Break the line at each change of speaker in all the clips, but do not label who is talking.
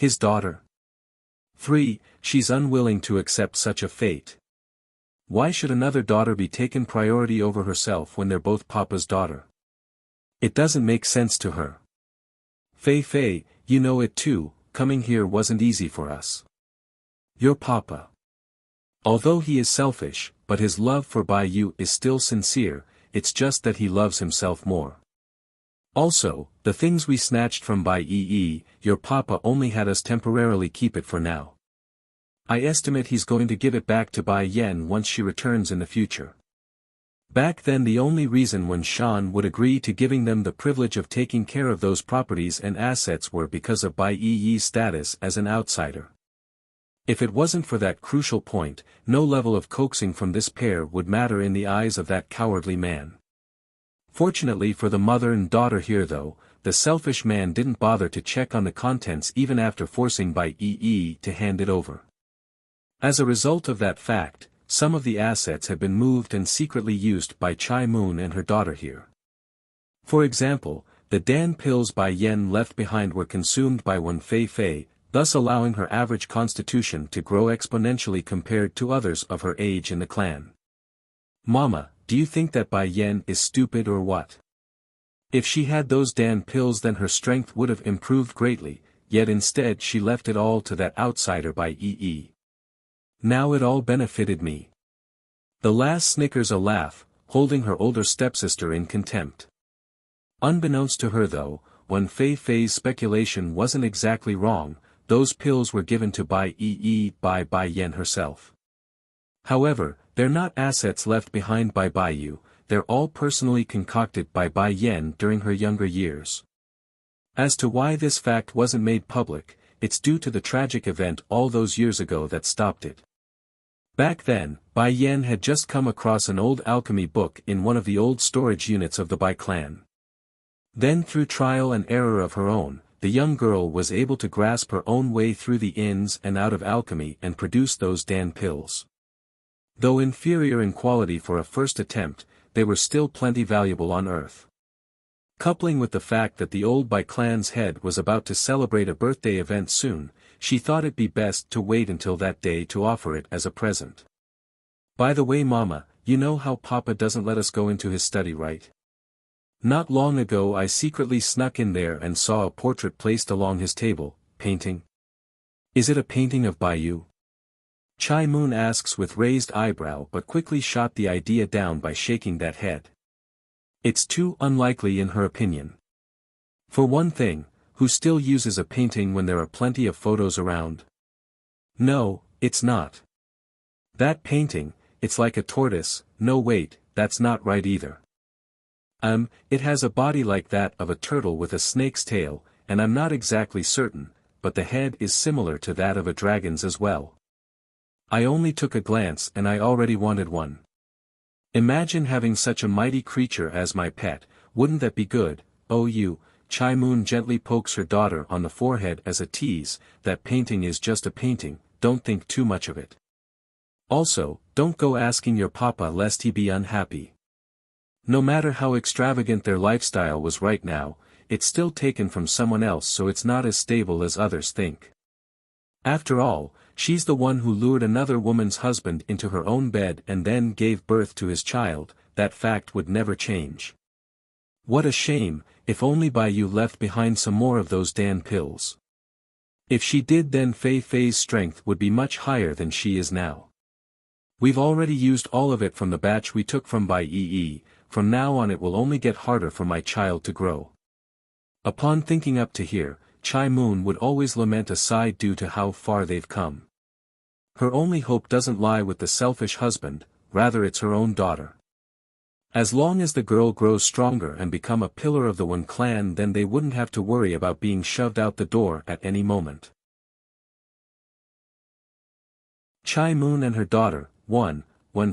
His daughter. 3. She's unwilling to accept such a fate. Why should another daughter be taken priority over herself when they're both Papa's daughter? It doesn't make sense to her. Fei, you know it too, coming here wasn't easy for us. Your Papa. Although he is selfish, but his love for Bai Yu is still sincere, it's just that he loves himself more. Also, the things we snatched from Bai Yi, your Papa only had us temporarily keep it for now. I estimate he's going to give it back to Bai Yan once she returns in the future. Back then the only reason Wen Shan would agree to giving them the privilege of taking care of those properties and assets were because of Bai Yi's status as an outsider. If it wasn't for that crucial point, no level of coaxing from this pair would matter in the eyes of that cowardly man. Fortunately for the mother and daughter here though, the selfish man didn't bother to check on the contents even after forcing Bai Yi to hand it over. As a result of that fact, some of the assets had been moved and secretly used by Chai Moon and her daughter here. For example, the Dan pills Bai Yan left behind were consumed by Wen Fei, thus allowing her average constitution to grow exponentially compared to others of her age in the clan. Mama, do you think that Bai Yan is stupid or what? If she had those Dan pills then her strength would have improved greatly, yet instead she left it all to that outsider Bai Yi. Now it all benefited me. The lass snickers a laugh, holding her older stepsister in contempt. Unbeknownst to her though, Wen Fei's speculation wasn't exactly wrong, those pills were given to Bai Yi by Bai Yan herself. However, they're not assets left behind by Bai Yu, they're all personally concocted by Bai Yan during her younger years. As to why this fact wasn't made public, it's due to the tragic event all those years ago that stopped it. Back then, Bai Yan had just come across an old alchemy book in one of the old storage units of the Bai clan. Then through trial and error of her own, the young girl was able to grasp her own way through the ins and out of alchemy and produce those Dan pills. Though inferior in quality for a first attempt, they were still plenty valuable on Earth. Coupling with the fact that the old Bai clan's head was about to celebrate a birthday event soon, she thought it'd be best to wait until that day to offer it as a present. By the way Mama, you know how Papa doesn't let us go into his study right? Not long ago I secretly snuck in there and saw a portrait placed along his table, painting. Is it a painting of Bai Yu? Chai Moon asks with raised eyebrow but quickly shot the idea down by shaking that head. It's too unlikely in her opinion. For one thing, who still uses a painting when there are plenty of photos around? No, it's not. That painting, it's like a tortoise, no wait, that's not right either. It has a body like that of a turtle with a snake's tail, and I'm not exactly certain, but the head is similar to that of a dragon's as well. I only took a glance and I already wanted one. Imagine having such a mighty creature as my pet, wouldn't that be good? Oh you, Chai Moon gently pokes her daughter on the forehead as a tease, that painting is just a painting, don't think too much of it. Also, don't go asking your Papa lest he be unhappy. No matter how extravagant their lifestyle was right now, it's still taken from someone else so it's not as stable as others think. After all, she's the one who lured another woman's husband into her own bed and then gave birth to his child, that fact would never change. What a shame, if only Bai Yu left behind some more of those Dan pills. If she did then Fei's strength would be much higher than she is now. We've already used all of it from the batch we took from Bai Yi, from now on it will only get harder for my child to grow. Upon thinking up to here, Chai Moon would always lament a sigh due to how far they've come. Her only hope doesn't lie with the selfish husband, rather it's her own daughter. As long as the girl grows stronger and become a pillar of the Wen clan then they wouldn't have to worry about being shoved out the door at any moment. Chai Moon and her daughter, Wen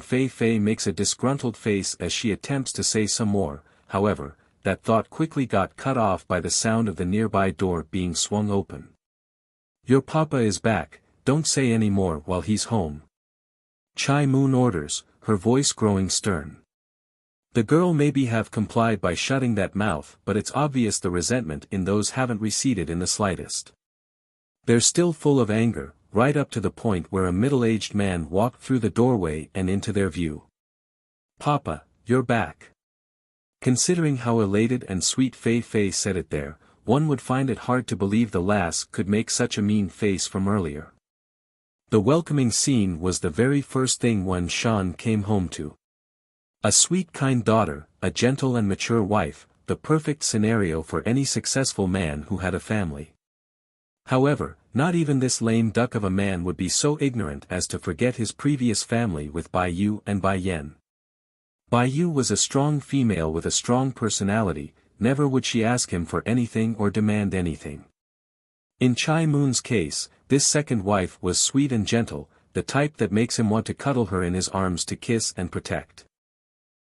Fei makes a disgruntled face as she attempts to say some more, however, that thought quickly got cut off by the sound of the nearby door being swung open. Your Papa is back, don't say any more while he's home. Chai Moon orders, her voice growing stern. The girl maybe have complied by shutting that mouth but it's obvious the resentment in those haven't receded in the slightest. They're still full of anger, right up to the point where a middle-aged man walked through the doorway and into their view. "Papa, you're back." Considering how elated and sweet Fei Fei said it there, one would find it hard to believe the lass could make such a mean face from earlier. The welcoming scene was the very first thing Wen Shan came home to. A sweet kind daughter, a gentle and mature wife, the perfect scenario for any successful man who had a family. However, not even this lame duck of a man would be so ignorant as to forget his previous family with Bai Yu and Bai Yan. Bai Yu was a strong female with a strong personality, never would she ask him for anything or demand anything. In Chai Moon's case, this second wife was sweet and gentle, the type that makes him want to cuddle her in his arms to kiss and protect.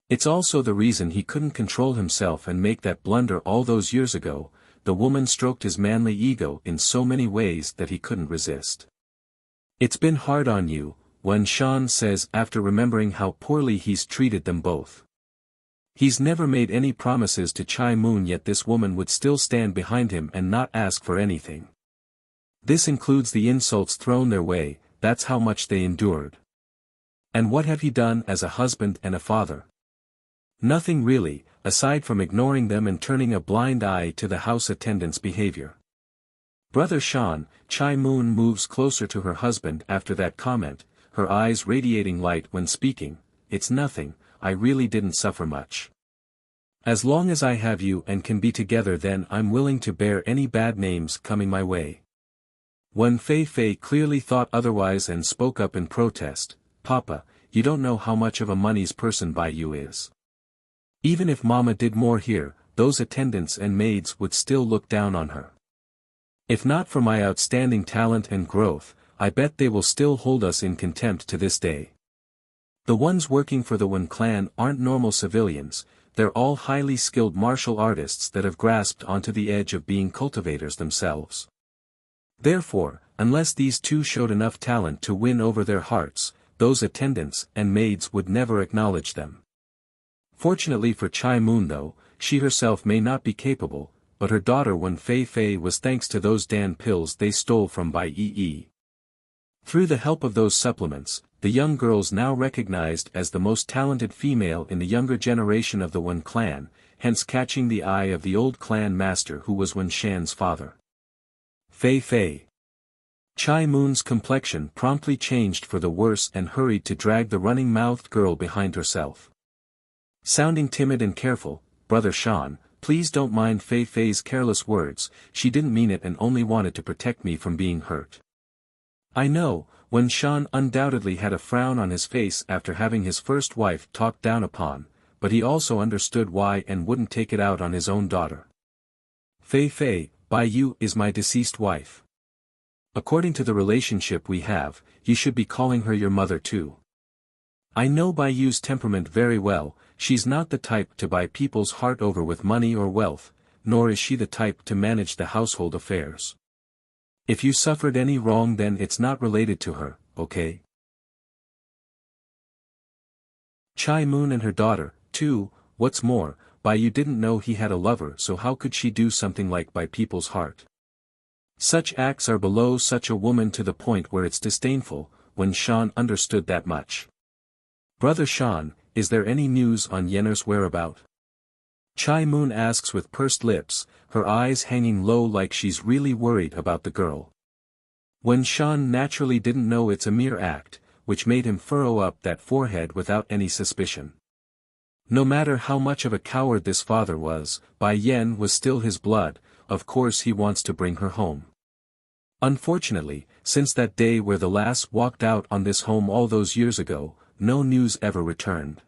It's also the reason he couldn't control himself and make that blunder all those years ago. The woman stroked his manly ego in so many ways that he couldn't resist. "It's been hard on you," Wen Shan says after remembering how poorly he's treated them both. He's never made any promises to Chai Moon, yet this woman would still stand behind him and not ask for anything. This includes the insults thrown their way, that's how much they endured. And what have he done as a husband and a father? Nothing really, aside from ignoring them and turning a blind eye to the house attendant's behavior. "Brother Shan," Chai Moon moves closer to her husband after that comment, her eyes radiating light when speaking. "It's nothing, I really didn't suffer much. As long as I have you and can be together, then I'm willing to bear any bad names coming my way." When Fei Fei clearly thought otherwise and spoke up in protest, "Papa, you don't know how much of a money's person Bai Yu is. Even if Mama did more here, those attendants and maids would still look down on her. If not for my outstanding talent and growth, I bet they will still hold us in contempt to this day. The ones working for the Wen clan aren't normal civilians, they're all highly skilled martial artists that have grasped onto the edge of being cultivators themselves. Therefore, unless these two showed enough talent to win over their hearts, those attendants and maids would never acknowledge them. Fortunately for Chai Moon though, she herself may not be capable, but her daughter Wen Fei Fei was thanks to those Dan pills they stole from Bai Yi. Through the help of those supplements, the young girl's now recognized as the most talented female in the younger generation of the Wen clan, hence catching the eye of the old clan master who was Wen Shan's father. Fei Fei. Chai Moon's complexion promptly changed for the worse and hurried to drag the running-mouthed girl behind herself. Sounding timid and careful, "Brother Shan, please don't mind Fei Fei's careless words, she didn't mean it and only wanted to protect me from being hurt." I know, Wen Shan undoubtedly had a frown on his face after having his first wife talked down upon, but he also understood why and wouldn't take it out on his own daughter. "Fei Fei, Bai Yu is my deceased wife. According to the relationship we have, you should be calling her your mother too. I know Bai Yu's temperament very well, she's not the type to buy people's heart over with money or wealth, nor is she the type to manage the household affairs. If you suffered any wrong then it's not related to her, okay?" Chai Moon and her daughter, too, what's more, Bai Yu didn't know he had a lover, so how could she do something like buy people's heart? Such acts are below such a woman to the point where it's disdainful. When Shan understood that much. "Brother Shan, is there any news on Yenner's whereabout?" Chai Moon asks with pursed lips, her eyes hanging low like she's really worried about the girl. When Shan naturally didn't know it's a mere act, which made him furrow up that forehead without any suspicion. No matter how much of a coward this father was, Bai Yan was still his blood, of course he wants to bring her home. Unfortunately, since that day where the lass walked out on this home all those years ago, no news ever returned.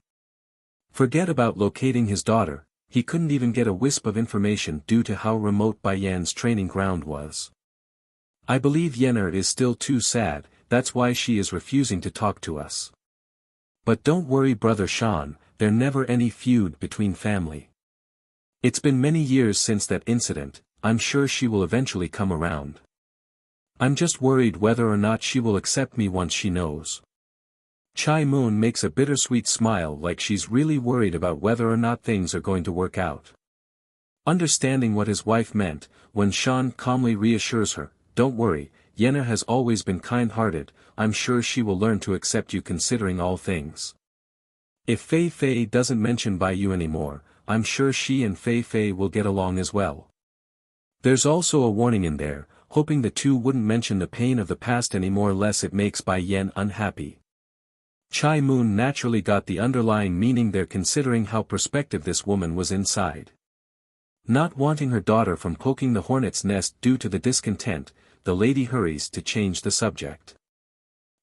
Forget about locating his daughter, he couldn't even get a wisp of information due to how remote Bai Yan's training ground was. I believe Yenner is still too sad, that's why she is refusing to talk to us. But don't worry Brother Shan, there's never any feud between family. It's been many years since that incident, I'm sure she will eventually come around. I'm just worried whether or not she will accept me once she knows. Chai Moon makes a bittersweet smile like she's really worried about whether or not things are going to work out. Understanding what his wife meant, when Shan calmly reassures her, "Don't worry, Yenna has always been kind-hearted, I'm sure she will learn to accept you considering all things. If Fei Fei doesn't mention Bai Yu anymore, I'm sure she and Fei Fei will get along as well. There's also a warning in there, hoping the two wouldn't mention the pain of the past anymore lest it makes Bai Yan unhappy. Chai Moon naturally got the underlying meaning there considering how prospective this woman was inside. Not wanting her daughter from poking the hornet's nest due to the discontent, the lady hurries to change the subject.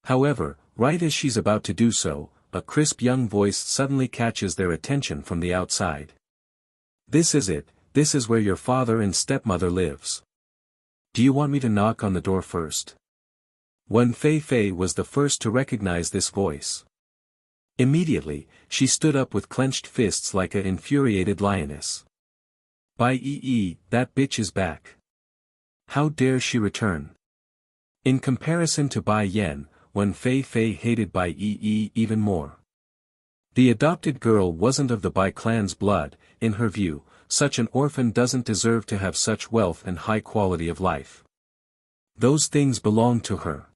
However, right as she's about to do so, a crisp young voice suddenly catches their attention from the outside. This is it, this is where your father and stepmother lives. Do you want me to knock on the door first? Wen Fei Fei was the first to recognize this voice. Immediately, she stood up with clenched fists like an infuriated lioness. Bai Yi, that bitch is back. How dare she return? In comparison to Bai Yan, Wen Fei Fei hated Bai Yi even more. The adopted girl wasn't of the Bai clan's blood, in her view, such an orphan doesn't deserve to have such wealth and high quality of life. Those things belong to her.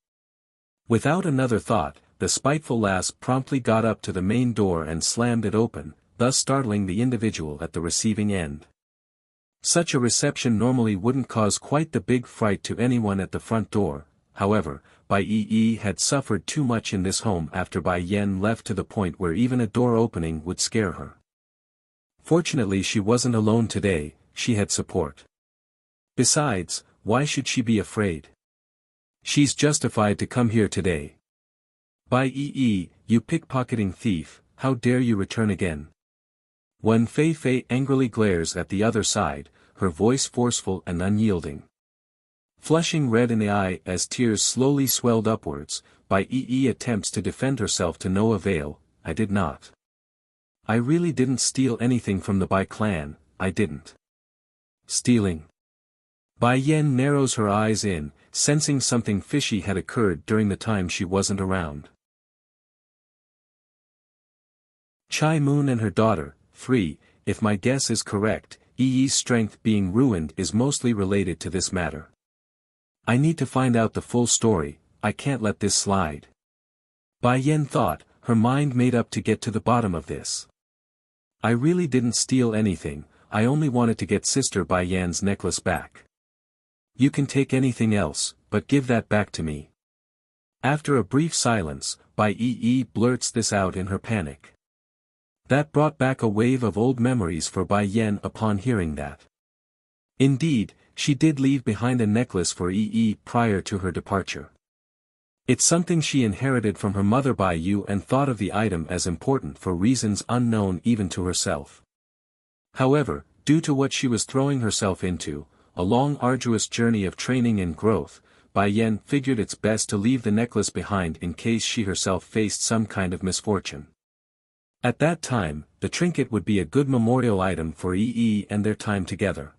Without another thought, the spiteful lass promptly got up to the main door and slammed it open, thus startling the individual at the receiving end. Such a reception normally wouldn't cause quite the big fright to anyone at the front door, however, Bai Yi had suffered too much in this home after Bai Yan left to the point where even a door opening would scare her. Fortunately she wasn't alone today, she had support. Besides, why should she be afraid? She's justified to come here today. Bai Yi, you pickpocketing thief, how dare you return again? When Fei Fei angrily glares at the other side, her voice forceful and unyielding. Flushing red in the eye as tears slowly swelled upwards, Bai Yi attempts to defend herself to no avail, I did not. I really didn't steal anything from the Bai clan, I didn't. Stealing. Bai Yan narrows her eyes in, sensing something fishy had occurred during the time she wasn't around. Chai Moon and her daughter, 3, if my guess is correct, Yi's strength being ruined is mostly related to this matter. I need to find out the full story, I can't let this slide. Bai Yan thought, her mind made up to get to the bottom of this. I really didn't steal anything, I only wanted to get Sister Bai Yan's necklace back. You can take anything else, but give that back to me. After a brief silence, Bai Yi blurts this out in her panic. That brought back a wave of old memories for Bai Yan upon hearing that. Indeed, she did leave behind a necklace for Yi prior to her departure. It's something she inherited from her mother Bai Yu and thought of the item as important for reasons unknown even to herself. However, due to what she was throwing herself into, a long arduous journey of training and growth, Bai Yan figured it's best to leave the necklace behind in case she herself faced some kind of misfortune. At that time, the trinket would be a good memorial item for Yi and their time together.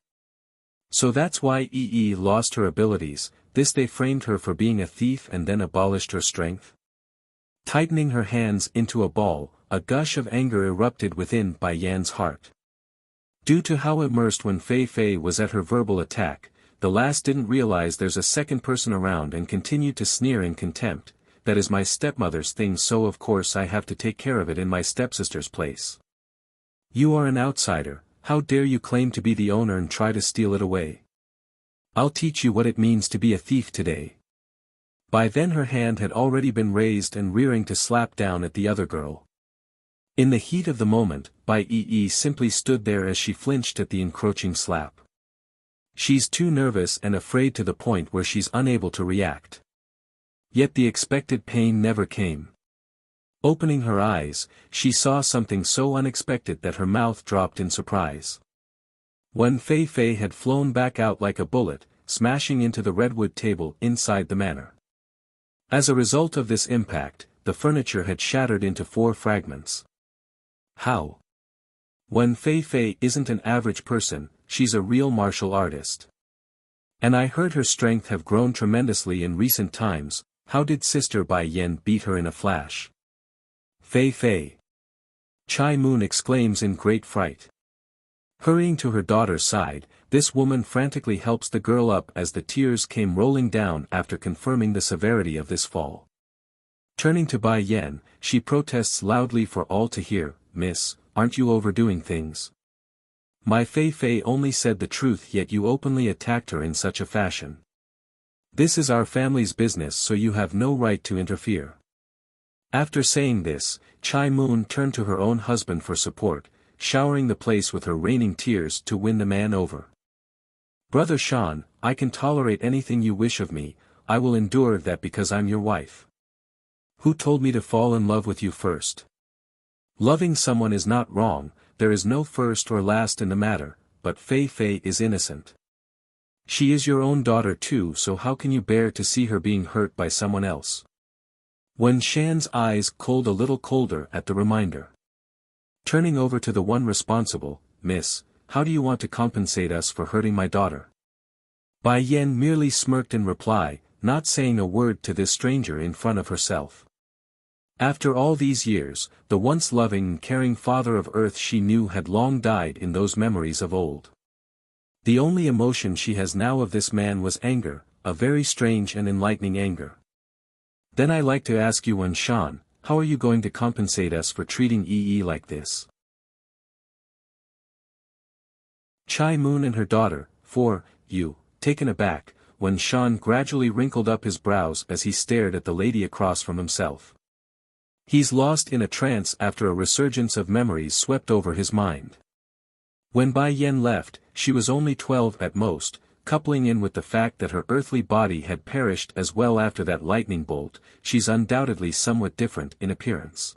So that's why Yi lost her abilities, this they framed her for being a thief and then abolished her strength? Tightening her hands into a ball, a gush of anger erupted within Bai Yan's heart. Due to how immersed when Fei Fei was at her verbal attack, the lass didn't realize there's a second person around and continued to sneer in contempt, that is my stepmother's thing so of course I have to take care of it in my stepsister's place. You are an outsider, how dare you claim to be the owner and try to steal it away? I'll teach you what it means to be a thief today. By then her hand had already been raised and rearing to slap down at the other girl. In the heat of the moment, Bai Yi simply stood there as she flinched at the encroaching slap. She's too nervous and afraid to the point where she's unable to react. Yet the expected pain never came. Opening her eyes, she saw something so unexpected that her mouth dropped in surprise. When Fei Fei had flown back out like a bullet, smashing into the redwood table inside the manor. As a result of this impact, the furniture had shattered into 4 fragments. How? When Fei Fei isn't an average person, she's a real martial artist. And I heard her strength have grown tremendously in recent times, how did Sister Bai Yan beat her in a flash? Fei Fei. Chai Moon exclaims in great fright. Hurrying to her daughter's side, this woman frantically helps the girl up as the tears came rolling down after confirming the severity of this fall. Turning to Bai Yan, she protests loudly for all to hear, "Miss, aren't you overdoing things? My Fei Fei only said the truth, yet you openly attacked her in such a fashion. This is our family's business, so you have no right to interfere." After saying this, Chai Moon turned to her own husband for support, showering the place with her raining tears to win the man over. "Brother Shan, I can tolerate anything you wish of me, I will endure that because I'm your wife. Who told me to fall in love with you first? Loving someone is not wrong, there is no first or last in the matter, but Fei Fei is innocent. She is your own daughter too, so how can you bear to see her being hurt by someone else?" Wen Shan's eyes cooled a little colder at the reminder. Turning over to the one responsible, "Miss, how do you want to compensate us for hurting my daughter?" Bai Yan merely smirked in reply, not saying a word to this stranger in front of herself. After all these years, the once loving and caring father of earth she knew had long died in those memories of old. The only emotion she has now of this man was anger, a very strange and enlightening anger. "Then I like to ask you, Wen Shan, how are you going to compensate us for treating Yi like this?" Chai Moon and her daughter, you, taken aback, Wen Shan gradually wrinkled up his brows as he stared at the lady across from himself. He's lost in a trance after a resurgence of memories swept over his mind. When Bai Yan left, she was only 12 at most, coupling in with the fact that her earthly body had perished as well after that lightning bolt, she's undoubtedly somewhat different in appearance.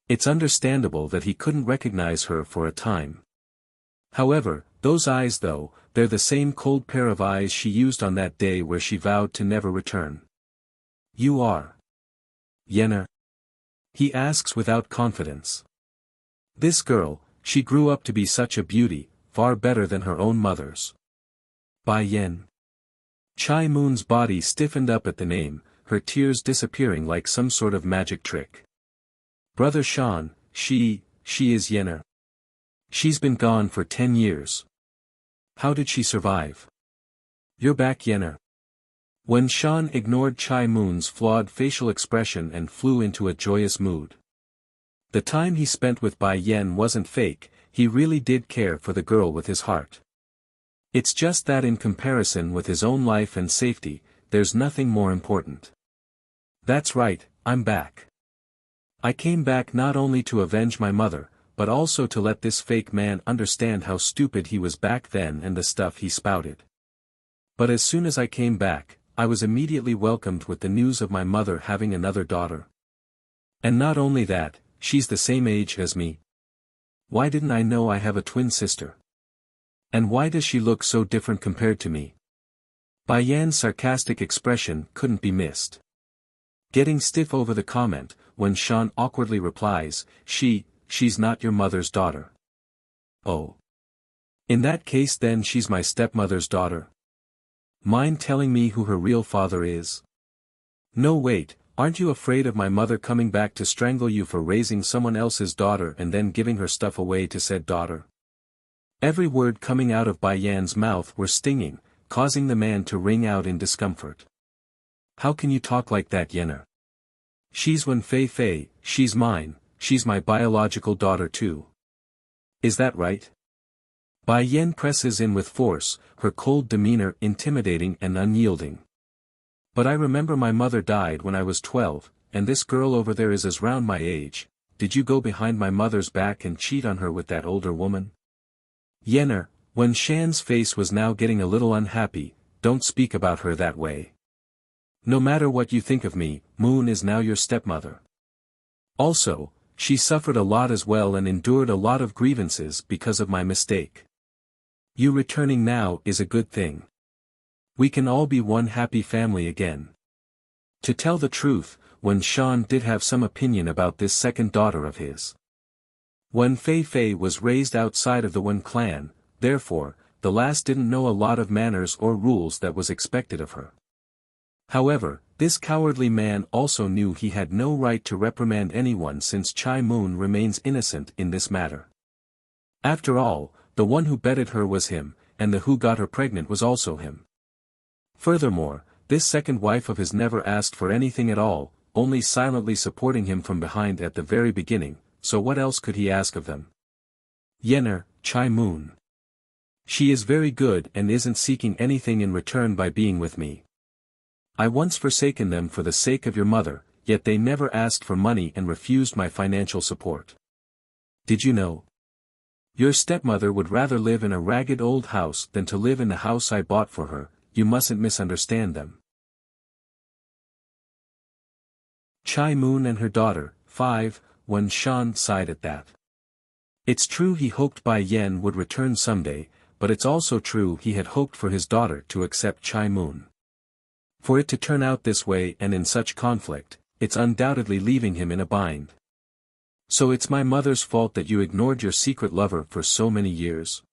It's understandable that he couldn't recognize her for a time. However, those eyes though, they're the same cold pair of eyes she used on that day where she vowed to never return. "You are Yenna?" he asks without confidence. This girl, she grew up to be such a beauty, far better than her own mother's. Bai Yan. Chai Moon's body stiffened up at the name, her tears disappearing like some sort of magic trick. "Brother Shan, she is Yenna. She's been gone for 10 years. How did she survive?" "You're back, Yenna." Wen Shan ignored Chai Moon's flawed facial expression and flew into a joyous mood. The time he spent with Bai Yan wasn't fake, he really did care for the girl with his heart. It's just that in comparison with his own life and safety, there's nothing more important. "That's right, I'm back. I came back not only to avenge my mother, but also to let this fake man understand how stupid he was back then and the stuff he spouted. But as soon as I came back, I was immediately welcomed with the news of my mother having another daughter. And not only that, she's the same age as me. Why didn't I know I have a twin sister? And why does she look so different compared to me?" Bai Yan's sarcastic expression couldn't be missed. Getting stiff over the comment, when Shan awkwardly replies, she's not your mother's daughter." "Oh. In that case then she's my stepmother's daughter. Mind telling me who her real father is?" "No wait, aren't you afraid of my mother coming back to strangle you for raising someone else's daughter and then giving her stuff away to said daughter?" Every word coming out of Bai Yan's mouth were stinging, causing the man to wring out in discomfort. "How can you talk like that, Yenna? She's Wen Fei Fei, she's mine, she's my biological daughter too. Is that right?" Bai Yan presses in with force, her cold demeanor intimidating and unyielding. "But I remember my mother died when I was 12, and this girl over there is as round my age. Did you go behind my mother's back and cheat on her with that older woman?" "Yenna," Wen Shan's face was now getting a little unhappy, "don't speak about her that way. No matter what you think of me, Moon is now your stepmother. Also, she suffered a lot as well and endured a lot of grievances because of my mistake. You returning now is a good thing. We can all be one happy family again." To tell the truth, Wen Shan did have some opinion about this second daughter of his. Wen Fei Fei was raised outside of the Wen clan, therefore, the last didn't know a lot of manners or rules that was expected of her. However, this cowardly man also knew he had no right to reprimand anyone since Chai Moon remains innocent in this matter. After all, the one who bedded her was him, and the who got her pregnant was also him. Furthermore, this second wife of his never asked for anything at all, only silently supporting him from behind at the very beginning, so what else could he ask of them? Yener, Chai Moon. She is very good and isn't seeking anything in return by being with me. I once forsaken them for the sake of your mother, yet they never asked for money and refused my financial support. Did you know? Your stepmother would rather live in a ragged old house than to live in the house I bought for her. You mustn't misunderstand them. Chai Moon and her daughter, 5, Wen Shan sighed at that. It's true he hoped Bai Yen would return someday, but it's also true he had hoped for his daughter to accept Chai Moon. For it to turn out this way and in such conflict, it's undoubtedly leaving him in a bind. So it's my mother's fault that you ignored your secret lover for so many years?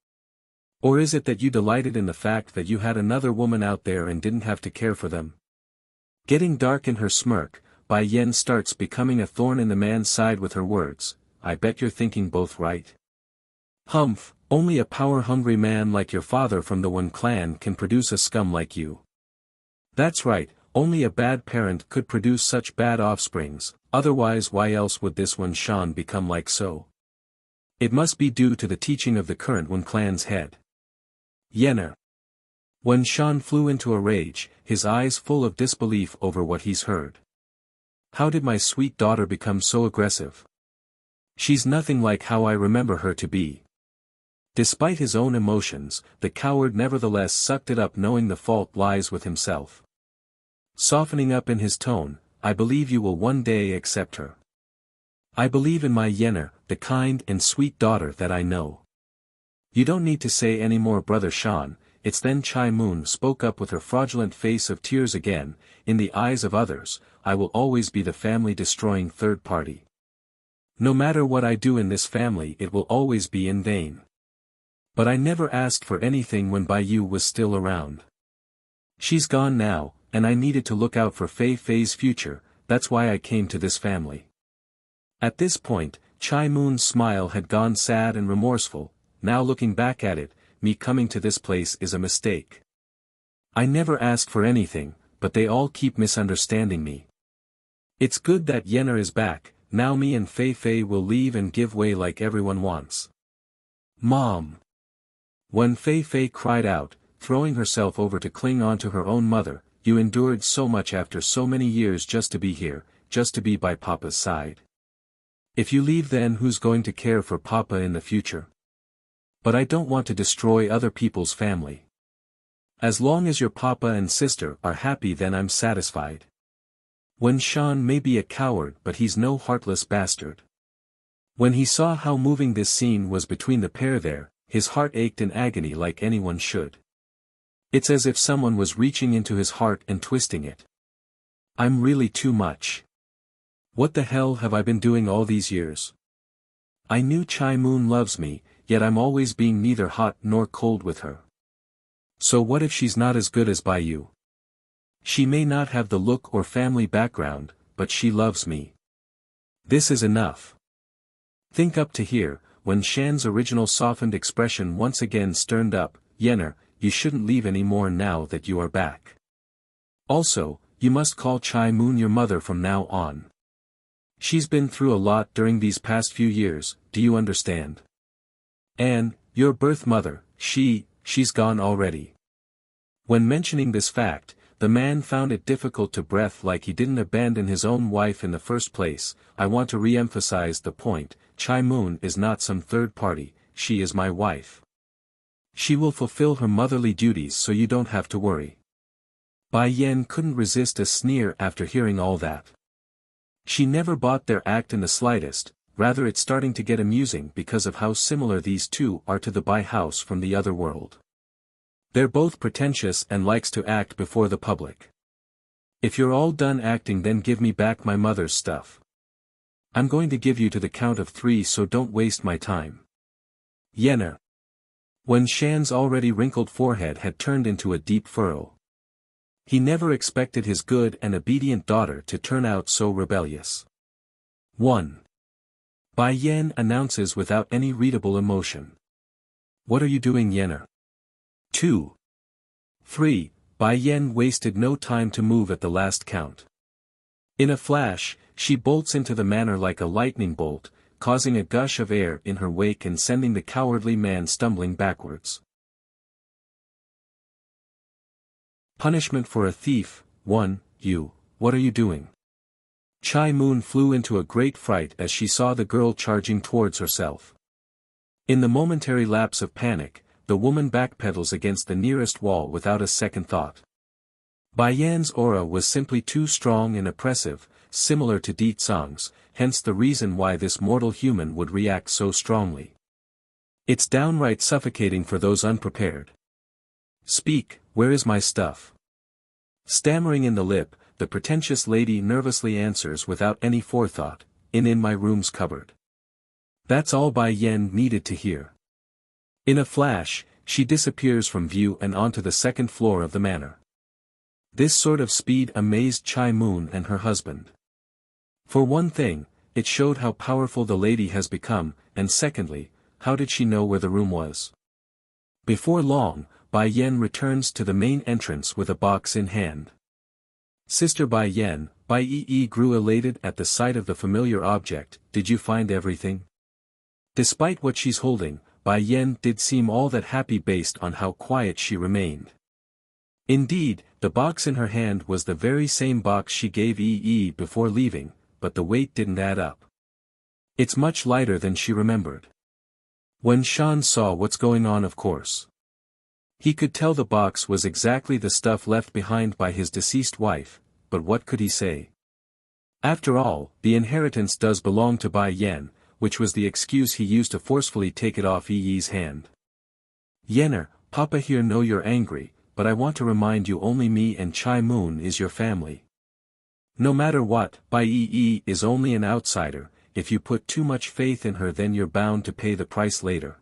Or is it that you delighted in the fact that you had another woman out there and didn't have to care for them? Getting dark in her smirk, Bai Yen starts becoming a thorn in the man's side with her words. I bet you're thinking both right. Humph, only a power-hungry man like your father from the Wen clan can produce a scum like you. That's right, only a bad parent could produce such bad offsprings, otherwise why else would this Wen Shan become like so? It must be due to the teaching of the current Wen clan's head. Yener. Wen Shan flew into a rage, his eyes full of disbelief over what he's heard. How did my sweet daughter become so aggressive? She's nothing like how I remember her to be. Despite his own emotions, the coward nevertheless sucked it up knowing the fault lies with himself. Softening up in his tone, I believe you will one day accept her. I believe in my Yener, the kind and sweet daughter that I know. You don't need to say any more, Brother Shan. It's then Chai Moon spoke up with her fraudulent face of tears again. In the eyes of others, I will always be the family-destroying third party. No matter what I do in this family, it will always be in vain. But I never asked for anything when Bai Yu was still around. She's gone now, and I needed to look out for Fei Fei's future, that's why I came to this family. At this point, Chai Moon's smile had gone sad and remorseful. Now looking back at it, me coming to this place is a mistake. I never asked for anything, but they all keep misunderstanding me. It's good that Yener is back, now me and Fei Fei will leave and give way like everyone wants. Mom! When Fei Fei cried out, throwing herself over to cling on to her own mother, you endured so much after so many years just to be here, just to be by Papa's side. If you leave then who's going to care for Papa in the future? But I don't want to destroy other people's family. As long as your papa and sister are happy then I'm satisfied. Wen Shan may be a coward but he's no heartless bastard. When he saw how moving this scene was between the pair there, his heart ached in agony like anyone should. It's as if someone was reaching into his heart and twisting it. I'm really too much. What the hell have I been doing all these years? I knew Chai Moon loves me, yet I'm always being neither hot nor cold with her. So what if she's not as good as Bai Yu? She may not have the look or family background, but she loves me. This is enough. Think up to here, when Shan's original softened expression once again stirred up, Yener, you shouldn't leave any more now that you are back. Also, you must call Chai Moon your mother from now on. She's been through a lot during these past few years, do you understand? And, your birth mother, she's gone already. When mentioning this fact, the man found it difficult to breathe like he didn't abandon his own wife in the first place. I want to re-emphasize the point, Chai Moon is not some third party, she is my wife. She will fulfill her motherly duties so you don't have to worry. Bai Yen couldn't resist a sneer after hearing all that. She never bought their act in the slightest. Rather it's starting to get amusing because of how similar these two are to the Bai house from the other world. They're both pretentious and likes to act before the public. If you're all done acting then give me back my mother's stuff. I'm going to give you to the count of 3 so don't waste my time. Yener. When Shan's already wrinkled forehead had turned into a deep furrow. He never expected his good and obedient daughter to turn out so rebellious. 1. Bai Yen announces without any readable emotion. What are you doing, Yenner? 2. 3. Bai Yen wasted no time to move at the last count. In a flash, she bolts into the manor like a lightning bolt, causing a gush of air in her wake and sending the cowardly man stumbling backwards. Punishment for a thief. 1. You, what are you doing? Chai Moon flew into a great fright as she saw the girl charging towards herself. In the momentary lapse of panic, the woman backpedals against the nearest wall without a second thought. Bai Yan's aura was simply too strong and oppressive, similar to Di Tsang's, hence the reason why this mortal human would react so strongly. It's downright suffocating for those unprepared. Speak, where is my stuff? Stammering in the lip, the pretentious lady nervously answers without any forethought, in my room's cupboard. That's all Bai Yan needed to hear. In a flash, she disappears from view and onto the second floor of the manor. This sort of speed amazed Chai Moon and her husband. For one thing, it showed how powerful the lady has become, and secondly, how did she know where the room was? Before long, Bai Yen returns to the main entrance with a box in hand. Sister Bai Yen, Bai Yi grew elated at the sight of the familiar object. Did you find everything? Despite what she's holding, Bai Yen did seem all that happy based on how quiet she remained. Indeed, the box in her hand was the very same box she gave Yi before leaving, but the weight didn't add up. It's much lighter than she remembered. When Shan saw what's going on, of course, he could tell the box was exactly the stuff left behind by his deceased wife, but what could he say? After all, the inheritance does belong to Bai Yen, which was the excuse he used to forcefully take it off Yi's hand. Yenner, Papa here know you're angry, but I want to remind you only me and Chai Moon is your family. No matter what, Bai Yi is only an outsider. If you put too much faith in her then you're bound to pay the price later.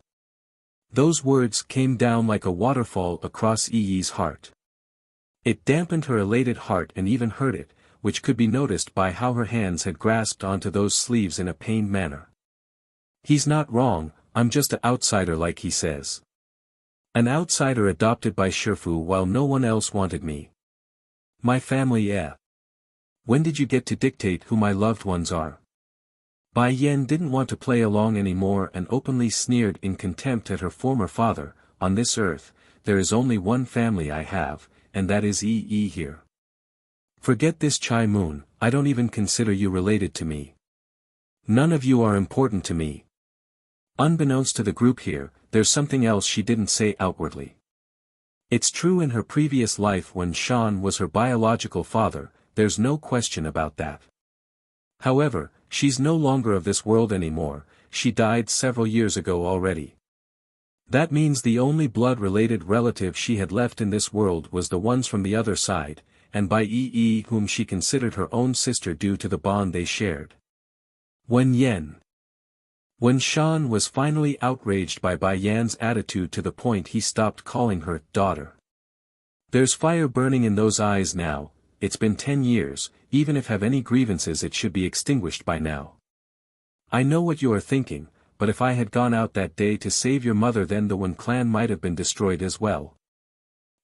Those words came down like a waterfall across Yi's heart. It dampened her elated heart and even hurt it, which could be noticed by how her hands had grasped onto those sleeves in a pained manner. He's not wrong, I'm just an outsider like he says. An outsider adopted by Shifu while no one else wanted me. My family When did you get to dictate who my loved ones are? Bai Yen didn't want to play along anymore and openly sneered in contempt at her former father. On this earth, there is only one family I have, and that is Yi here. Forget this Chai Moon, I don't even consider you related to me. None of you are important to me. Unbeknownst to the group here, there's something else she didn't say outwardly. It's true in her previous life when Shan was her biological father, there's no question about that. However, she's no longer of this world anymore, she died several years ago already. That means the only blood-related relative she had left in this world was the ones from the other side, and Bai Yi whom she considered her own sister due to the bond they shared. When Shan was finally outraged by Bai Yan's attitude to the point he stopped calling her daughter. There's fire burning in those eyes now. It's been 10 years, even if have any grievances it should be extinguished by now. I know what you are thinking, but if I had gone out that day to save your mother then the Wen clan might have been destroyed as well.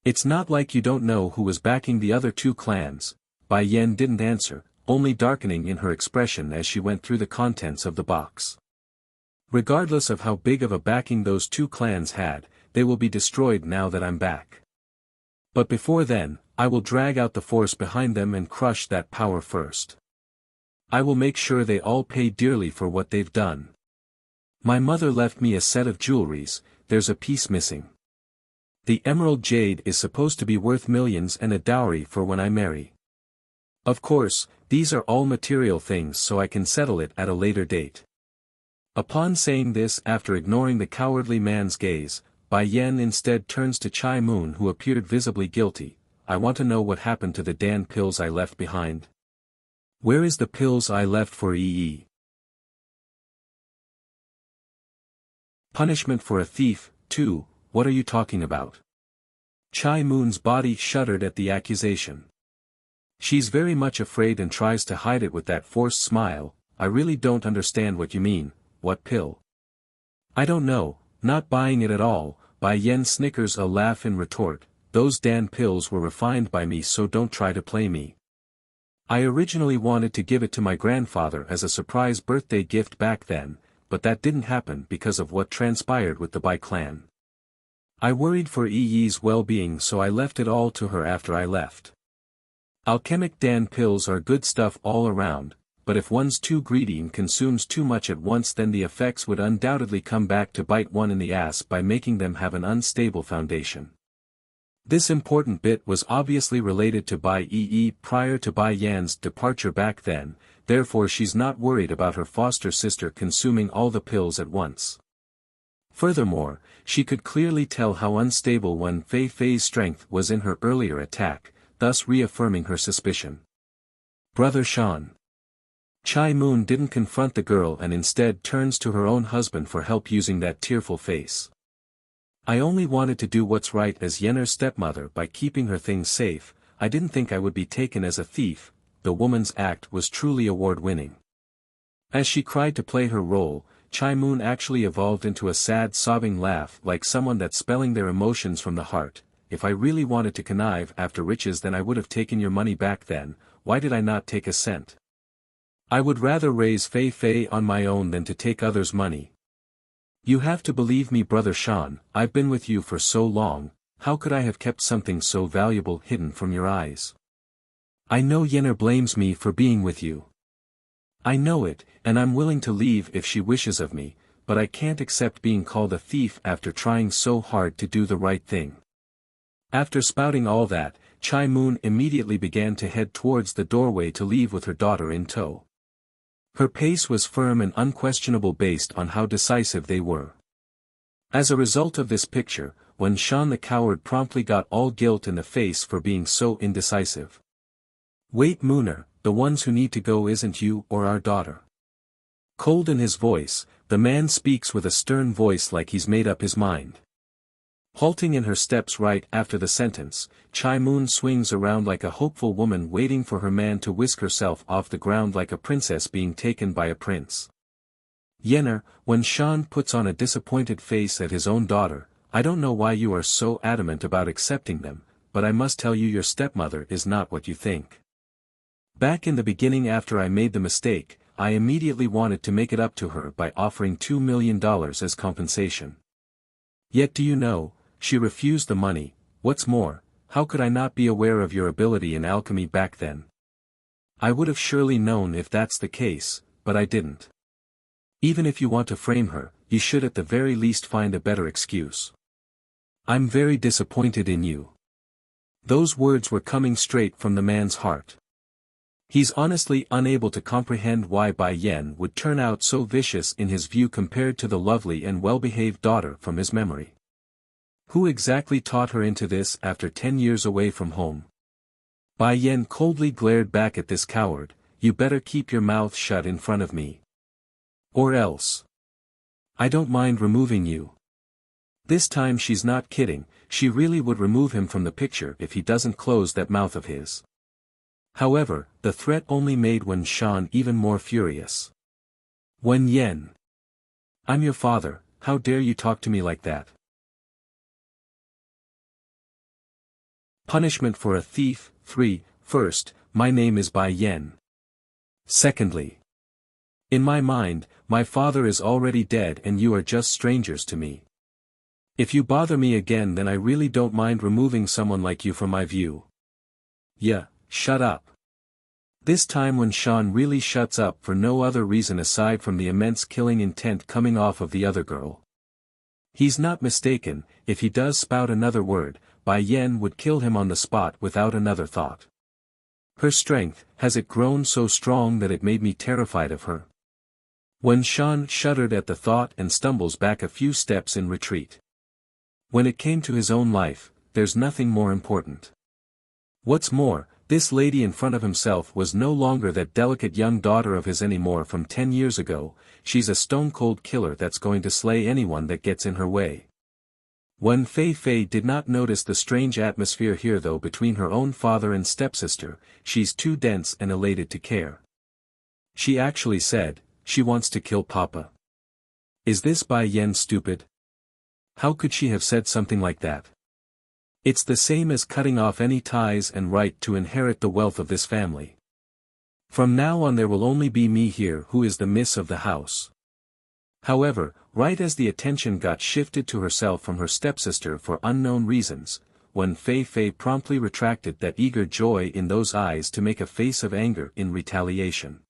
It's not like you don't know who was backing the other two clans. Bai Yen didn't answer, only darkening in her expression as she went through the contents of the box. Regardless of how big of a backing those two clans had, they will be destroyed now that I'm back. But before then, I will drag out the force behind them and crush that power first. I will make sure they all pay dearly for what they've done. My mother left me a set of jewelries, there's a piece missing. The emerald jade is supposed to be worth millions and a dowry for when I marry. Of course, these are all material things so I can settle it at a later date. Upon saying this after ignoring the cowardly man's gaze, Bai Yen instead turns to Chai Moon who appeared visibly guilty. I want to know what happened to the Dan pills I left behind. Where is the pills I left for Yi? Punishment for a thief. 2. What are you talking about? Chai Moon's body shuddered at the accusation. She's very much afraid and tries to hide it with that forced smile. I really don't understand what you mean. What pill? I don't know, Not buying it at all, Bai Yen snickers a laugh in retort, those Dan pills were refined by me, so don't try to play me. I originally wanted to give it to my grandfather as a surprise birthday gift back then, but that didn't happen because of what transpired with the Bai clan. I worried for Yi's well-being, so I left it all to her after I left. Alchemic Dan pills are good stuff all around, but if one's too greedy and consumes too much at once, then the effects would undoubtedly come back to bite one in the ass by making them have an unstable foundation. This important bit was obviously related to Bai Yi prior to Bai Yan's departure back then, therefore she's not worried about her foster sister consuming all the pills at once. Furthermore, she could clearly tell how unstable Wen Fei Fei's strength was in her earlier attack, thus reaffirming her suspicion. Brother Shan. Chai Moon didn't confront the girl and instead turns to her own husband for help using that tearful face. I only wanted to do what's right as Yenner's stepmother by keeping her things safe. I didn't think I would be taken as a thief. The woman's act was truly award-winning. As she cried to play her role, Chai Moon actually evolved into a sad sobbing laugh like someone that's spelling their emotions from the heart. If I really wanted to connive after riches, then I would have taken your money back then. Why did I not take a cent? I would rather raise Fei Fei on my own than to take others' money. You have to believe me, Brother Shan, I've been with you for so long, how could I have kept something so valuable hidden from your eyes? I know Yenner blames me for being with you. I know it, and I'm willing to leave if she wishes of me, but I can't accept being called a thief after trying so hard to do the right thing. After spouting all that, Chai Moon immediately began to head towards the doorway to leave with her daughter in tow. Her pace was firm and unquestionable based on how decisive they were. As a result of this picture, Wen Shan the coward promptly got all guilt in the face for being so indecisive. Wait, Mooner, the ones who need to go isn't you or our daughter. Cold in his voice, the man speaks with a stern voice like he's made up his mind. Halting in her steps right after the sentence, Chai Moon swings around like a hopeful woman waiting for her man to whisk herself off the ground like a princess being taken by a prince. Yenner, when Shan puts on a disappointed face at his own daughter, I don't know why you are so adamant about accepting them, but I must tell you your stepmother is not what you think. Back in the beginning after I made the mistake, I immediately wanted to make it up to her by offering $2 million as compensation. Yet do you know, she refused the money. What's more, how could I not be aware of your ability in alchemy back then? I would have surely known if that's the case, but I didn't. Even if you want to frame her, you should at the very least find a better excuse. I'm very disappointed in you. Those words were coming straight from the man's heart. He's honestly unable to comprehend why Bai Yen would turn out so vicious in his view compared to the lovely and well-behaved daughter from his memory. Who exactly taught her into this after 10 years away from home? Bai Yen coldly glared back at this coward, you better keep your mouth shut in front of me. Or else. I don't mind removing you. This time she's not kidding, she really would remove him from the picture if he doesn't close that mouth of his. However, the threat only made Wen Shan even more furious. Wen Yen. I'm your father, how dare you talk to me like that? Punishment for a thief. 3. First, my name is Bai Yen. Secondly, in my mind, my father is already dead and you are just strangers to me. If you bother me again, then I really don't mind removing someone like you from my view. Yeah, shut up. This time Wen Shan really shuts up for no other reason aside from the immense killing intent coming off of the other girl. He's not mistaken, if he does spout another word, Bai Yen would kill him on the spot without another thought. Her strength, has it grown so strong that it made me terrified of her? Wen Shan shuddered at the thought and stumbles back a few steps in retreat. When it came to his own life, there's nothing more important. What's more, this lady in front of himself was no longer that delicate young daughter of his anymore from 10 years ago, she's a stone-cold killer that's going to slay anyone that gets in her way. Wen Fei Fei did not notice the strange atmosphere here though between her own father and stepsister, she's too dense and elated to care. She actually said, she wants to kill Papa. Is this Bai Yen stupid? How could she have said something like that? It's the same as cutting off any ties and right to inherit the wealth of this family. From now on there will only be me here who is the miss of the house. However, right as the attention got shifted to herself from her stepsister for unknown reasons, Wen Fei promptly retracted that eager joy in those eyes to make a face of anger in retaliation.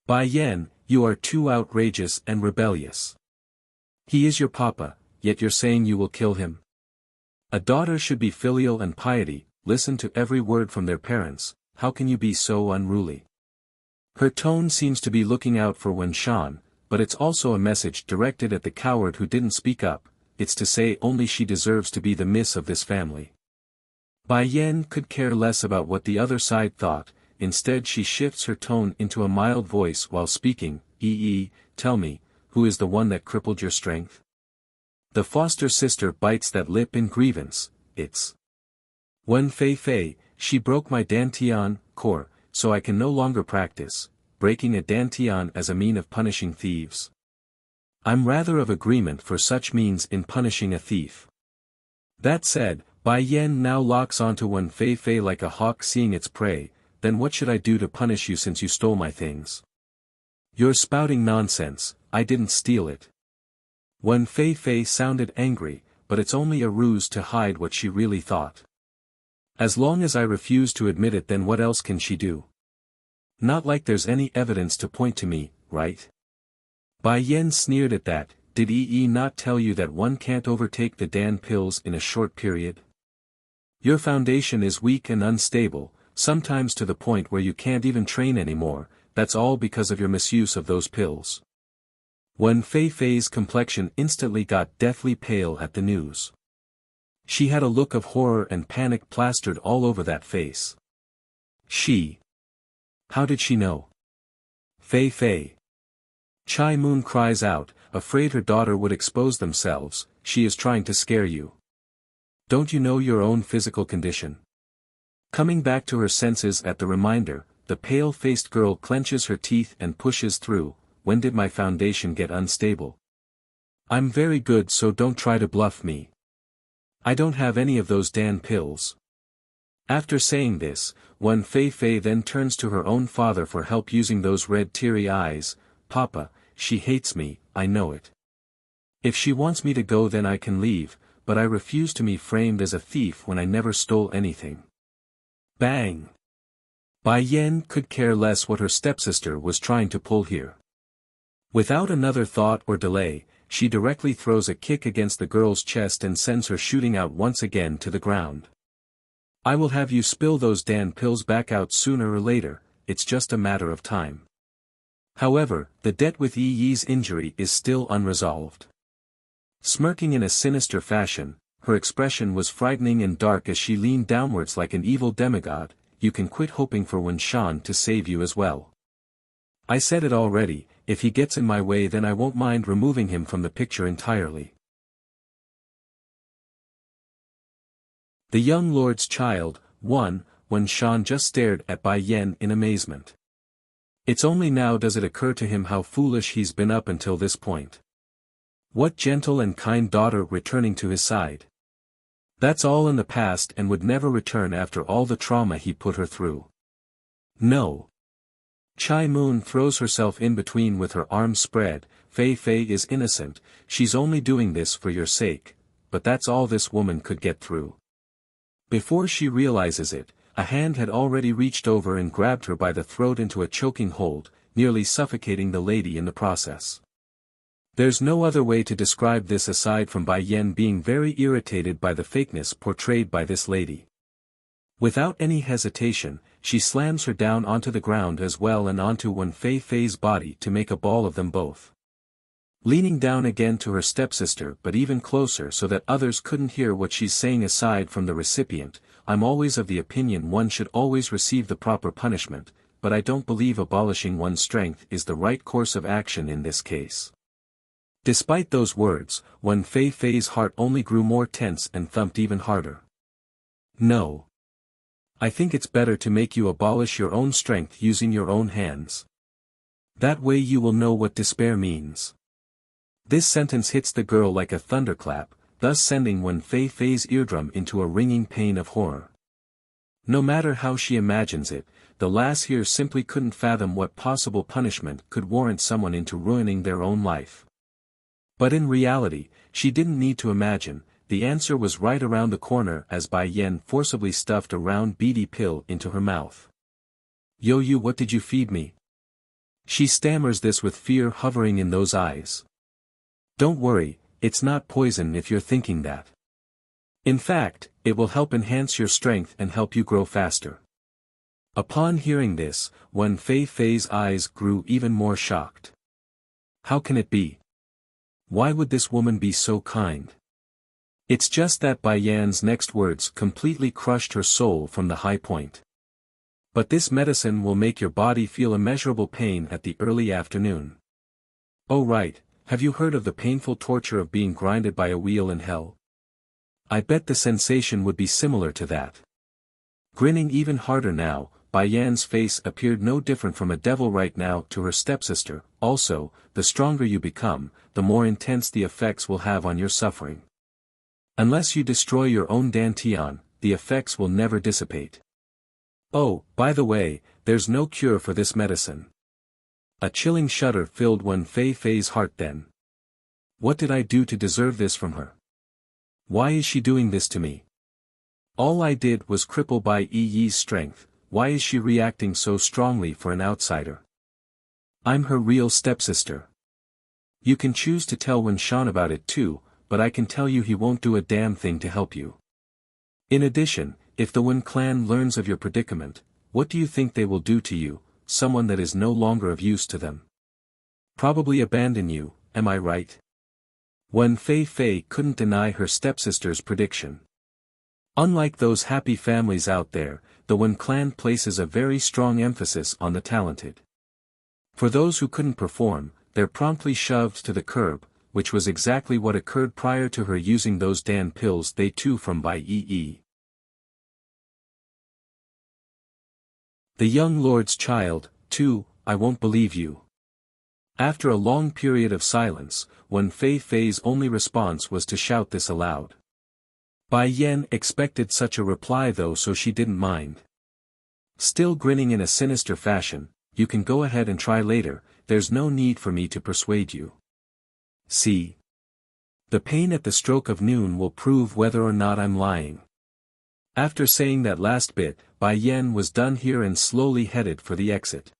Bai Yan, you are too outrageous and rebellious. He is your papa, yet you're saying you will kill him? A daughter should be filial and piety, listen to every word from their parents, how can you be so unruly? Her tone seems to be looking out for Wen Shan, but it's also a message directed at the coward who didn't speak up, it's to say only she deserves to be the miss of this family. Bai Yan could care less about what the other side thought, instead she shifts her tone into a mild voice while speaking, tell me, who is the one that crippled your strength? The foster sister bites that lip in grievance, it's Wen Fei, she broke my dantian core, so I can no longer practice, breaking a dantian as a mean of punishing thieves. I'm rather of agreement for such means in punishing a thief. That said, Bai Yan now locks onto Wen Fei like a hawk seeing its prey, then what should I do to punish you since you stole my things? You're spouting nonsense, I didn't steal it. Wen Fei sounded angry, but it's only a ruse to hide what she really thought. As long as I refuse to admit it, then what else can she do? Not like there's any evidence to point to me, right? Bai Yan sneered at that. Did not tell you that one can't overtake the Dan pills in a short period? Your foundation is weak and unstable, sometimes to the point where you can't even train anymore, that's all because of your misuse of those pills. Wen Fei's complexion instantly got deathly pale at the news. She had a look of horror and panic plastered all over that face. How did she know? Fei. Chai Moon cries out, afraid her daughter would expose themselves, she is trying to scare you. Don't you know your own physical condition? Coming back to her senses at the reminder, the pale-faced girl clenches her teeth and pushes through. When did my foundation get unstable? I'm very good, so don't try to bluff me. I don't have any of those Dan pills. After saying this, Wen Fei then turns to her own father for help using those red teary eyes. Papa, she hates me, I know it. If she wants me to go then I can leave, but I refuse to be framed as a thief when I never stole anything. Bang! Bai Yan could care less what her stepsister was trying to pull here. Without another thought or delay, she directly throws a kick against the girl's chest and sends her shooting out once again to the ground. I will have you spill those Dan pills back out sooner or later, it's just a matter of time. However, the debt with Yi's injury is still unresolved. Smirking in a sinister fashion, her expression was frightening and dark as she leaned downwards like an evil demigod. You can quit hoping for Wen Shan to save you as well. I said it already, if he gets in my way then I won't mind removing him from the picture entirely. The young lord's child, Wen Shan just stared at Bai Yan in amazement. It's only now does it occur to him how foolish he's been up until this point. What gentle and kind daughter returning to his side. That's all in the past and would never return after all the trauma he put her through. No. Chai Moon throws herself in between with her arms spread. Fei is innocent, she's only doing this for your sake, but that's all this woman could get through. Before she realizes it, a hand had already reached over and grabbed her by the throat into a choking hold, nearly suffocating the lady in the process. There's no other way to describe this aside from Bai Yan being very irritated by the fakeness portrayed by this lady. Without any hesitation, she slams her down onto the ground as well and onto Wen Fei's body to make a ball of them both. Leaning down again to her stepsister but even closer so that others couldn't hear what she's saying aside from the recipient, I'm always of the opinion one should always receive the proper punishment, but I don't believe abolishing one's strength is the right course of action in this case. Despite those words, Wen Fei's heart only grew more tense and thumped even harder. No. I think it's better to make you abolish your own strength using your own hands. That way you will know what despair means. This sentence hits the girl like a thunderclap, thus sending Wen Fei's eardrum into a ringing pain of horror. No matter how she imagines it, the lass here simply couldn't fathom what possible punishment could warrant someone into ruining their own life. But in reality, she didn't need to imagine, the answer was right around the corner as Bai Yan forcibly stuffed a round beady pill into her mouth. "Yo, you, what did you feed me?" She stammers this with fear hovering in those eyes. "Don't worry, it's not poison if you're thinking that. In fact, it will help enhance your strength and help you grow faster." Upon hearing this, Wen Fei's eyes grew even more shocked. How can it be? Why would this woman be so kind? It's just that Bai Yan's next words completely crushed her soul from the high point. "But this medicine will make your body feel immeasurable pain at the early afternoon." "Oh right, have you heard of the painful torture of being grinded by a wheel in hell? I bet the sensation would be similar to that." Grinning even harder now, Bai Yan's face appeared no different from a devil right now to her stepsister. "Also, the stronger you become, the more intense the effects will have on your suffering. Unless you destroy your own dantian, the effects will never dissipate. Oh, by the way, there's no cure for this medicine." A chilling shudder filled Wen Fei's heart then. What did I do to deserve this from her? Why is she doing this to me? All I did was cripple Bai Yi's strength. Why is she reacting so strongly for an outsider? I'm her real stepsister. You can choose to tell Wen Shan about it too, but I can tell you he won't do a damn thing to help you. In addition, if the Wen clan learns of your predicament, what do you think they will do to you, someone that is no longer of use to them? Probably abandon you, am I right? Wen Fei couldn't deny her stepsister's prediction. Unlike those happy families out there, the Wen clan places a very strong emphasis on the talented. For those who couldn't perform, they're promptly shoved to the curb, which was exactly what occurred prior to her using those Dan pills they took from Bai Yi. The young lord's child, too, I won't believe you. After a long period of silence, Wen Fei's only response was to shout this aloud. Bai Yan expected such a reply though, so she didn't mind. Still grinning in a sinister fashion, "You can go ahead and try later, there's no need for me to persuade you. See? The pain at the stroke of noon will prove whether or not I'm lying." After saying that last bit, Bai Yan was done here and slowly headed for the exit.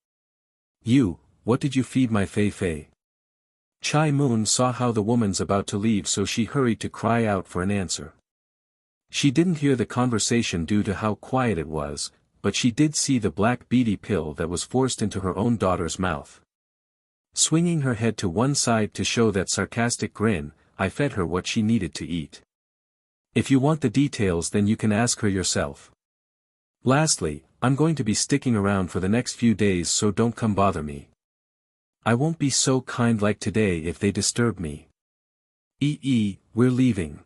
"You, what did you feed my Fei?" Chai Moon saw how the woman's about to leave, so she hurried to cry out for an answer. She didn't hear the conversation due to how quiet it was, but she did see the black beady pill that was forced into her own daughter's mouth. Swinging her head to one side to show that sarcastic grin, "I fed her what she needed to eat. If you want the details, then you can ask her yourself. Lastly, I'm going to be sticking around for the next few days, so don't come bother me. I won't be so kind like today if they disturb me. We're leaving."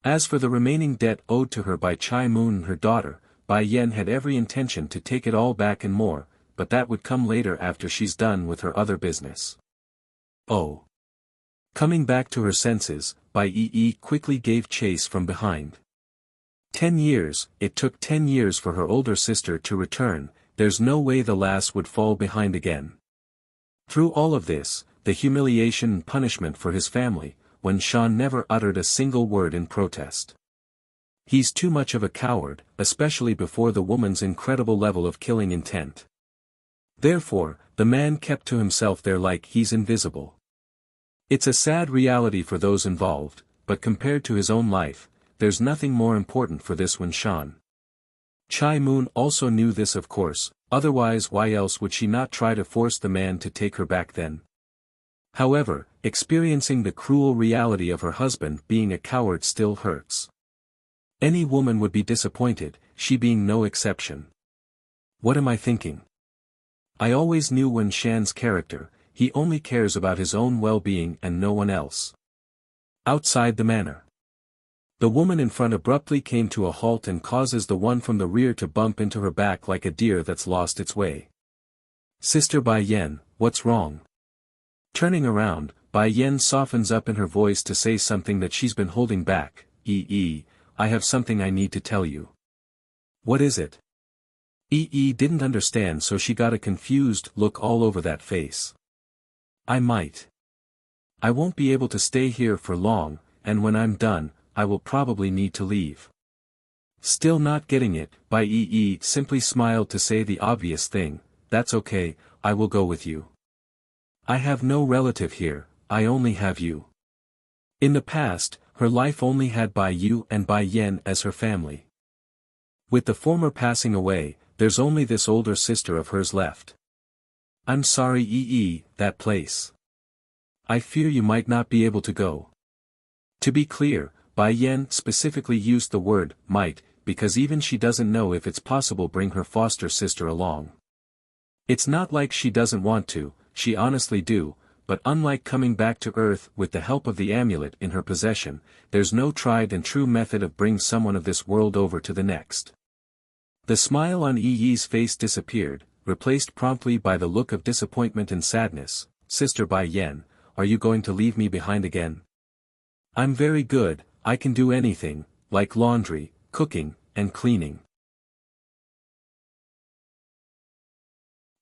As for the remaining debt owed to her by Chai Moon and her daughter, Bai Yan had every intention to take it all back and more, but that would come later after she's done with her other business. Oh. Coming back to her senses, Bai Yi quickly gave chase from behind. 10 years, it took 10 years for her older sister to return, there's no way the lass would fall behind again. Through all of this, the humiliation and punishment for his family, Wen Shan never uttered a single word in protest. He's too much of a coward, especially before the woman's incredible level of killing intent. Therefore, the man kept to himself there like he's invisible. It's a sad reality for those involved, but compared to his own life, there's nothing more important for this Wen Shan. Chai Moon also knew this, of course, otherwise why else would she not try to force the man to take her back then? However, experiencing the cruel reality of her husband being a coward still hurts. Any woman would be disappointed, she being no exception. What am I thinking? I always knew Wen Shan's character, he only cares about his own well-being and no one else. Outside the manor. The woman in front abruptly came to a halt and causes the one from the rear to bump into her back like a deer that's lost its way. "Sister Bai Yan, what's wrong?" Turning around, Bai Yen softens up in her voice to say something that she's been holding back. I have something I need to tell you. What is it? Didn't understand, so she got a confused look all over that face. I won't be able to stay here for long, and when I'm done, I will probably need to leave. Still not getting it, Bai simply smiled to say the obvious thing. That's okay, I will go with you. I have no relative here, I only have you. In the past, her life only had Bai Yu and Bai Yen as her family. With the former passing away, there's only this older sister of hers left. I'm sorry, that place. I fear you might not be able to go. To be clear, Bai Yen specifically used the word might, because even she doesn't know if it's possible bring her foster sister along. It's not like she doesn't want to, she honestly do, but unlike coming back to Earth with the help of the amulet in her possession, there's no tried and true method of bring someone of this world over to the next. The smile on Yi's face disappeared, replaced promptly by the look of disappointment and sadness. Sister Bai Yen, are you going to leave me behind again? I'm very good, I can do anything, like laundry, cooking, and cleaning.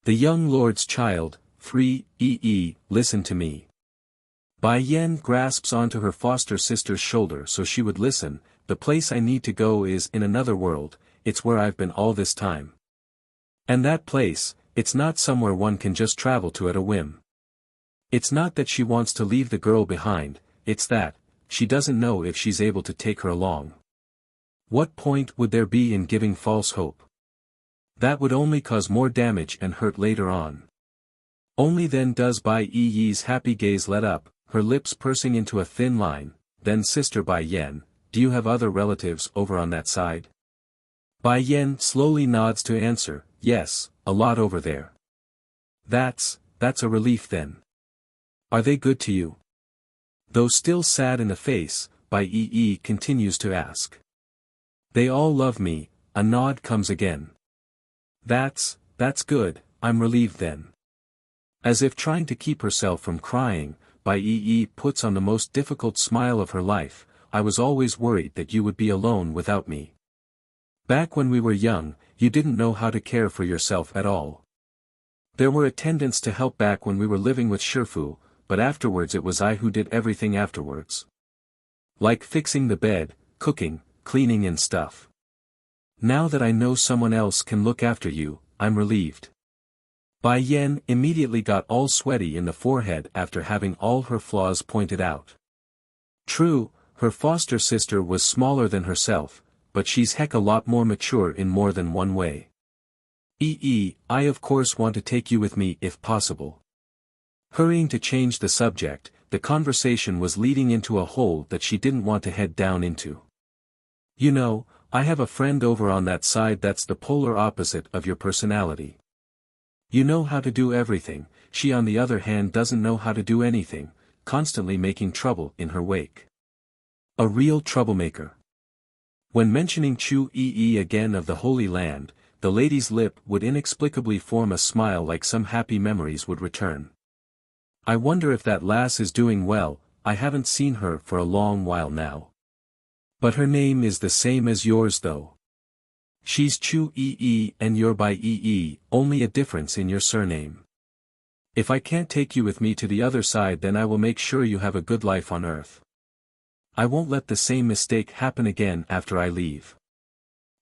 The young lord's child, free, listen to me. Bai Yen grasps onto her foster sister's shoulder so she would listen. The place I need to go is in another world, it's where I've been all this time. And that place, it's not somewhere one can just travel to at a whim. It's not that she wants to leave the girl behind, it's that, she doesn't know if she's able to take her along. What point would there be in giving false hope? That would only cause more damage and hurt later on. Only then does Bai Yi's happy gaze let up, her lips pursing into a thin line. Then Sister Bai Yen, do you have other relatives over on that side? Bai Yen slowly nods to answer, yes, a lot over there. That's a relief then. Are they good to you? Though still sad in the face, Bai continues to ask. They all love me, a nod comes again. That's good, I'm relieved then. As if trying to keep herself from crying, Bai puts on the most difficult smile of her life. I was always worried that you would be alone without me. Back when we were young, you didn't know how to care for yourself at all. There were attendants to help back when we were living with Shifu, but afterwards it was I who did everything afterwards. Like fixing the bed, cooking, cleaning and stuff. Now that I know someone else can look after you, I'm relieved. Bai Yen immediately got all sweaty in the forehead after having all her flaws pointed out. True, her foster sister was smaller than herself, but she's heck a lot more mature in more than one way. I of course want to take you with me if possible. Hurrying to change the subject, the conversation was leading into a hole that she didn't want to head down into. You know, I have a friend over on that side that's the polar opposite of your personality. You know how to do everything, she on the other hand doesn't know how to do anything, constantly making trouble in her wake. A real troublemaker. When mentioning Chu again of the Holy Land, the lady's lip would inexplicably form a smile like some happy memories would return. I wonder if that lass is doing well, I haven't seen her for a long while now. But her name is the same as yours though. She's Chu and you're Bai only a difference in your surname. If I can't take you with me to the other side, then I will make sure you have a good life on Earth. I won't let the same mistake happen again after I leave.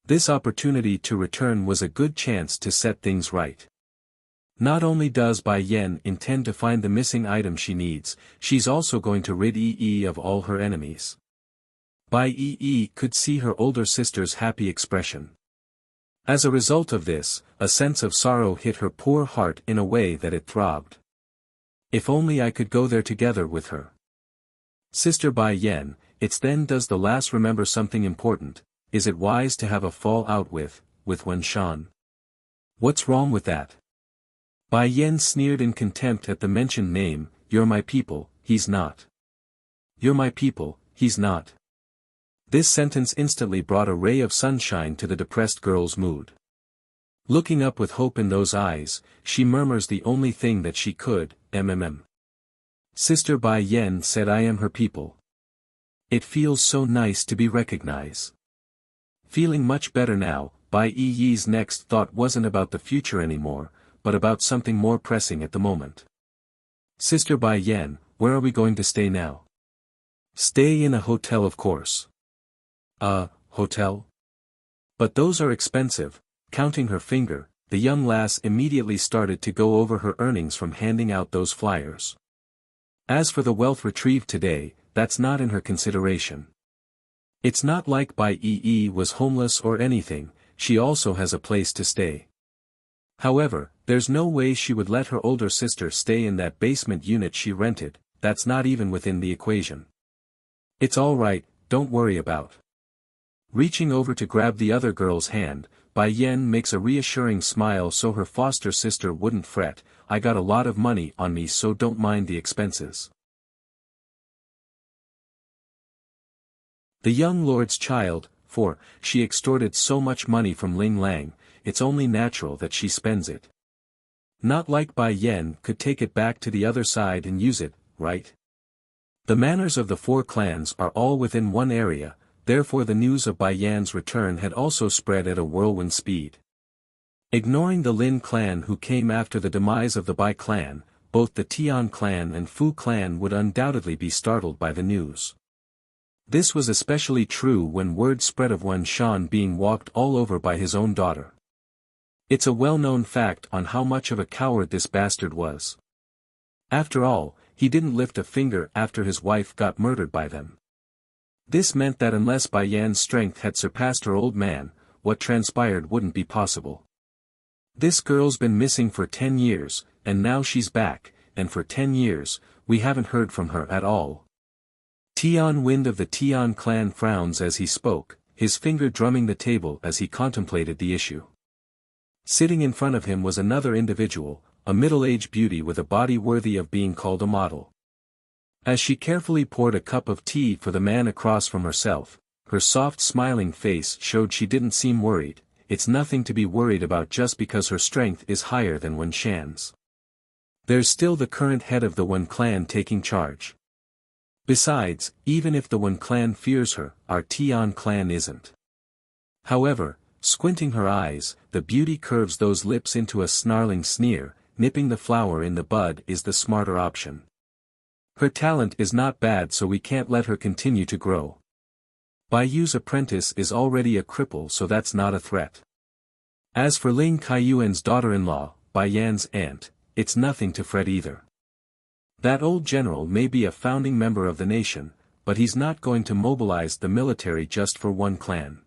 This opportunity to return was a good chance to set things right. Not only does Bai Yen intend to find the missing item she needs, she's also going to rid of all her enemies. Bai could see her older sister's happy expression. As a result of this, a sense of sorrow hit her poor heart in a way that it throbbed. If only I could go there together with her. Sister Bai Yen, it's then does the lass remember something important, is it wise to have a fall out with Wen Shan? What's wrong with that? Bai Yen sneered in contempt at the mentioned name, you're my people, he's not. You're my people, he's not. This sentence instantly brought a ray of sunshine to the depressed girl's mood. Looking up with hope in those eyes, she murmurs the only thing that she could, Sister Bai Yen said I am her people. It feels so nice to be recognized. Feeling much better now, Bai Yi's next thought wasn't about the future anymore, but about something more pressing at the moment. Sister Bai Yen, where are we going to stay now? Stay in a hotel, of course. A hotel? But those are expensive. Counting her finger, the young lass immediately started to go over her earnings from handing out those flyers. As for the wealth retrieved today, that's not in her consideration. It's not like Bai Yi was homeless or anything, she also has a place to stay. However, there's no way she would let her older sister stay in that basement unit she rented, that's not even within the equation. It's all right, don't worry about. Reaching over to grab the other girl's hand, Bai Yen makes a reassuring smile so her foster sister wouldn't fret. I got a lot of money on me, so don't mind the expenses. The young lord's child, for she extorted so much money from Ling Lang, it's only natural that she spends it. Not like Bai Yen could take it back to the other side and use it, right? The manners of the four clans are all within one area, therefore the news of Bai Yan's return had also spread at a whirlwind speed. Ignoring the Lin clan who came after the demise of the Bai clan, both the Tian clan and Fu clan would undoubtedly be startled by the news. This was especially true when word spread of Wen Shan being walked all over by his own daughter. It's a well-known fact on how much of a coward this bastard was. After all, he didn't lift a finger after his wife got murdered by them. This meant that unless Bai Yan's strength had surpassed her old man, what transpired wouldn't be possible. This girl's been missing for 10 years, and now she's back, and for 10 years, we haven't heard from her at all. Tian Wind of the Tian clan frowns as he spoke, his finger drumming the table as he contemplated the issue. Sitting in front of him was another individual, a middle-aged beauty with a body worthy of being called a model. As she carefully poured a cup of tea for the man across from herself, her soft smiling face showed she didn't seem worried. It's nothing to be worried about just because her strength is higher than Wen Shan's. There's still the current head of the Wen clan taking charge. Besides, even if the Wen clan fears her, our Tian clan isn't. However, squinting her eyes, the beauty curves those lips into a snarling sneer. Nipping the flower in the bud is the smarter option. Her talent is not bad, so we can't let her continue to grow. Bai Yu's apprentice is already a cripple, so that's not a threat. As for Ling Kaiyuan's daughter-in-law, Bai Yan's aunt, it's nothing to fret either. That old general may be a founding member of the nation, but he's not going to mobilize the military just for one clan.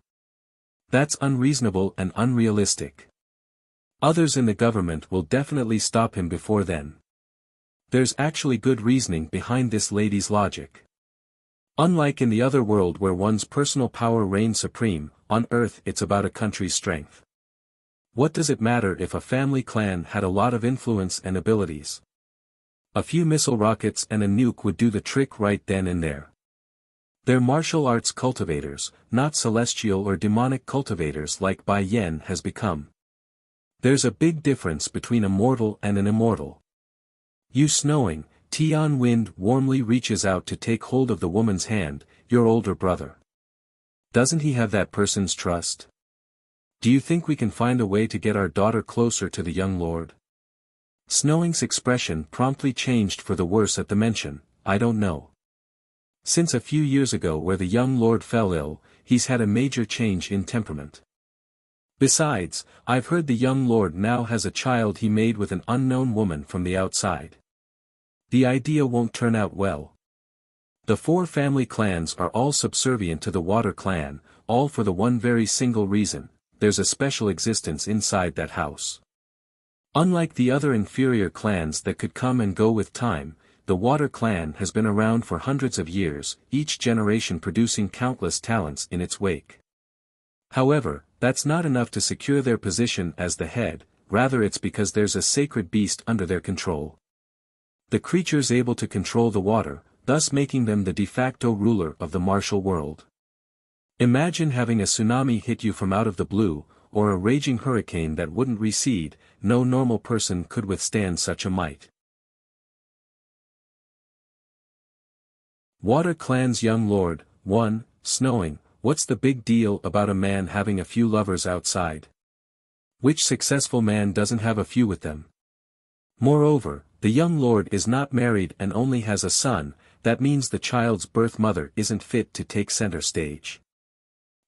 That's unreasonable and unrealistic. Others in the government will definitely stop him before then. There's actually good reasoning behind this lady's logic. Unlike in the other world where one's personal power reigns supreme, on Earth it's about a country's strength. What does it matter if a family clan had a lot of influence and abilities? A few missile rockets and a nuke would do the trick right then and there. They're martial arts cultivators, not celestial or demonic cultivators like Bai Yen has become. There's a big difference between a mortal and an immortal. You snowing, Tian Wind warmly reaches out to take hold of the woman's hand, your older brother. Doesn't he have that person's trust? Do you think we can find a way to get our daughter closer to the young lord? Snowing's expression promptly changed for the worse at the mention. I don't know. Since a few years ago where the young lord fell ill, he's had a major change in temperament. Besides, I've heard the young lord now has a child he made with an unknown woman from the outside. The idea won't turn out well. The four family clans are all subservient to the Water clan, all for the one very single reason: there's a special existence inside that house. Unlike the other inferior clans that could come and go with time, the Water clan has been around for hundreds of years, each generation producing countless talents in its wake. However, that's not enough to secure their position as the head, rather it's because there's a sacred beast under their control. The creature's able to control the water, thus making them the de facto ruler of the martial world. Imagine having a tsunami hit you from out of the blue, or a raging hurricane that wouldn't recede. No normal person could withstand such a might. Water Clan's young lord. 1. Snowing. What's the big deal about a man having a few lovers outside? Which successful man doesn't have a few with them? Moreover, the young lord is not married and only has a son. That means the child's birth mother isn't fit to take center stage.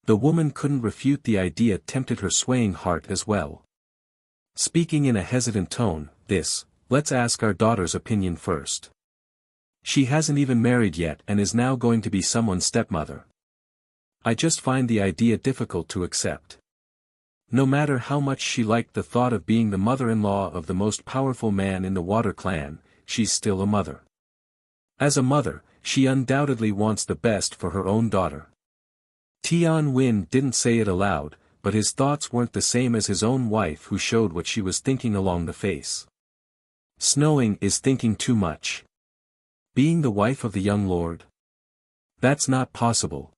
The woman couldn't refute the idea, tempted her swaying heart as well. Speaking in a hesitant tone, let's ask our daughter's opinion first. She hasn't even married yet and is now going to be someone's stepmother. I just find the idea difficult to accept. No matter how much she liked the thought of being the mother-in-law of the most powerful man in the Water Clan, she's still a mother. As a mother, she undoubtedly wants the best for her own daughter. Tian Wen didn't say it aloud, but his thoughts weren't the same as his own wife, who showed what she was thinking along the face. Snowing is thinking too much. Being the wife of the young lord? That's not possible.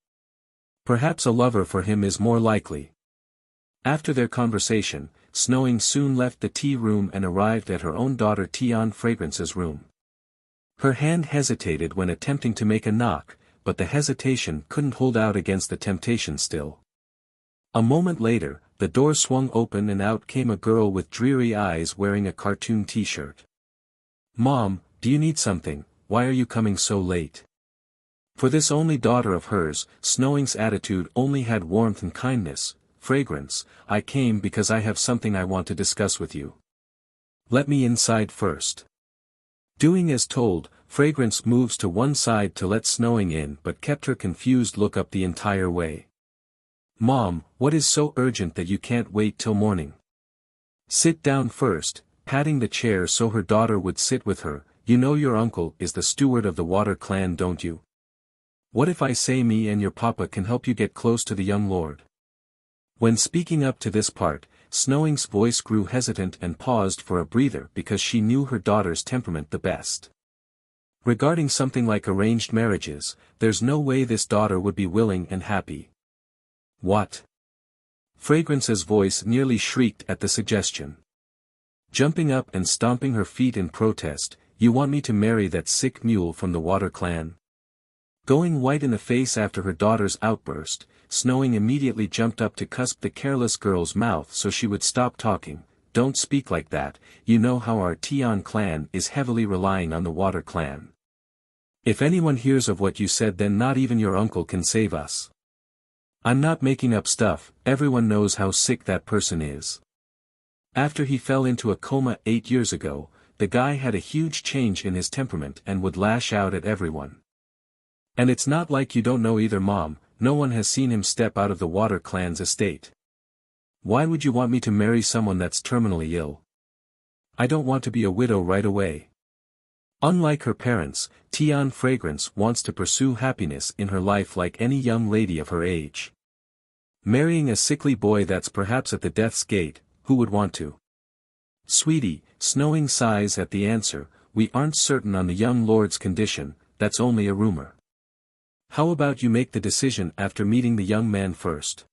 Perhaps a lover for him is more likely. After their conversation, Snowing soon left the tea room and arrived at her own daughter Tian Fragrance's room. Her hand hesitated when attempting to make a knock, but the hesitation couldn't hold out against the temptation still. A moment later, the door swung open and out came a girl with dreary eyes wearing a cartoon t-shirt. "Mom, do you need something? Why are you coming so late?" For this only daughter of hers, Snowing's attitude only had warmth and kindness. "Fragrance, I came because I have something I want to discuss with you. Let me inside first." Doing as told, Fragrance moves to one side to let Snowing in but kept her confused look up the entire way. "Mom, what is so urgent that you can't wait till morning?" "Sit down first," patting the chair so her daughter would sit with her. "You know your uncle is the steward of the Water Clan, don't you? What if I say me and your papa can help you get close to the young lord?" When speaking up to this part, Snowing's voice grew hesitant and paused for a breather because she knew her daughter's temperament the best. Regarding something like arranged marriages, there's no way this daughter would be willing and happy. "What?" Fragrance's voice nearly shrieked at the suggestion. Jumping up and stomping her feet in protest, "You want me to marry that sick mule from the Water Clan?" Going white in the face after her daughter's outburst, Snowing immediately jumped up to cusp the careless girl's mouth so she would stop talking. "Don't speak like that, you know how our Tian clan is heavily relying on the Water Clan. If anyone hears of what you said, then not even your uncle can save us. I'm not making up stuff, everyone knows how sick that person is. After he fell into a coma 8 years ago, the guy had a huge change in his temperament and would lash out at everyone. And it's not like you don't know either, Mom, no one has seen him step out of the Water Clan's estate. Why would you want me to marry someone that's terminally ill? I don't want to be a widow right away." Unlike her parents, Tian Fragrance wants to pursue happiness in her life like any young lady of her age. Marrying a sickly boy that's perhaps at the death's gate, who would want to? "Sweetie," Snowing sighs at the answer, "we aren't certain on the young lord's condition, that's only a rumor. How about you make the decision after meeting the young man first?"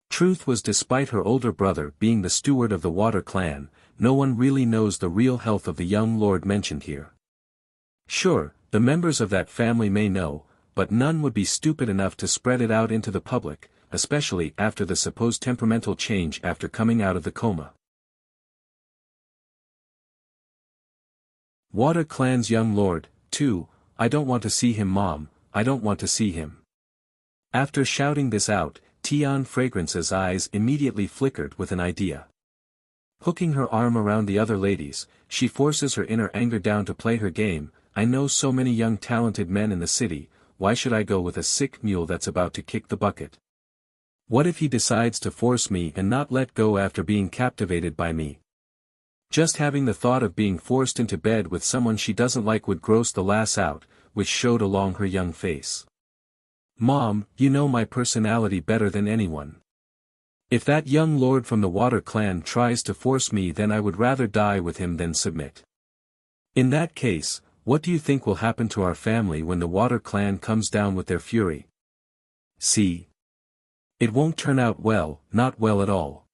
Truth was, despite her older brother being the steward of the Water Clan, no one really knows the real health of the young lord mentioned here. Sure, the members of that family may know, but none would be stupid enough to spread it out into the public, especially after the supposed temperamental change after coming out of the coma. Water Clan's young lord. 2. "I don't want to see him, Mom, I don't want to see him." After shouting this out, Tian Fragrance's eyes immediately flickered with an idea. Hooking her arm around the other ladies, she forces her inner anger down to play her game. "I know so many young talented men in the city, why should I go with a sick mule that's about to kick the bucket? What if he decides to force me and not let go after being captivated by me? Just having the thought of being forced into bed with someone she doesn't like would gross the lass out," which showed along her young face. "Mom, you know my personality better than anyone. If that young lord from the Water Clan tries to force me, then I would rather die with him than submit. In that case, what do you think will happen to our family when the Water Clan comes down with their fury? See? It won't turn out well, not well at all.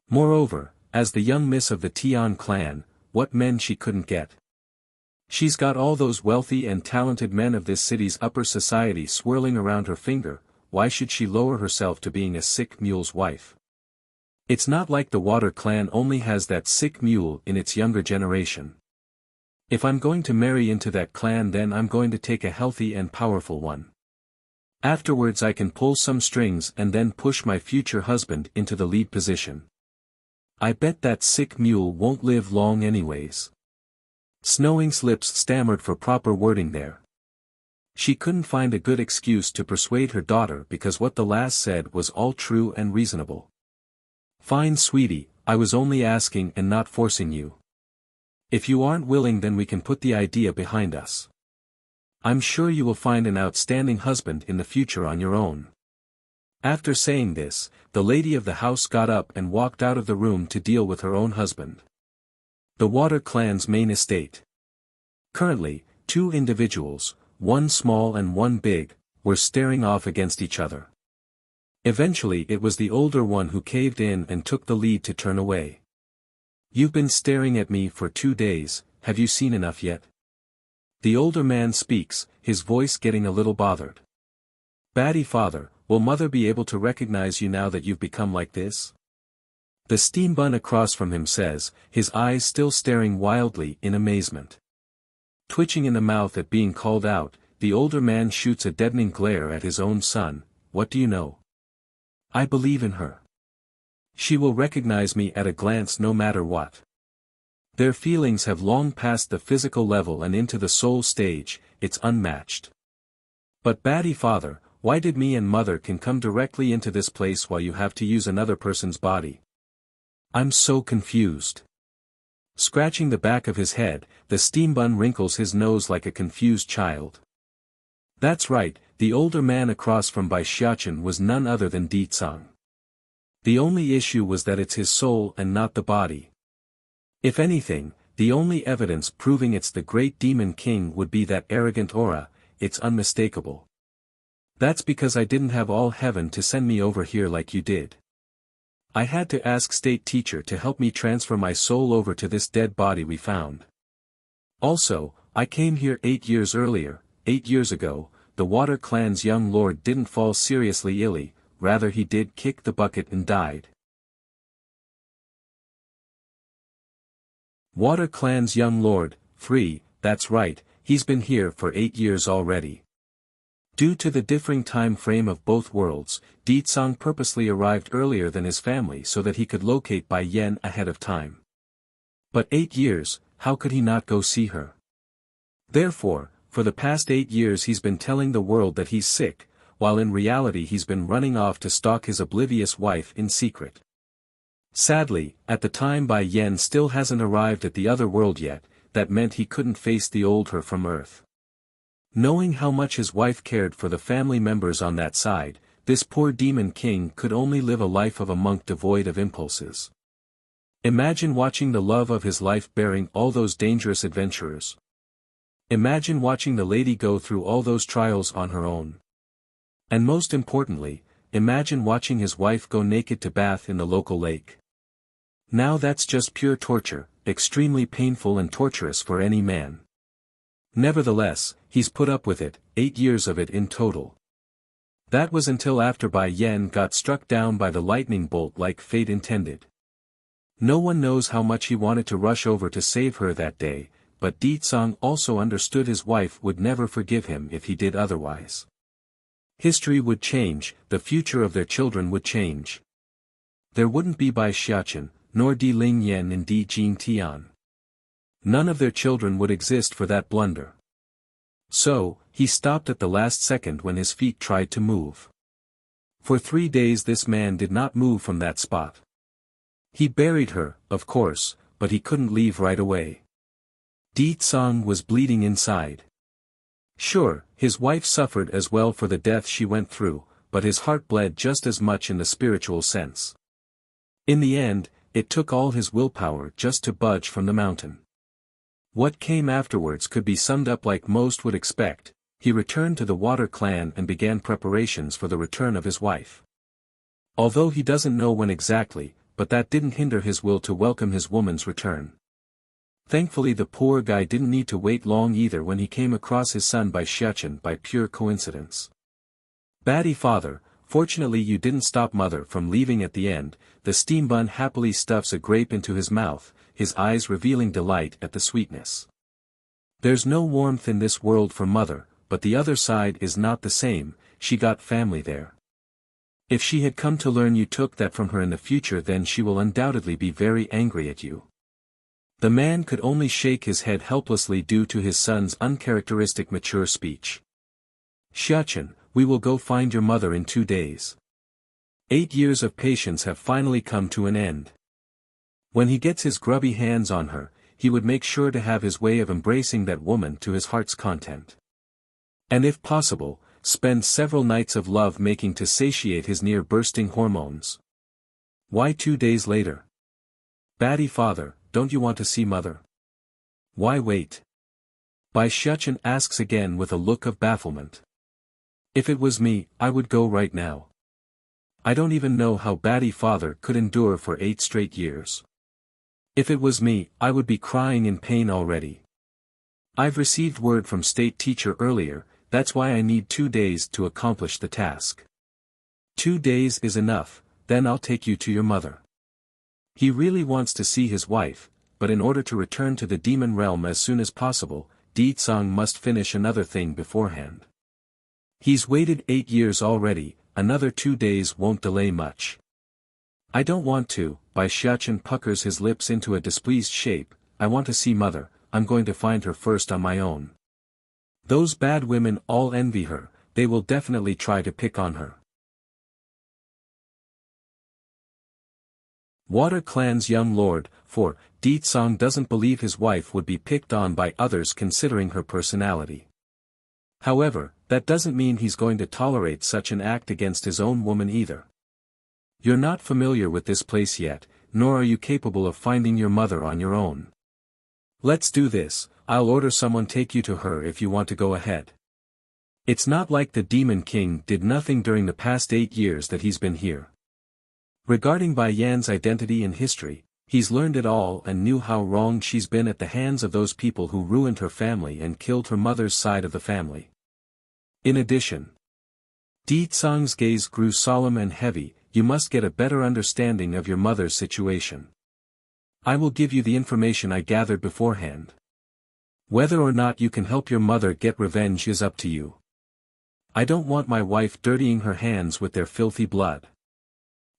Moreover, as the young miss of the Tian clan, what men she couldn't get. She's got all those wealthy and talented men of this city's upper society swirling around her finger, why should she lower herself to being a sick mule's wife? It's not like the Water clan only has that sick mule in its younger generation. If I'm going to marry into that clan, then I'm going to take a healthy and powerful one. Afterwards I can pull some strings and then push my future husband into the lead position. I bet that sick mule won't live long anyways. Snowing's lips stammered for proper wording there. She couldn't find a good excuse to persuade her daughter because what the lass said was all true and reasonable. Fine sweetie, I was only asking and not forcing you. If you aren't willing, then we can put the idea behind us. I'm sure you will find an outstanding husband in the future on your own. After saying this, the lady of the house got up and walked out of the room to deal with her own husband. The Water clan's main estate. Currently, two individuals, one small and one big, were staring off against each other. Eventually it was the older one who caved in and took the lead to turn away. You've been staring at me for 2 days, have you seen enough yet? The older man speaks, his voice getting a little bothered. Batty father, will mother be able to recognize you now that you've become like this? The steam bun across from him says, his eyes still staring wildly in amazement. Twitching in the mouth at being called out, the older man shoots a deadening glare at his own son. What do you know? I believe in her. She will recognize me at a glance no matter what. Their feelings have long passed the physical level and into the soul stage, it's unmatched. But Batty father, why did me and mother can come directly into this place while you have to use another person's body? I'm so confused. Scratching the back of his head, the steam bun wrinkles his nose like a confused child. That's right, the older man across from Bai Xiachen was none other than Di Tsang. The only issue was that it's his soul and not the body. If anything, the only evidence proving it's the great demon king would be that arrogant aura, it's unmistakable. That's because I didn't have all heaven to send me over here like you did. I had to ask state teacher to help me transfer my soul over to this dead body we found. Also, I came here 8 years earlier. 8 years ago, the Water clan's young lord didn't fall seriously ill, rather he did kick the bucket and died. Water clan's young lord, free, that's right, he's been here for 8 years already. Due to the differing time frame of both worlds, Di Tsang purposely arrived earlier than his family so that he could locate Bai Yen ahead of time. But 8 years, how could he not go see her? Therefore, for the past 8 years he's been telling the world that he's sick, while in reality he's been running off to stalk his oblivious wife in secret. Sadly, at the time Bai Yen still hasn't arrived at the other world yet, that meant he couldn't face the old her from Earth. Knowing how much his wife cared for the family members on that side, this poor demon king could only live a life of a monk devoid of impulses. Imagine watching the love of his life bearing all those dangerous adventurers. Imagine watching the lady go through all those trials on her own. And most importantly, imagine watching his wife go naked to bath in the local lake. Now that's just pure torture, extremely painful and torturous for any man. Nevertheless, he's put up with it, 8 years of it in total. That was until after Bai Yen got struck down by the lightning bolt like fate intended. No one knows how much he wanted to rush over to save her that day, but Di Tsang also understood his wife would never forgive him if he did otherwise. History would change, the future of their children would change. There wouldn't be Bai Xiachen, nor Di Ling Yen and Di Jing Tian. None of their children would exist for that blunder. So, he stopped at the last second when his feet tried to move. For 3 days this man did not move from that spot. He buried her, of course, but he couldn't leave right away. Di Tsang was bleeding inside. Sure, his wife suffered as well for the death she went through, but his heart bled just as much in the spiritual sense. In the end, it took all his willpower just to budge from the mountain. What came afterwards could be summed up like most would expect. He returned to the Water clan and began preparations for the return of his wife. Although he doesn't know when exactly, but that didn't hinder his will to welcome his woman's return. Thankfully the poor guy didn't need to wait long either when he came across his son by Xiachen by pure coincidence. Batty father, fortunately you didn't stop mother from leaving at the end. The steam bun happily stuffs a grape into his mouth, his eyes revealing delight at the sweetness. There's no warmth in this world for mother, but the other side is not the same, she got family there. If she had come to learn you took that from her in the future, then she will undoubtedly be very angry at you. The man could only shake his head helplessly due to his son's uncharacteristic mature speech. Xiachen, we will go find your mother in 2 days. 8 years of patience have finally come to an end. When he gets his grubby hands on her, he would make sure to have his way of embracing that woman to his heart's content. And if possible, spend several nights of love making to satiate his near-bursting hormones. Why 2 days later? Batty father, don't you want to see mother? Why wait? Bai Xiachen asks again with a look of bafflement. If it was me, I would go right now. I don't even know how Batty father could endure for 8 straight years. If it was me, I would be crying in pain already. I've received word from state teacher earlier, that's why I need 2 days to accomplish the task. 2 days is enough, then I'll take you to your mother. He really wants to see his wife, but in order to return to the demon realm as soon as possible, Di Tsang must finish another thing beforehand. He's waited 8 years already, another 2 days won't delay much. I don't want to, Bai Xiachen puckers his lips into a displeased shape, I want to see mother, I'm going to find her first on my own. Those bad women all envy her, they will definitely try to pick on her. Water Clan's young lord, for, Di Tsang doesn't believe his wife would be picked on by others considering her personality. However, that doesn't mean he's going to tolerate such an act against his own woman either. You're not familiar with this place yet, nor are you capable of finding your mother on your own. Let's do this, I'll order someone take you to her if you want to go ahead. It's not like the Demon King did nothing during the past 8 years that he's been here. Regarding Bai Yan's identity and history, he's learned it all and knew how wrong she's been at the hands of those people who ruined her family and killed her mother's side of the family. In addition, Di Tsang's gaze grew solemn and heavy, you must get a better understanding of your mother's situation. I will give you the information I gathered beforehand. Whether or not you can help your mother get revenge is up to you. I don't want my wife dirtying her hands with their filthy blood.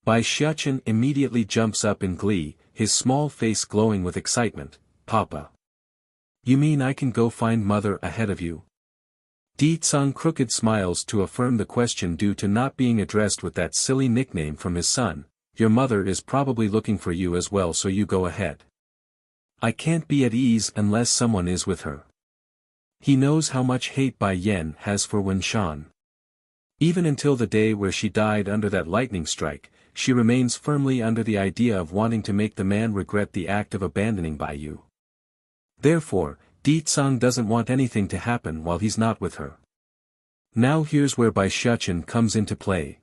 Bai Xiachen immediately jumps up in glee, his small face glowing with excitement. Papa. You mean I can go find mother ahead of you? Di Tsang crooked smiles to affirm the question due to not being addressed with that silly nickname from his son. Your mother is probably looking for you as well, so you go ahead. I can't be at ease unless someone is with her. He knows how much hate Bai Yan has for Wen Shan. Even until the day where she died under that lightning strike, she remains firmly under the idea of wanting to make the man regret the act of abandoning Bai Yu. Therefore, Di Tsang doesn't want anything to happen while he's not with her. Now here's where Bai Xiachen comes into play.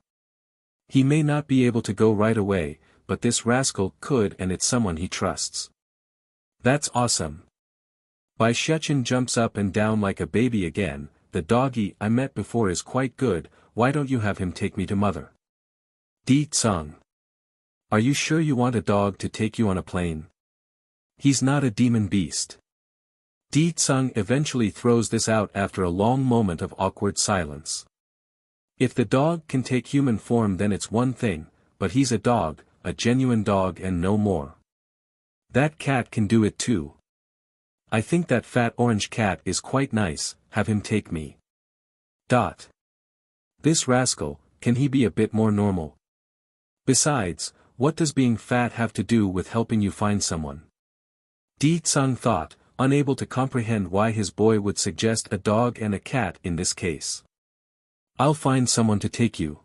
He may not be able to go right away, but this rascal could, and it's someone he trusts. That's awesome. Bai Xiachen jumps up and down like a baby again. The doggy I met before is quite good, why don't you have him take me to mother? Di Tsang. Are you sure you want a dog to take you on a plane? He's not a demon beast. Di Tsang eventually throws this out after a long moment of awkward silence. If the dog can take human form then it's one thing, but he's a dog, a genuine dog and no more. That cat can do it too. I think that fat orange cat is quite nice, have him take me. This rascal, can he be a bit more normal? Besides, what does being fat have to do with helping you find someone? Di Tsang thought, unable to comprehend why his boy would suggest a dog and a cat in this case. I'll find someone to take you.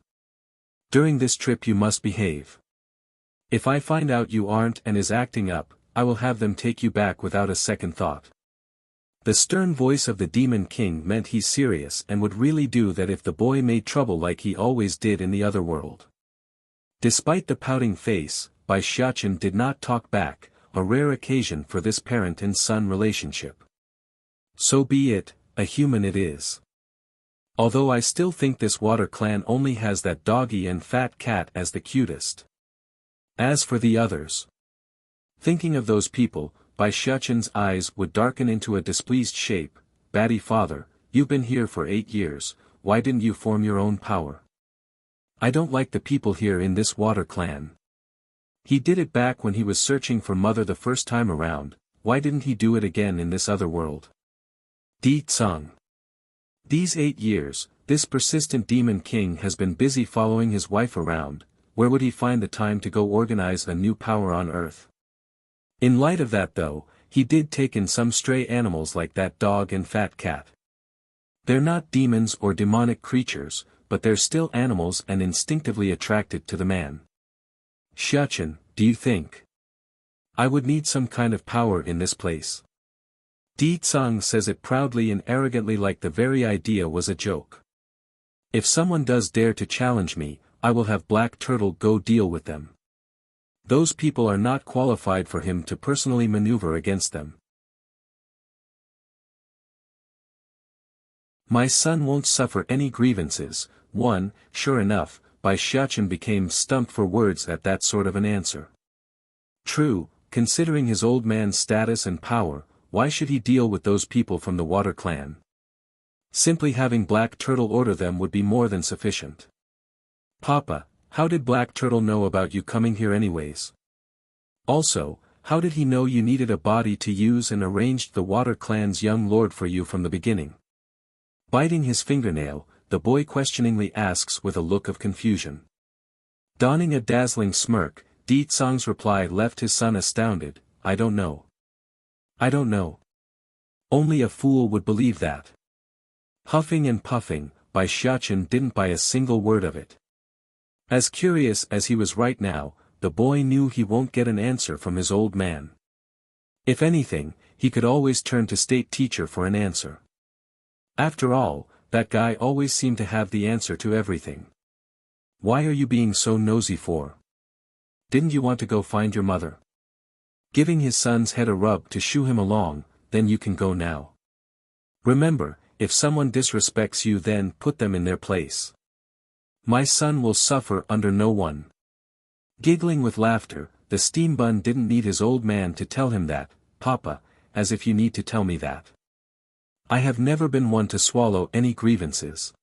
During this trip you must behave. If I find out you aren't and is acting up, I will have them take you back without a second thought. The stern voice of the Demon King meant he's serious and would really do that if the boy made trouble like he always did in the other world. Despite the pouting face, Bai Xiachen did not talk back, a rare occasion for this parent and son relationship. So be it, a human it is. Although I still think this water clan only has that doggy and fat cat as the cutest. As for the others. Thinking of those people, Bai Xiaoqin's eyes would darken into a displeased shape. Batty father, you've been here for 8 years, why didn't you form your own power? I don't like the people here in this water clan. He did it back when he was searching for mother the first time around, why didn't he do it again in this other world? Di Tsang. These 8 years, this persistent demon king has been busy following his wife around, where would he find the time to go organize a new power on earth? In light of that though, he did take in some stray animals like that dog and fat cat. They're not demons or demonic creatures, but they're still animals and instinctively attracted to the man. Xiaoqin, do you think I would need some kind of power in this place? Di Tsang says it proudly and arrogantly like the very idea was a joke. If someone does dare to challenge me, I will have Black Turtle go deal with them. Those people are not qualified for him to personally maneuver against them. My son won't suffer any grievances. Sure enough, Bai Xiaoqin became stumped for words at that sort of an answer. True, considering his old man's status and power, why should he deal with those people from the water clan? Simply having Black Turtle order them would be more than sufficient. Papa, how did Black Turtle know about you coming here anyways? Also, how did he know you needed a body to use and arranged the water clan's young lord for you from the beginning? Biting his fingernail, the boy questioningly asks with a look of confusion. Donning a dazzling smirk, Di Tsang's reply left his son astounded. I don't know. I don't know. Only a fool would believe that. Huffing and puffing, Bai Xiaoqin didn't buy a single word of it. As curious as he was right now, the boy knew he won't get an answer from his old man. If anything, he could always turn to state teacher for an answer. After all, that guy always seemed to have the answer to everything. Why are you being so nosy for? Didn't you want to go find your mother? Giving his son's head a rub to shoo him along, then you can go now. Remember, if someone disrespects you then put them in their place. My son will suffer under no one. Giggling with laughter, the steam bun didn't need his old man to tell him that, Papa, as if you need to tell me that. I have never been one to swallow any grievances.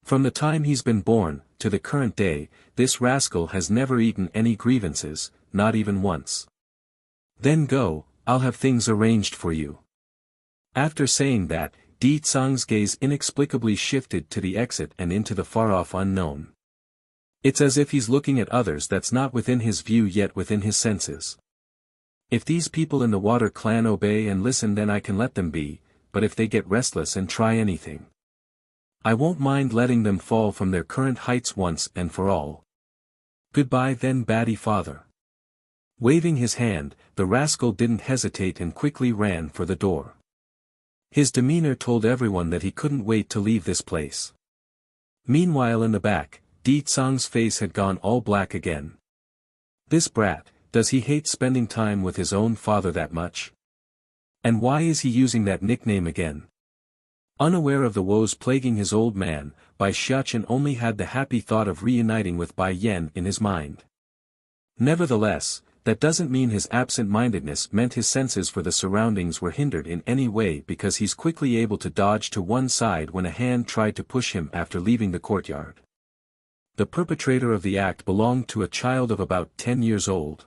From the time he's been born, to the current day, this rascal has never eaten any grievances, not even once. Then go, I'll have things arranged for you. After saying that, Di Tsang's gaze inexplicably shifted to the exit and into the far-off unknown. It's as if he's looking at others that's not within his view yet within his senses. If these people in the water clan obey and listen then I can let them be, but if they get restless and try anything, I won't mind letting them fall from their current heights once and for all. Goodbye then Batty father. Waving his hand, the rascal didn't hesitate and quickly ran for the door. His demeanor told everyone that he couldn't wait to leave this place. Meanwhile in the back, Di Tsang's face had gone all black again. This brat, does he hate spending time with his own father that much? And why is he using that nickname again? Unaware of the woes plaguing his old man, Bai Xiaoqin only had the happy thought of reuniting with Bai Yan in his mind. Nevertheless, that doesn't mean his absent-mindedness meant his senses for the surroundings were hindered in any way because he's quickly able to dodge to one side when a hand tried to push him after leaving the courtyard. The perpetrator of the act belonged to a child of about 10 years old.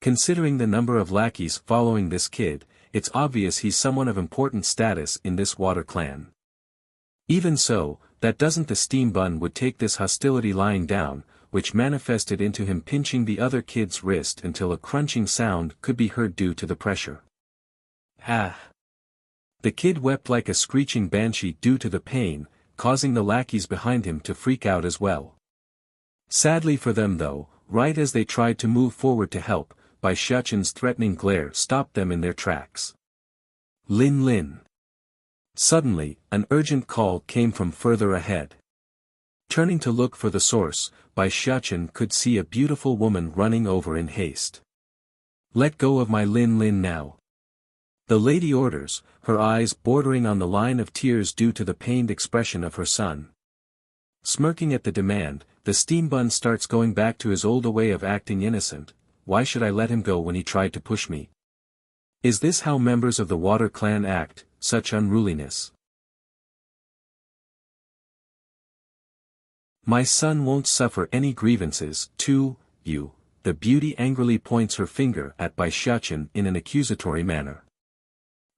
Considering the number of lackeys following this kid, it's obvious he's someone of important status in this water clan. Even so, that doesn't the steam bun would take this hostility lying down, which manifested into him pinching the other kid's wrist until a crunching sound could be heard due to the pressure. Ah! The kid wept like a screeching banshee due to the pain, causing the lackeys behind him to freak out as well. Sadly for them though, right as they tried to move forward to help, Bai Xiaoqin's threatening glare stopped them in their tracks. Lin Lin. Suddenly, an urgent call came from further ahead. Turning to look for the source, Bai Xiaoqin could see a beautiful woman running over in haste. Let go of my Lin Lin now. The lady orders, her eyes bordering on the line of tears due to the pained expression of her son. Smirking at the demand, the steam bun starts going back to his old way of acting innocent. Why should I let him go when he tried to push me? Is this how members of the Water clan act, such unruliness? My son won't suffer any grievances, too, you. The beauty angrily points her finger at Bai Xiachen in an accusatory manner.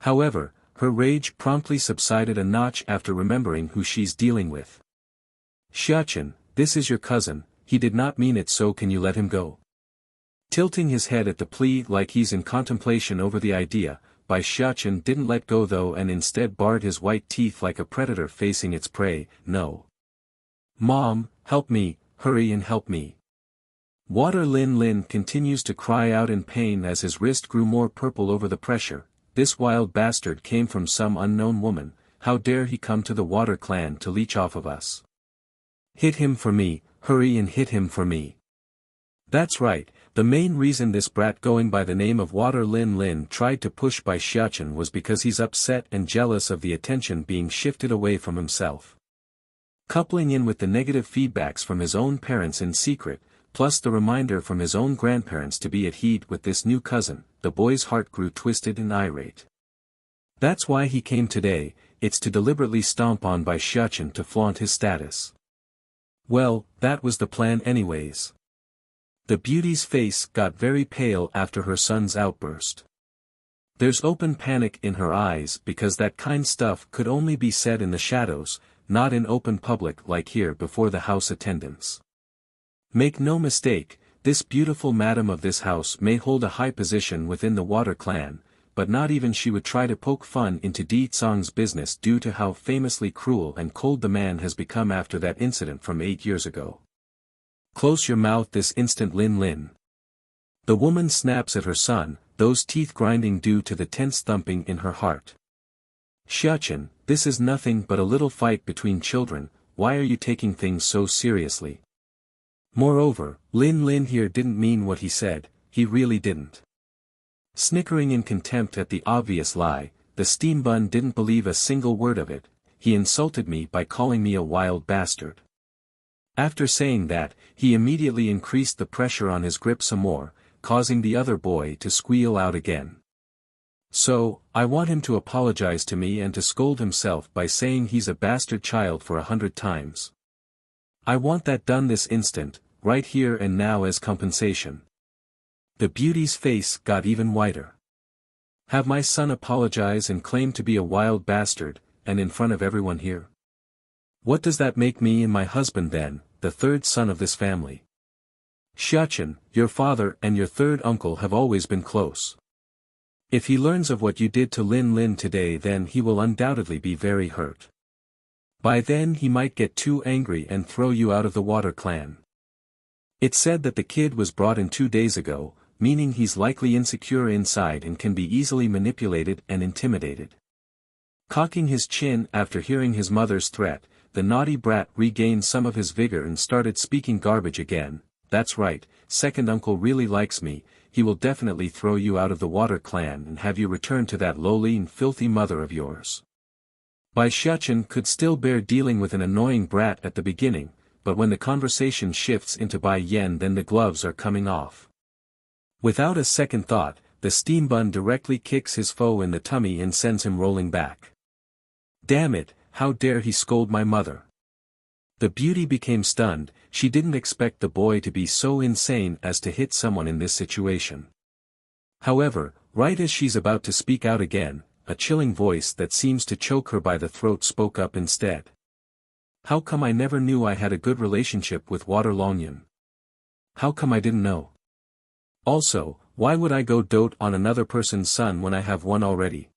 However, her rage promptly subsided a notch after remembering who she's dealing with. Xiachen, this is your cousin, he did not mean it, so can you let him go? Tilting his head at the plea like he's in contemplation over the idea, Bai Xiachen didn't let go though and instead bared his white teeth like a predator facing its prey. No. Mom, help me, hurry and help me. Water Lin Lin continues to cry out in pain as his wrist grew more purple over the pressure. This wild bastard came from some unknown woman, how dare he come to the Water clan to leech off of us? Hit him for me, hurry and hit him for me. That's right, the main reason this brat going by the name of Water Lin Lin tried to push Bai Xiachen was because he's upset and jealous of the attention being shifted away from himself. Coupling in with the negative feedbacks from his own parents in secret, plus the reminder from his own grandparents to be at heat with this new cousin, the boy's heart grew twisted and irate. That's why he came today, it's to deliberately stomp on Bai Xiachen to flaunt his status. Well, that was the plan anyways. The beauty's face got very pale after her son's outburst. There's open panic in her eyes because that kind stuff could only be said in the shadows, not in open public like here before the house attendants. Make no mistake, this beautiful madam of this house may hold a high position within the Water clan, but not even she would try to poke fun into Di Tsong's business due to how famously cruel and cold the man has become after that incident from 8 years ago. Close your mouth this instant, Lin Lin. The woman snaps at her son, those teeth grinding due to the tense thumping in her heart. Xiachen, this is nothing but a little fight between children, why are you taking things so seriously? Moreover, Lin Lin here didn't mean what he said, he really didn't. Snickering in contempt at the obvious lie, the steam bun didn't believe a single word of it. He insulted me by calling me a wild bastard. After saying that, he immediately increased the pressure on his grip some more, causing the other boy to squeal out again. So, I want him to apologize to me and to scold himself by saying he's a bastard child for 100 times. I want that done this instant, right here and now as compensation. The beauty's face got even whiter. Have my son apologize and claim to be a wild bastard, and in front of everyone here? What does that make me and my husband then, the third son of this family? Xiachen, your father and your third uncle have always been close. If he learns of what you did to Lin Lin today, then he will undoubtedly be very hurt. By then he might get too angry and throw you out of the Water clan. It's said that the kid was brought in 2 days ago, meaning he's likely insecure inside and can be easily manipulated and intimidated. Cocking his chin after hearing his mother's threat, the naughty brat regained some of his vigor and started speaking garbage again. That's right, second uncle really likes me, he will definitely throw you out of the Water clan and have you return to that lowly and filthy mother of yours. Bai Xiachen could still bear dealing with an annoying brat at the beginning, but when the conversation shifts into Bai Yan, then the gloves are coming off. Without a second thought, the steam bun directly kicks his foe in the tummy and sends him rolling back. Damn it, how dare he scold my mother? The beauty became stunned, she didn't expect the boy to be so insane as to hit someone in this situation. However, right as she's about to speak out again, a chilling voice that seems to choke her by the throat spoke up instead. How come I never knew I had a good relationship with Water Longyun? How come I didn't know? Also, why would I go dote on another person's son when I have one already?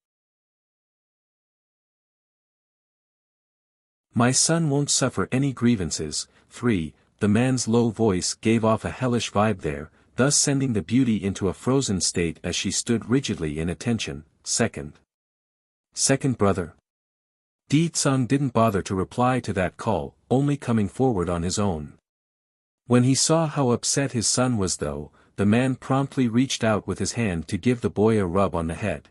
My son won't suffer any grievances. 3. The man's low voice gave off a hellish vibe there, thus sending the beauty into a frozen state as she stood rigidly in attention. Second brother. Di Tsong didn't bother to reply to that call, only coming forward on his own. When he saw how upset his son was though, the man promptly reached out with his hand to give the boy a rub on the head.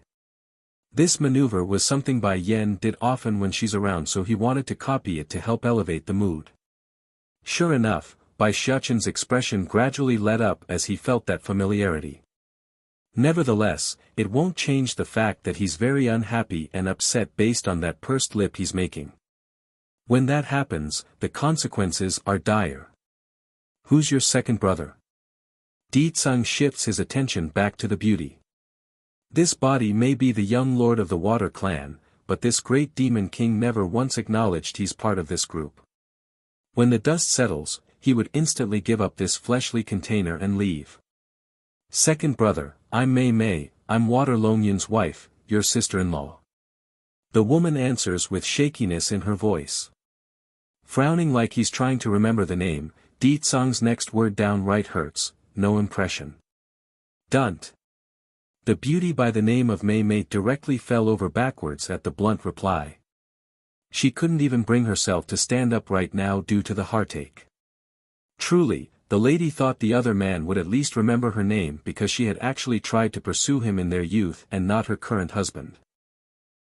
This maneuver was something Bai Yen did often when she's around, so he wanted to copy it to help elevate the mood. Sure enough, Bai Xiaoqin's expression gradually let up as he felt that familiarity. Nevertheless, it won't change the fact that he's very unhappy and upset based on that pursed lip he's making. When that happens, the consequences are dire. Who's your second brother? Di Tsung shifts his attention back to the beauty. This body may be the young lord of the Water Clan, but this great demon king never once acknowledged he's part of this group. When the dust settles, he would instantly give up this fleshly container and leave. Second brother, I'm Mei Mei, I'm Water Longyun's wife, your sister-in-law. The woman answers with shakiness in her voice. Frowning like he's trying to remember the name, Di Tsung's next word downright hurts, no impression. Dunt. The beauty by the name of Mei Mei directly fell over backwards at the blunt reply. She couldn't even bring herself to stand up right now due to the heartache. Truly, the lady thought the other man would at least remember her name because she had actually tried to pursue him in their youth and not her current husband.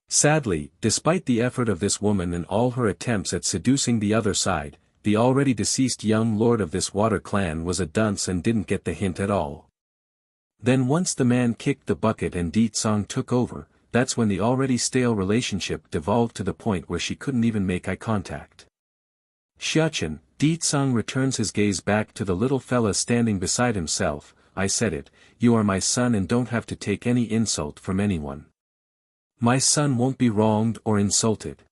Sadly, despite the effort of this woman and all her attempts at seducing the other side, the already deceased young lord of this Water Clan was a dunce and didn't get the hint at all. Then once the man kicked the bucket and Di Tsung took over, that's when the already stale relationship devolved to the point where she couldn't even make eye contact. Xiaoqin, Di Tsung returns his gaze back to the little fella standing beside himself. I said it, you are my son and don't have to take any insult from anyone. My son won't be wronged or insulted.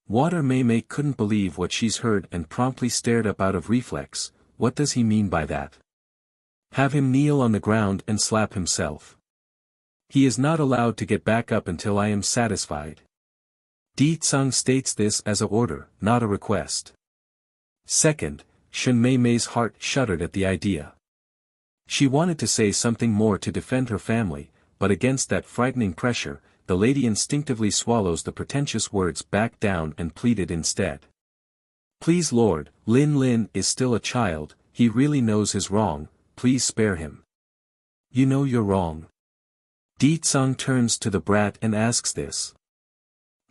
Water Mei Mei couldn't believe what she's heard and promptly stared up out of reflex. What does he mean by that? Have him kneel on the ground and slap himself. He is not allowed to get back up until I am satisfied. Di Tsung states this as a order, not a request. Second, Shen Mei Mei's heart shuddered at the idea. She wanted to say something more to defend her family, but against that frightening pressure, the lady instinctively swallows the pretentious words back down and pleaded instead. Please Lord, Lin Lin is still a child, he really knows his wrong, please spare him. You know you're wrong. Di Tsung turns to the brat and asks this.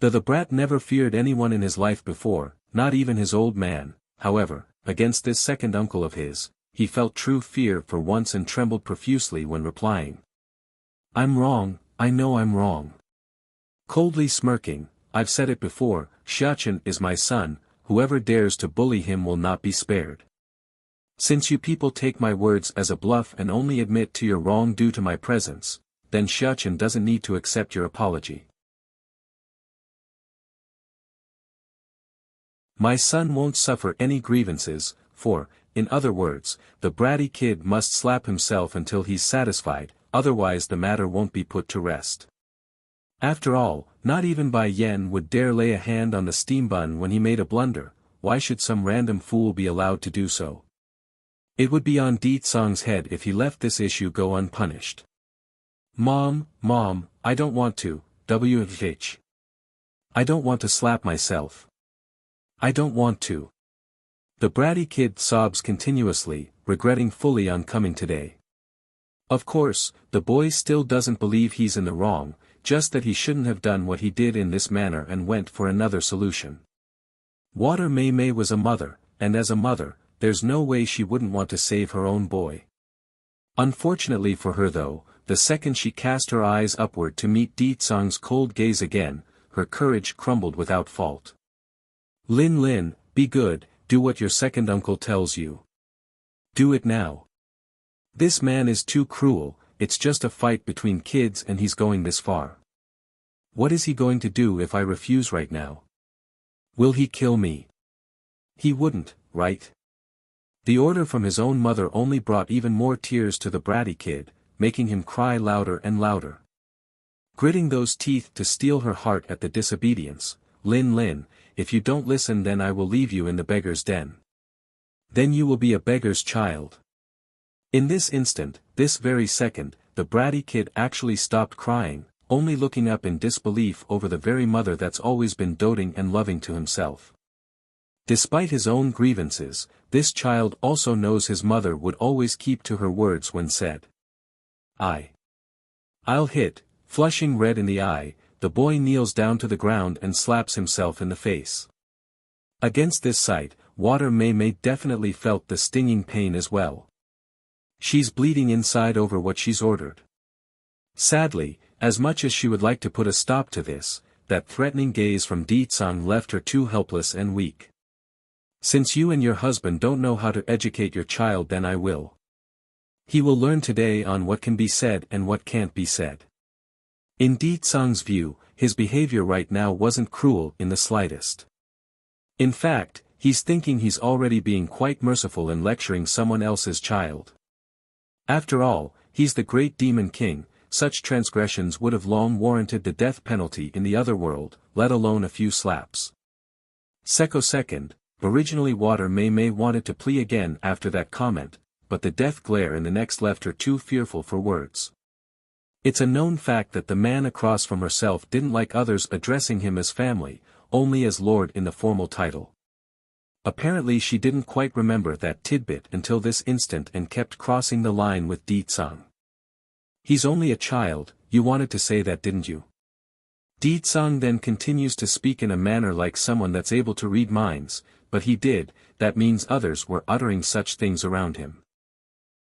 The brat never feared anyone in his life before, not even his old man, however, against this second uncle of his, he felt true fear for once and trembled profusely when replying. I'm wrong, I know I'm wrong. Coldly smirking, I've said it before, Xiaoqin is my son, whoever dares to bully him will not be spared. Since you people take my words as a bluff and only admit to your wrong due to my presence, then Xiaoqin doesn't need to accept your apology. My son won't suffer any grievances, for, in other words, the bratty kid must slap himself until he's satisfied, otherwise the matter won't be put to rest. After all, not even Bai Yen would dare lay a hand on the steam bun when he made a blunder, why should some random fool be allowed to do so? It would be on Di Tsung's head if he let this issue go unpunished. Mom, I don't want to, wh. I don't want to slap myself. I don't want to. The bratty kid sobs continuously, regretting fully on coming today. Of course, the boy still doesn't believe he's in the wrong, just that he shouldn't have done what he did in this manner and went for another solution. Water Mei Mei was a mother, and as a mother, there's no way she wouldn't want to save her own boy. Unfortunately for her though, the second she cast her eyes upward to meet Di Tsung's cold gaze again, her courage crumbled without fault. Lin, be good, do what your second uncle tells you. Do it now. This man is too cruel, it's just a fight between kids and he's going this far. What is he going to do if I refuse right now? Will he kill me? He wouldn't, right? The order from his own mother only brought even more tears to the bratty kid, making him cry louder and louder. Gritting those teeth to steel her heart at the disobedience, Lin, if you don't listen then I will leave you in the beggar's den. Then you will be a beggar's child. In this instant, this very second, the bratty kid actually stopped crying, only looking up in disbelief over the very mother that's always been doting and loving to himself. Despite his own grievances, this child also knows his mother would always keep to her words when said. I'll hit, flushing red in the eye, the boy kneels down to the ground and slaps himself in the face. Against this sight, Water Mei Mei definitely felt the stinging pain as well. She's bleeding inside over what she's ordered. Sadly, as much as she would like to put a stop to this, that threatening gaze from Di Tsang left her too helpless and weak. Since you and your husband don't know how to educate your child, then I will. He will learn today on what can be said and what can't be said. In Di Tsang's view, his behavior right now wasn't cruel in the slightest. In fact, he's thinking he's already being quite merciful in lecturing someone else's child. After all, he's the great demon king. Such transgressions would have long warranted the death penalty in the other world, let alone a few slaps. Second, originally Water Mei Mei wanted to plea again after that comment, but the death glare in the next left her too fearful for words. It's a known fact that the man across from herself didn't like others addressing him as family, only as Lord in the formal title. Apparently she didn't quite remember that tidbit until this instant and kept crossing the line with Di Tsang. He's only a child, you wanted to say that, didn't you? Di Tsang then continues to speak in a manner like someone that's able to read minds, but he did, that means others were uttering such things around him.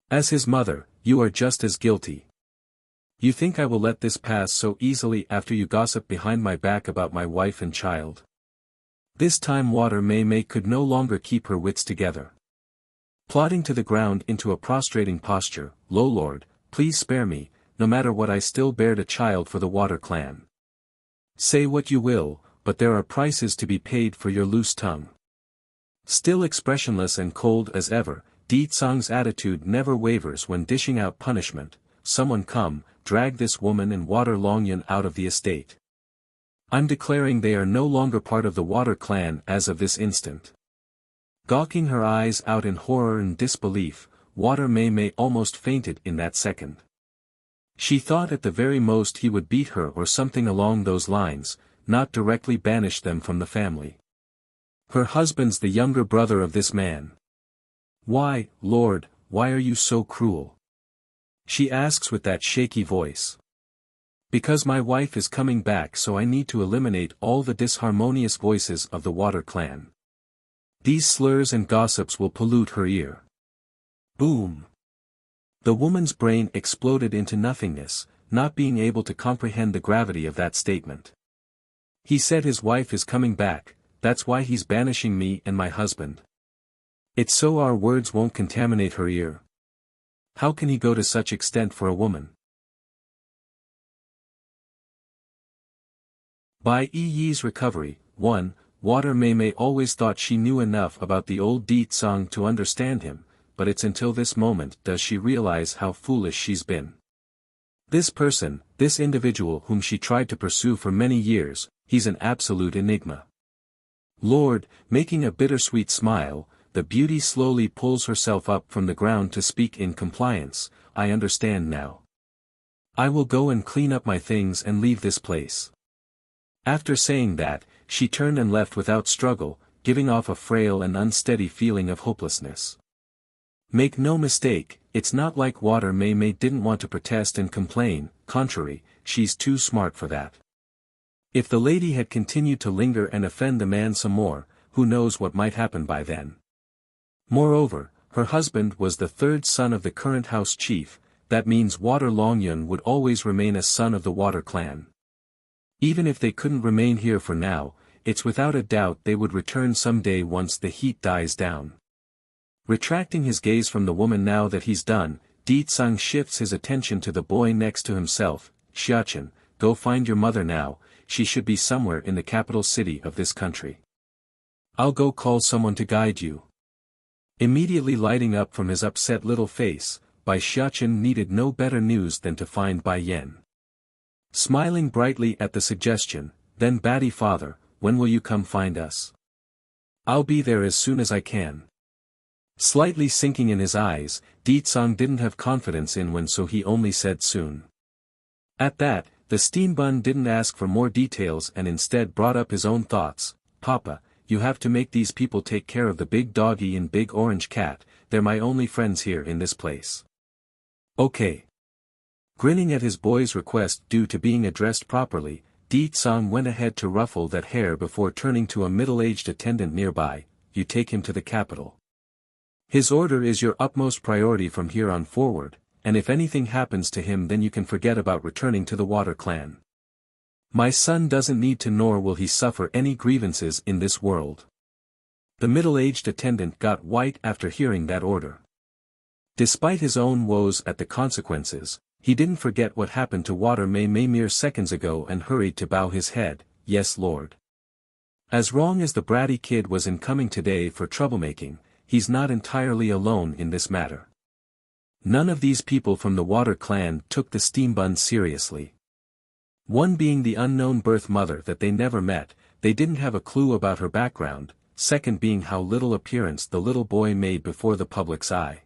As his mother, you are just as guilty. You think I will let this pass so easily after you gossip behind my back about my wife and child? This time Water Mei Mei could no longer keep her wits together. Plodding to the ground into a prostrating posture, "Lo Lord, please spare me, no matter what I still bear a child for the Water clan. Say what you will, but there are prices to be paid for your loose tongue." Still expressionless and cold as ever, Di Tsang's attitude never wavers when dishing out punishment. "Someone come, drag this woman and Water Longyun out of the estate. I'm declaring they are no longer part of the Water clan as of this instant." Gawking her eyes out in horror and disbelief, Water Mei Mei almost fainted in that second. She thought at the very most he would beat her or something along those lines, not directly banish them from the family. Her husband's the younger brother of this man. "Why, Lord, why are you so cruel?" she asks with that shaky voice. "Because my wife is coming back, so I need to eliminate all the disharmonious voices of the Water clan. These slurs and gossips will pollute her ear." Boom! The woman's brain exploded into nothingness, not being able to comprehend the gravity of that statement. He said his wife is coming back, that's why he's banishing me and my husband. It's so our words won't contaminate her ear. How can he go to such extent for a woman? By Yi Yi's recovery, 1. Water Mei Mei always thought she knew enough about the old Di Tsang to understand him, but it's until this moment does she realize how foolish she's been. This person, this individual whom she tried to pursue for many years, he's an absolute enigma. Lord, making a bittersweet smile, the beauty slowly pulls herself up from the ground to speak in compliance. "I understand now. I will go and clean up my things and leave this place." After saying that, she turned and left without struggle, giving off a frail and unsteady feeling of hopelessness. Make no mistake, it's not like Water Mei Mei didn't want to protest and complain, contrary, she's too smart for that. If the lady had continued to linger and offend the man some more, who knows what might happen by then. Moreover, her husband was the third son of the current house chief, that means Water Longyun would always remain a son of the Water clan. Even if they couldn't remain here for now, it's without a doubt they would return someday once the heat dies down. Retracting his gaze from the woman now that he's done, Di Tsang shifts his attention to the boy next to himself. "Xiachen, go find your mother now, she should be somewhere in the capital city of this country. I'll go call someone to guide you." Immediately lighting up from his upset little face, Bai Xiachen needed no better news than to find Bai Yen. Smiling brightly at the suggestion, "Then Batty father, when will you come find us?" "I'll be there as soon as I can." Slightly sinking in his eyes, Di Tsang didn't have confidence in when, so he only said soon. At that, the steam bun didn't ask for more details and instead brought up his own thoughts. "Papa, you have to make these people take care of the big doggy and big orange cat, they're my only friends here in this place. Okay. Grinning at his boy's request due to being addressed properly, Di-san went ahead to ruffle that hair before turning to a middle-aged attendant nearby, you take him to the capital. His order is your utmost priority from here on forward, and if anything happens to him then you can forget about returning to the Water Clan. My son doesn't need to nor will he suffer any grievances in this world. The middle-aged attendant got white after hearing that order. Despite his own woes at the consequences, he didn't forget what happened to Water Mei mere seconds ago and hurried to bow his head, yes lord. As wrong as the bratty kid was in coming today for troublemaking, he's not entirely alone in this matter. None of these people from the Water Clan took the steam bun seriously. One being the unknown birth mother that they never met, they didn't have a clue about her background, second being how little appearance the little boy made before the public's eye.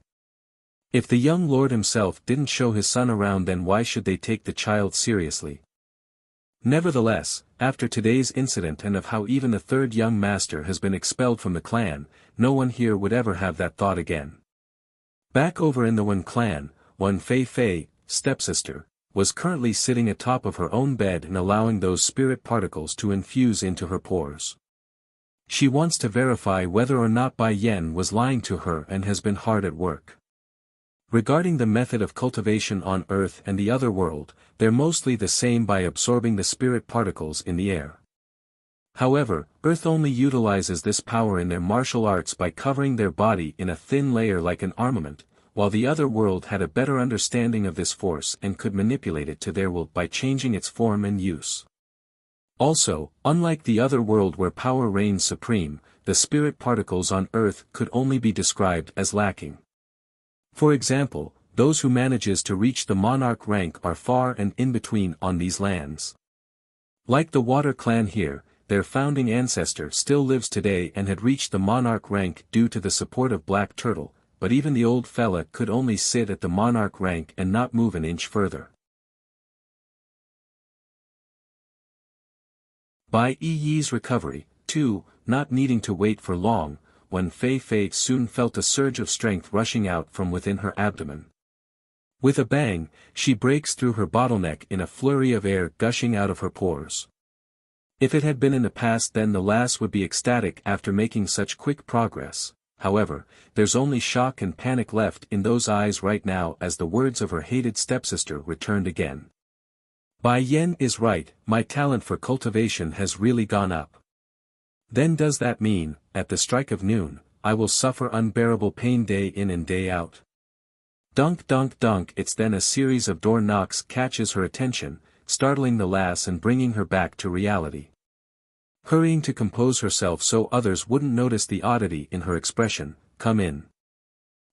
If the young lord himself didn't show his son around then why should they take the child seriously? Nevertheless, after today's incident and of how even the third young master has been expelled from the clan, no one here would ever have that thought again. Back over in the Wen clan, Wen Fei, stepsister, was currently sitting atop of her own bed and allowing those spirit particles to infuse into her pores. She wants to verify whether or not Bai Yen was lying to her and has been hard at work. Regarding the method of cultivation on Earth and the other world, they're mostly the same by absorbing the spirit particles in the air. However, Earth only utilizes this power in their martial arts by covering their body in a thin layer like an armament, while the other world had a better understanding of this force and could manipulate it to their will by changing its form and use. Also, unlike the other world where power reigns supreme, the spirit particles on Earth could only be described as lacking. For example, those who manages to reach the monarch rank are far and in between on these lands. Like the Water Clan here, their founding ancestor still lives today and had reached the monarch rank due to the support of Black Turtle, but even the old fella could only sit at the monarch rank and not move an inch further. By Yi's recovery, too, not needing to wait for long, Wen Fei soon felt a surge of strength rushing out from within her abdomen. With a bang, she breaks through her bottleneck in a flurry of air gushing out of her pores. If it had been in the past then the lass would be ecstatic after making such quick progress. However, there's only shock and panic left in those eyes right now as the words of her hated stepsister returned again. Bai Yen is right, my talent for cultivation has really gone up. Then does that mean, at the strike of noon, I will suffer unbearable pain day in and day out? Dunk dunk dunk. It's then a series of door knocks catches her attention, startling the lass and bringing her back to reality. Hurrying to compose herself so others wouldn't notice the oddity in her expression, come in.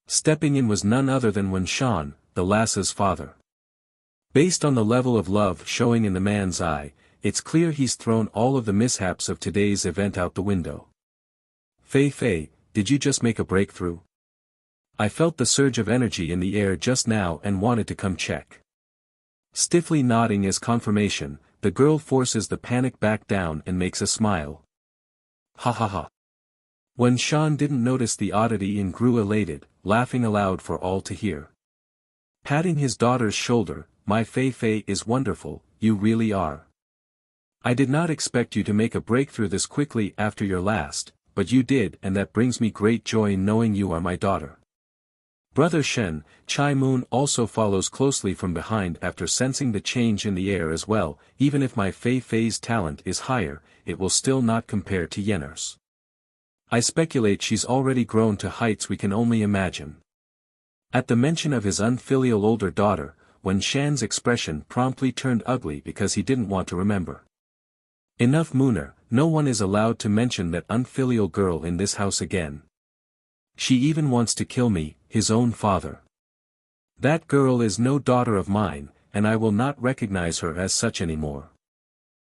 Stepping in was none other than Wen Shan, the lass's father. Based on the level of love showing in the man's eye, it's clear he's thrown all of the mishaps of today's event out the window. Fei, did you just make a breakthrough? I felt the surge of energy in the air just now and wanted to come check. Stiffly nodding as confirmation, the girl forces the panic back down and makes a smile. Ha ha ha. Wen Shan didn't notice the oddity and grew elated, laughing aloud for all to hear. Patting his daughter's shoulder, my Fei is wonderful, you really are. I did not expect you to make a breakthrough this quickly after your last, but you did and that brings me great joy knowing you are my daughter. Brother Shen, Chai Moon also follows closely from behind after sensing the change in the air as well. Even if my Fei's talent is higher, it will still not compare to Yenner's. I speculate she's already grown to heights we can only imagine. At the mention of his unfilial older daughter, Wen Shan's expression promptly turned ugly because he didn't want to remember. Enough Mooner, no one is allowed to mention that unfilial girl in this house again. She even wants to kill me, his own father. That girl is no daughter of mine, and I will not recognize her as such anymore.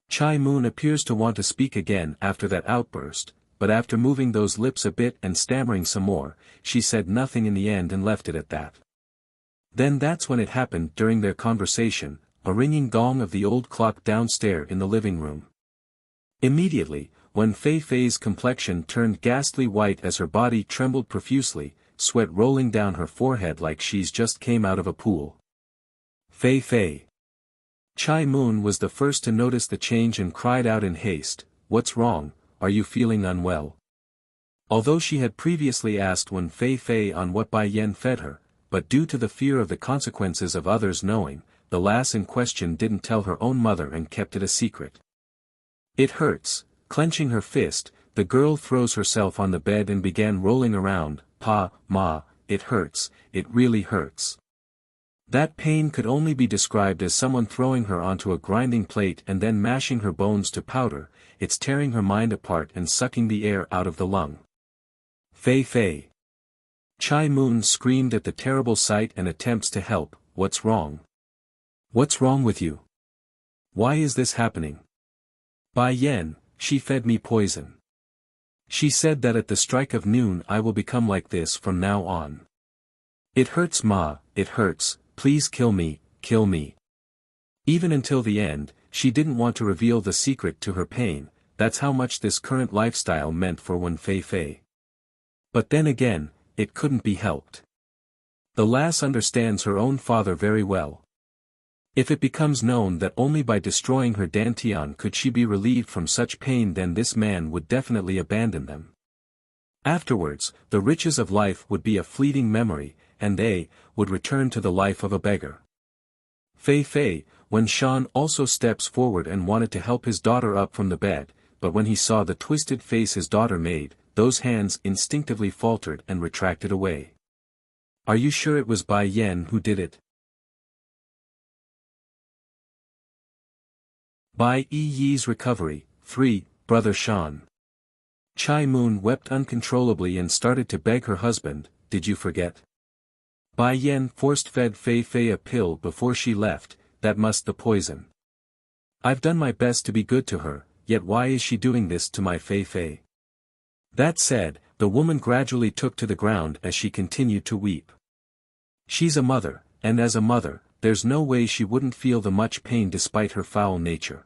Chai Moon appears to want to speak again after that outburst, but after moving those lips a bit and stammering some more, she said nothing in the end and left it at that. Then that's when it happened during their conversation, a ringing gong of the old clock downstairs in the living room. Immediately, when Fei Fei's complexion turned ghastly white as her body trembled profusely, sweat rolling down her forehead like she's just came out of a pool. Fei Fei. Chai Moon was the first to notice the change and cried out in haste, "What's wrong, are you feeling unwell?" Although she had previously asked Wen Fei Fei on what Bai Yan fed her, but due to the fear of the consequences of others knowing, the lass in question didn't tell her own mother and kept it a secret. "It hurts." Clenching her fist, the girl throws herself on the bed and began rolling around. "Pa, Ma, it hurts, it really hurts." That pain could only be described as someone throwing her onto a grinding plate and then mashing her bones to powder. It's tearing her mind apart and sucking the air out of the lung. "Fei Fei." Chai Moon screamed at the terrible sight and attempts to help. "What's wrong? What's wrong with you? Why is this happening?" "Bai Yan, she fed me poison. She said that at the strike of noon I will become like this from now on. It hurts, Ma, it hurts, please kill me, kill me." Even until the end, she didn't want to reveal the secret to her pain. That's how much this current lifestyle meant for Wen Fei Fei. But then again, it couldn't be helped. The lass understands her own father very well. If it becomes known that only by destroying her dantian could she be relieved from such pain, then this man would definitely abandon them. Afterwards, the riches of life would be a fleeting memory, and they would return to the life of a beggar. Fei Fei, when Shan also steps forward and wanted to help his daughter up from the bed, but when he saw the twisted face his daughter made, those hands instinctively faltered and retracted away. "Are you sure it was Bai Yan who did it?" Bai Yi's recovery. 3, Brother Shan. Chai Moon wept uncontrollably and started to beg her husband, "Did you forget? Bai Yan force-fed Fei Fei a pill before she left, that must the poison. I've done my best to be good to her, yet why is she doing this to my Fei Fei?" That said, the woman gradually took to the ground as she continued to weep. She's a mother, and as a mother, there's no way she wouldn't feel the much pain despite her foul nature.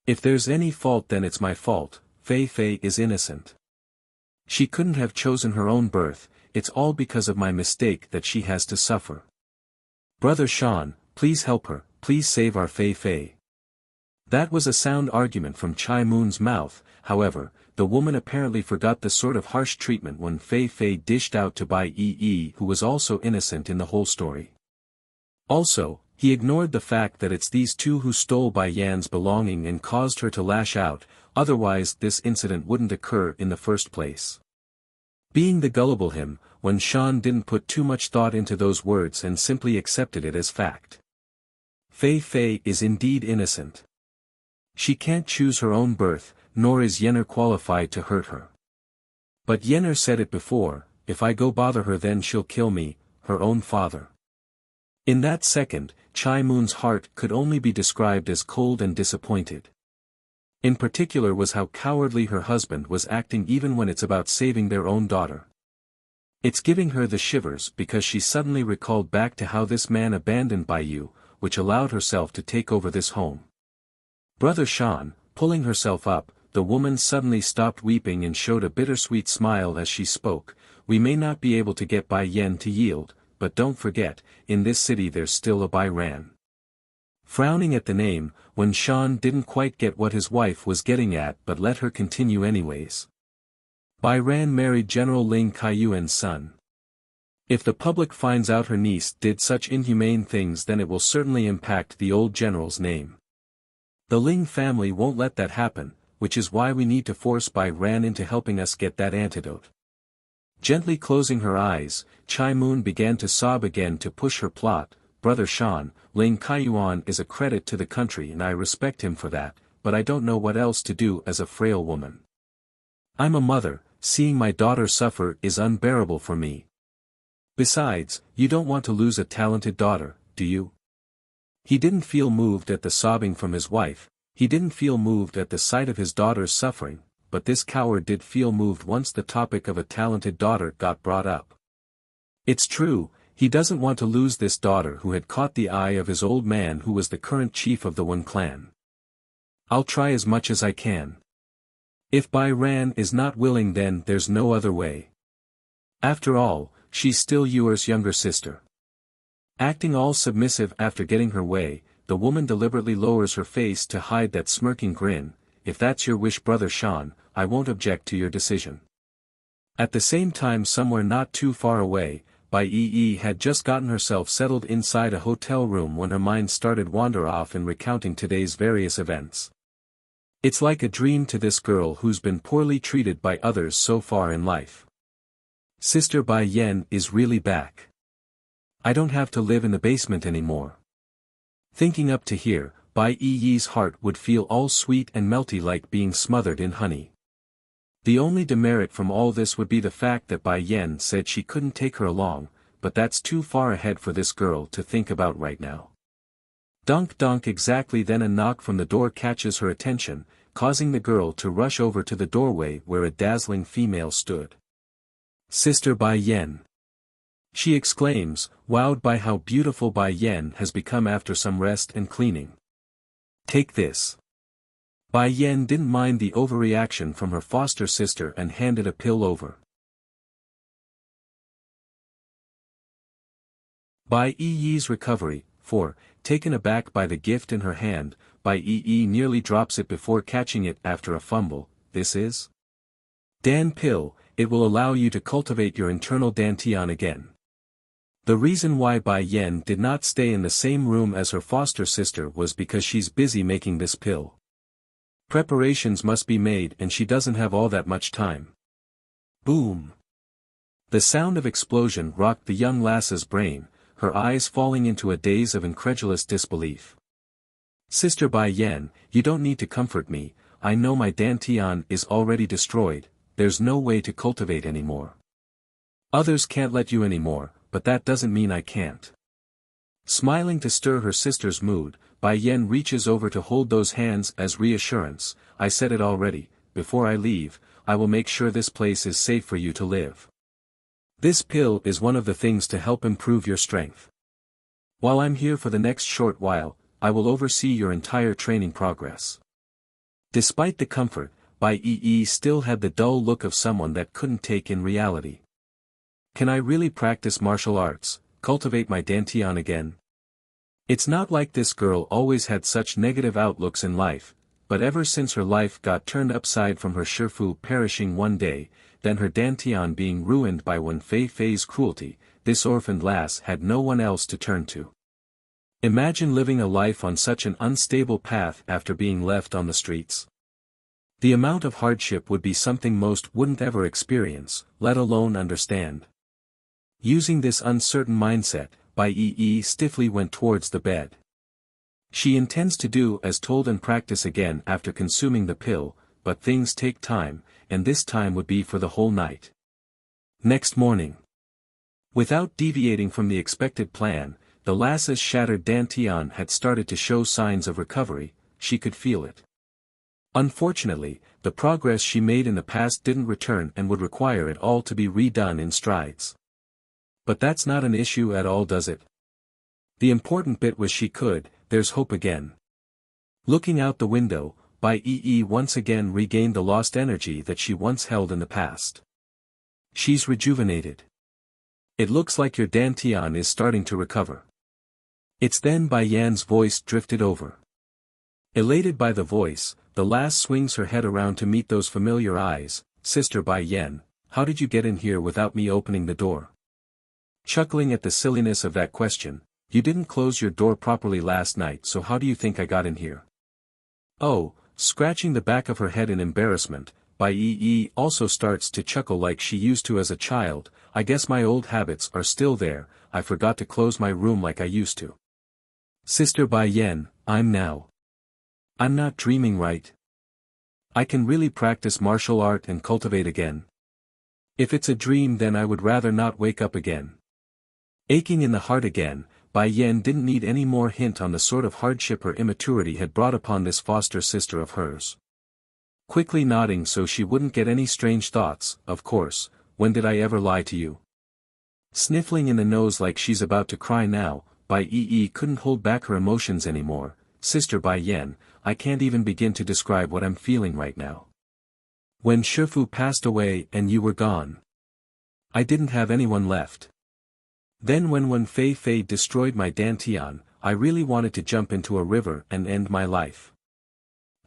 "If there's any fault, then it's my fault. Fei Fei is innocent. She couldn't have chosen her own birth, it's all because of my mistake that she has to suffer. Brother Shan, please help her, please save our Fei Fei." That was a sound argument from Chai Moon's mouth. However, the woman apparently forgot the sort of harsh treatment when Fei Fei dished out to Bai Yi, who was also innocent in the whole story. Also, he ignored the fact that it's these two who stole Bai Yan's belonging and caused her to lash out, otherwise this incident wouldn't occur in the first place. Being the gullible him, when Shan didn't put too much thought into those words and simply accepted it as fact. Fei Fei is indeed innocent. She can't choose her own birth, nor is Yenner qualified to hurt her. But Yenner said it before, "If I go bother her then she'll kill me, her own father." In that second, Chai Moon's heart could only be described as cold and disappointed. In particular was how cowardly her husband was acting even when it's about saving their own daughter. It's giving her the shivers because she suddenly recalled back to how this man abandoned Bai Yu, which allowed herself to take over this home. Brother Shan, pulling herself up, the woman suddenly stopped weeping and showed a bittersweet smile as she spoke. "We may not be able to get Bai Yan to yield, but don't forget, in this city there's still a Bai Ran." Frowning at the name, when Shan didn't quite get what his wife was getting at but let her continue anyways. Bai Ran married General Ling Kaiyuan's son. If the public finds out her niece did such inhumane things, then it will certainly impact the old general's name. The Ling family won't let that happen, which is why we need to force Bai Ran into helping us get that antidote. Gently closing her eyes, Chai Moon began to sob again to push her plot. "Brother Shan, Ling Kaiyuan is a credit to the country and I respect him for that, but I don't know what else to do as a frail woman. I'm a mother, seeing my daughter suffer is unbearable for me. Besides, you don't want to lose a talented daughter, do you?" He didn't feel moved at the sobbing from his wife, he didn't feel moved at the sight of his daughter's suffering, but this coward did feel moved once the topic of a talented daughter got brought up. It's true, he doesn't want to lose this daughter who had caught the eye of his old man who was the current chief of the Wen clan. "I'll try as much as I can." If Bai Ran is not willing, then there's no other way. After all, she's still Yuer's younger sister. Acting all submissive after getting her way, the woman deliberately lowers her face to hide that smirking grin. If that's your wish, Brother Shan, I won't object to your decision. At the same time, somewhere not too far away, Bai Yi had just gotten herself settled inside a hotel room when her mind started wander off in recounting today's various events. It's like a dream to this girl who's been poorly treated by others so far in life. Sister Bai Yan is really back. I don't have to live in the basement anymore. Thinking up to here, Bai Yi's heart would feel all sweet and melty like being smothered in honey. The only demerit from all this would be the fact that Bai Yan said she couldn't take her along, but that's too far ahead for this girl to think about right now. Dunk dunk, exactly then a knock from the door catches her attention, causing the girl to rush over to the doorway where a dazzling female stood. Sister Bai Yan. She exclaims, wowed by how beautiful Bai Yan has become after some rest and cleaning. Take this. Bai Yan didn't mind the overreaction from her foster sister and handed a pill over. Bai Yi's recovery. 4. Taken aback by the gift in her hand, Bai Yi nearly drops it before catching it after a fumble. This is Dan pill. It will allow you to cultivate your internal dantian again. The reason why Bai Yan did not stay in the same room as her foster sister was because she's busy making this pill. Preparations must be made and she doesn't have all that much time. Boom! The sound of explosion rocked the young lass's brain, her eyes falling into a daze of incredulous disbelief. Sister Bai Yan, you don't need to comfort me, I know my dantian is already destroyed, there's no way to cultivate anymore. Others can't let you anymore, but that doesn't mean I can't. Smiling to stir her sister's mood, Bai Yan reaches over to hold those hands as reassurance. I said it already, before I leave, I will make sure this place is safe for you to live. This pill is one of the things to help improve your strength. While I'm here for the next short while, I will oversee your entire training progress. Despite the comfort, Bai Yi still had the dull look of someone that couldn't take in reality. Can I really practice martial arts, cultivate my dantian again? It's not like this girl always had such negative outlooks in life, but ever since her life got turned upside from her Shifu perishing one day, then her dantian being ruined by Wen Fei's cruelty, this orphaned lass had no one else to turn to. Imagine living a life on such an unstable path after being left on the streets. The amount of hardship would be something most wouldn't ever experience, let alone understand. Using this uncertain mindset, Bai Yi stiffly went towards the bed. She intends to do as told and practice again after consuming the pill, but things take time, and this time would be for the whole night. Next morning. Without deviating from the expected plan, the lass's shattered dantian had started to show signs of recovery, she could feel it. Unfortunately, the progress she made in the past didn't return and would require it all to be redone in strides. But that's not an issue at all, does it? The important bit was there's hope again. Looking out the window, Bai Yi once again regained the lost energy that she once held in the past. She's rejuvenated. It looks like your dantian is starting to recover. It's then Bai Yan's voice drifted over. Elated by the voice, the lass swings her head around to meet those familiar eyes. Sister Bai Yan, how did you get in here without me opening the door? Chuckling at the silliness of that question, you didn't close your door properly last night, so how do you think I got in here? Oh, scratching the back of her head in embarrassment, Bai Yi also starts to chuckle like she used to as a child. I guess my old habits are still there, I forgot to close my room like I used to. Sister Bai Yan, I'm not dreaming, right? I can really practice martial art and cultivate again. If it's a dream, then I would rather not wake up again. Aching in the heart again, Bai Yan didn't need any more hint on the sort of hardship her immaturity had brought upon this foster sister of hers. Quickly nodding so she wouldn't get any strange thoughts, of course, when did I ever lie to you? Sniffling in the nose like she's about to cry now, Bai Yi couldn't hold back her emotions anymore. Sister Bai Yan, I can't even begin to describe what I'm feeling right now. When Shifu passed away and you were gone. I didn't have anyone left. Then when Wen Fei Fei destroyed my dantian, I really wanted to jump into a river and end my life.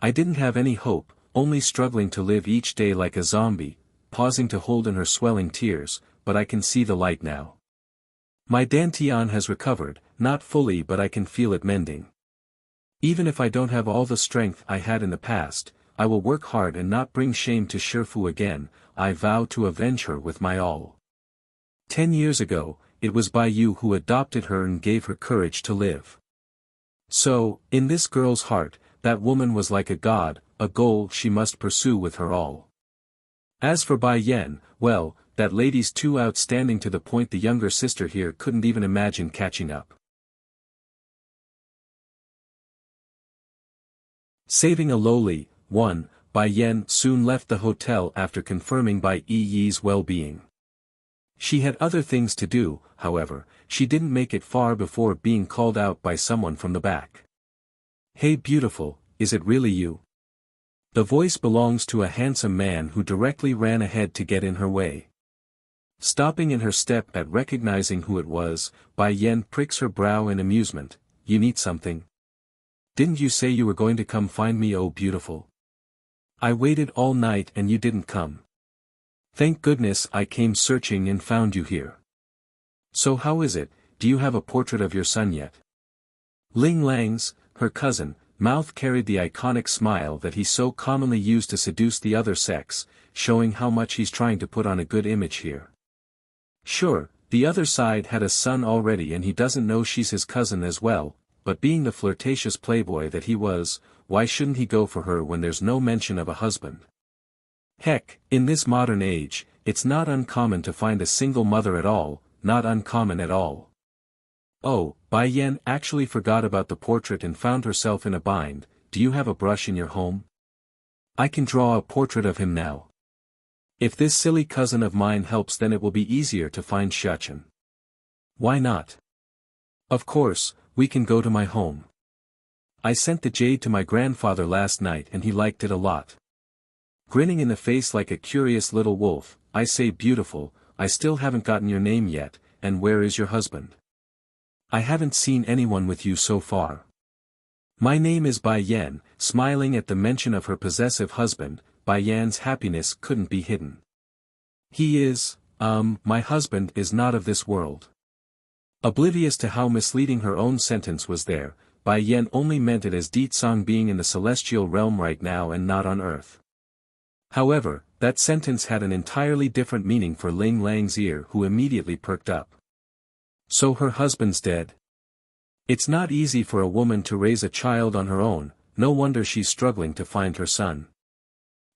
I didn't have any hope, only struggling to live each day like a zombie, pausing to hold in her swelling tears, but I can see the light now. My dantian has recovered, not fully but I can feel it mending. Even if I don't have all the strength I had in the past, I will work hard and not bring shame to Shifu again. I vow to avenge her with my all. 10 years ago, it was Bai Yu who adopted her and gave her courage to live. So, in this girl's heart, that woman was like a god, a goal she must pursue with her all. As for Bai Yan, well, that lady's too outstanding to the point the younger sister here couldn't even imagine catching up. Saving a lowly, one, Bai Yan soon left the hotel after confirming Bai Yi's well-being. She had other things to do, however, she didn't make it far before being called out by someone from the back. "Hey beautiful, is it really you?" The voice belongs to a handsome man who directly ran ahead to get in her way. Stopping in her step at recognizing who it was, Bai Yan pricks her brow in amusement. "You need something? Didn't you say you were going to come find me, oh beautiful? I waited all night and you didn't come. Thank goodness I came searching and found you here. So how is it, do you have a portrait of your son yet?" Ling Lang's, her cousin, mouth carried the iconic smile that he so commonly used to seduce the other sex, showing how much he's trying to put on a good image here. Sure, the other side had a son already and he doesn't know she's his cousin as well, but being the flirtatious playboy that he was, why shouldn't he go for her when there's no mention of a husband? Heck, in this modern age, it's not uncommon to find a single mother at all, not uncommon at all. Oh, Bai Yan actually forgot about the portrait and found herself in a bind. Do you have a brush in your home? I can draw a portrait of him now. If this silly cousin of mine helps, then it will be easier to find Xiachen. Why not? Of course, we can go to my home. I sent the jade to my grandfather last night and he liked it a lot. Grinning in the face like a curious little wolf, I say beautiful, I still haven't gotten your name yet, and where is your husband? I haven't seen anyone with you so far. My name is Bai Yan. Smiling at the mention of her possessive husband, Bai Yan's happiness couldn't be hidden. He is, my husband is not of this world. Oblivious to how misleading her own sentence was there, Bai Yan only meant it as Ditsang being in the celestial realm right now and not on earth. However, that sentence had an entirely different meaning for Ling Lang's ear, who immediately perked up. So her husband's dead? It's not easy for a woman to raise a child on her own, no wonder she's struggling to find her son.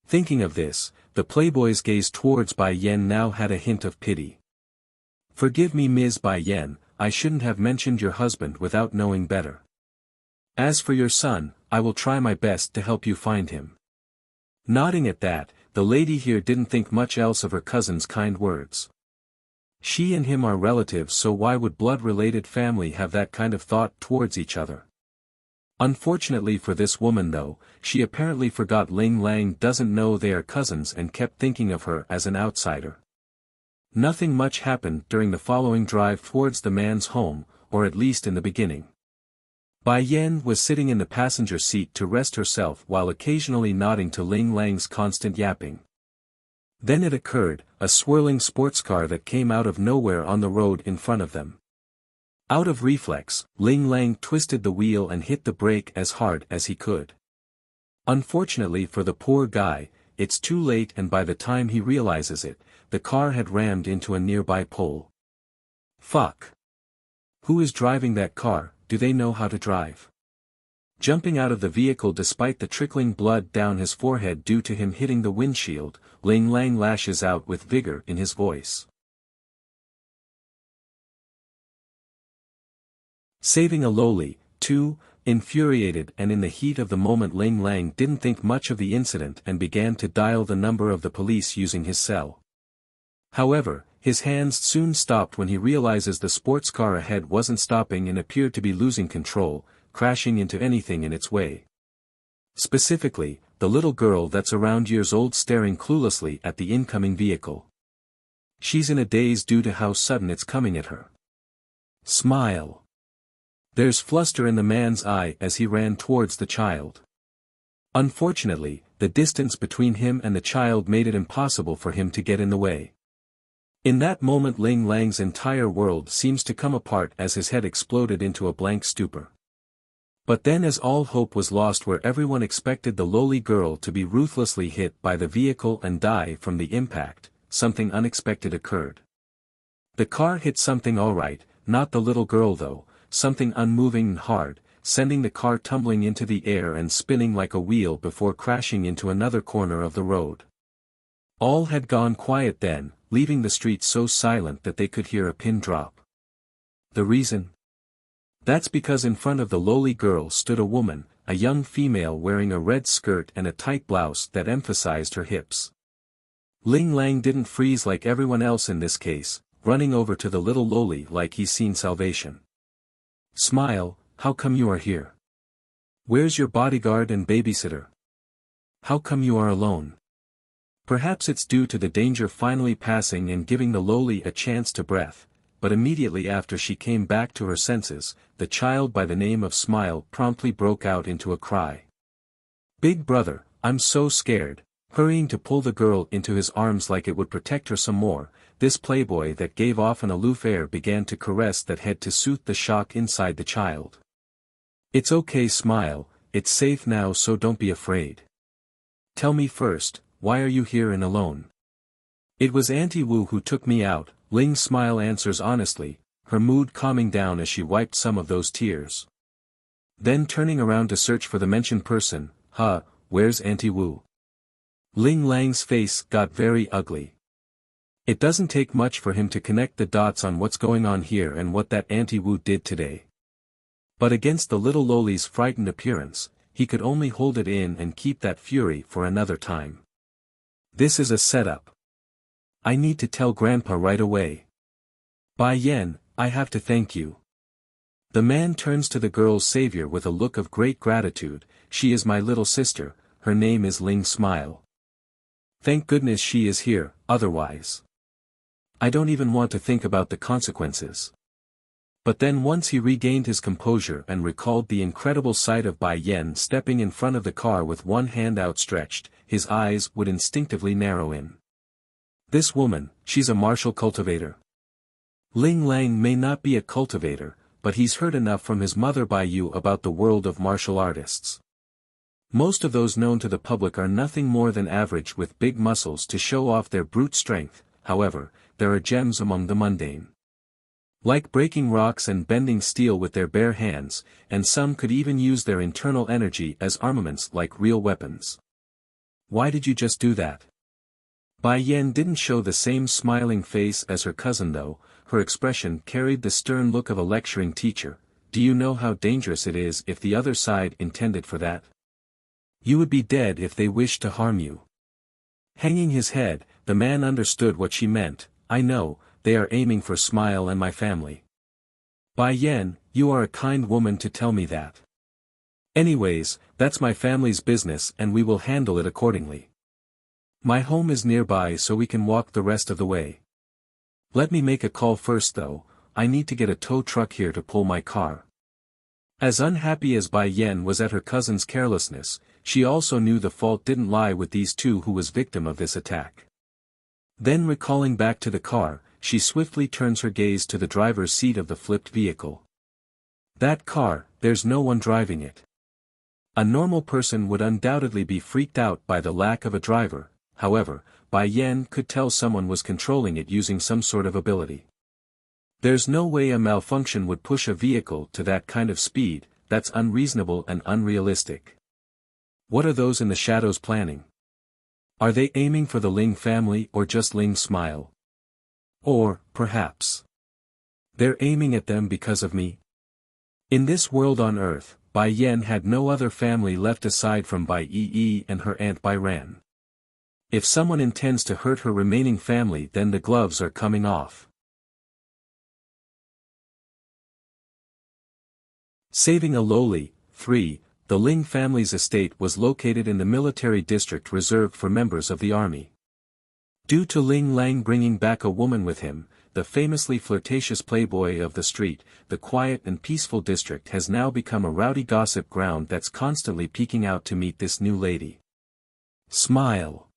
Thinking of this, the playboy's gaze towards Bai Yan now had a hint of pity. Forgive me, Ms. Bai Yan, I shouldn't have mentioned your husband without knowing better. As for your son, I will try my best to help you find him. Nodding at that, the lady here didn't think much else of her cousin's kind words. She and him are relatives, so why would blood-related family have that kind of thought towards each other? Unfortunately for this woman though, she apparently forgot Ling Lang doesn't know they are cousins and kept thinking of her as an outsider. Nothing much happened during the following drive towards the man's home, or at least in the beginning. Bai Yan was sitting in the passenger seat to rest herself while occasionally nodding to Ling Lang's constant yapping. Then it occurred, a swirling sports car that came out of nowhere on the road in front of them. Out of reflex, Ling Lang twisted the wheel and hit the brake as hard as he could. Unfortunately for the poor guy, it's too late, and by the time he realizes it, the car had rammed into a nearby pole. Fuck. Who is driving that car? Do they know how to drive? Jumping out of the vehicle despite the trickling blood down his forehead due to him hitting the windshield, Ling Lang lashes out with vigor in his voice. Saving a lowly, 2, infuriated, and in the heat of the moment Ling Lang didn't think much of the incident and began to dial the number of the police using his cell. However, his hands soon stopped when he realizes the sports car ahead wasn't stopping and appeared to be losing control, crashing into anything in its way. Specifically, the the little girl that's around years old staring cluelessly at the incoming vehicle. She's in a daze due to how sudden it's coming at her. Smile. There's fluster in the man's eye as he ran towards the child. Unfortunately, the distance between him and the child made it impossible for him to get in the way. In that moment Ling Lang's entire world seems to come apart as his head exploded into a blank stupor. But then as all hope was lost where everyone expected the lowly girl to be ruthlessly hit by the vehicle and die from the impact, something unexpected occurred. The car hit something alright, not the little girl though, something unmoving and hard, sending the car tumbling into the air and spinning like a wheel before crashing into another corner of the road. All had gone quiet then, leaving the street so silent that they could hear a pin drop. The reason? That's because in front of the lowly girl stood a woman, a young female wearing a red skirt and a tight blouse that emphasized her hips. Ling Lang didn't freeze like everyone else in this case, running over to the little lowly like he's seen salvation. Smile, how come you are here? Where's your bodyguard and babysitter? How come you are alone? Perhaps it's due to the danger finally passing and giving the lowly a chance to breath, but immediately after she came back to her senses, the child by the name of Smile promptly broke out into a cry. Big brother, I'm so scared. Hurrying to pull the girl into his arms like it would protect her some more, this playboy that gave off an aloof air began to caress that head to soothe the shock inside the child. It's okay Smile, it's safe now so don't be afraid. Tell me first, why are you here and alone? It was Auntie Wu who took me out, Ling Smile answers honestly, her mood calming down as she wiped some of those tears. Then turning around to search for the mentioned person, where's Auntie Wu? Ling Lang's face got very ugly. It doesn't take much for him to connect the dots on what's going on here and what that Auntie Wu did today. But against the little lowly's frightened appearance, he could only hold it in and keep that fury for another time. This is a setup. I need to tell Grandpa right away. Bai Yan, I have to thank you. The man turns to the girl's savior with a look of great gratitude. She is my little sister, her name is Ling Smile. Thank goodness she is here, otherwise I don't even want to think about the consequences. But then once he regained his composure and recalled the incredible sight of Bai Yan stepping in front of the car with one hand outstretched, his eyes would instinctively narrow in. This woman, she's a martial cultivator. Ling Lang may not be a cultivator, but he's heard enough from his mother Bai Yu about the world of martial artists. Most of those known to the public are nothing more than average with big muscles to show off their brute strength, however, there are gems among the mundane. Like breaking rocks and bending steel with their bare hands, and some could even use their internal energy as armaments like real weapons. Why did you just do that? Bai Yan didn't show the same smiling face as her cousin though, her expression carried the stern look of a lecturing teacher. Do you know how dangerous it is if the other side intended for that? You would be dead if they wished to harm you. Hanging his head, the man understood what she meant. I know, they are aiming for Smile and my family. Bai Yan, you are a kind woman to tell me that. Anyways, that's my family's business and we will handle it accordingly. My home is nearby so we can walk the rest of the way. Let me make a call first though, I need to get a tow truck here to pull my car. As unhappy as Bai Yan was at her cousin's carelessness, she also knew the fault didn't lie with these two who was victim of this attack. Then recalling back to the car, she swiftly turns her gaze to the driver's seat of the flipped vehicle. That car, there's no one driving it. A normal person would undoubtedly be freaked out by the lack of a driver, however, Bai Yan could tell someone was controlling it using some sort of ability. There's no way a malfunction would push a vehicle to that kind of speed, that's unreasonable and unrealistic. What are those in the shadows planning? Are they aiming for the Ling family or just Ling Smile? Or, perhaps, they're aiming at them because of me? In this world on Earth, Bai Yan had no other family left aside from Bai Yi and her aunt Bai Ran. If someone intends to hurt her remaining family then the gloves are coming off. Saving a lowly, 3, The Ling family's estate was located in the military district reserved for members of the army. Due to Ling Lang bringing back a woman with him, the famously flirtatious playboy of the street, the quiet and peaceful district has now become a rowdy gossip ground that's constantly peeking out to meet this new lady. Smile.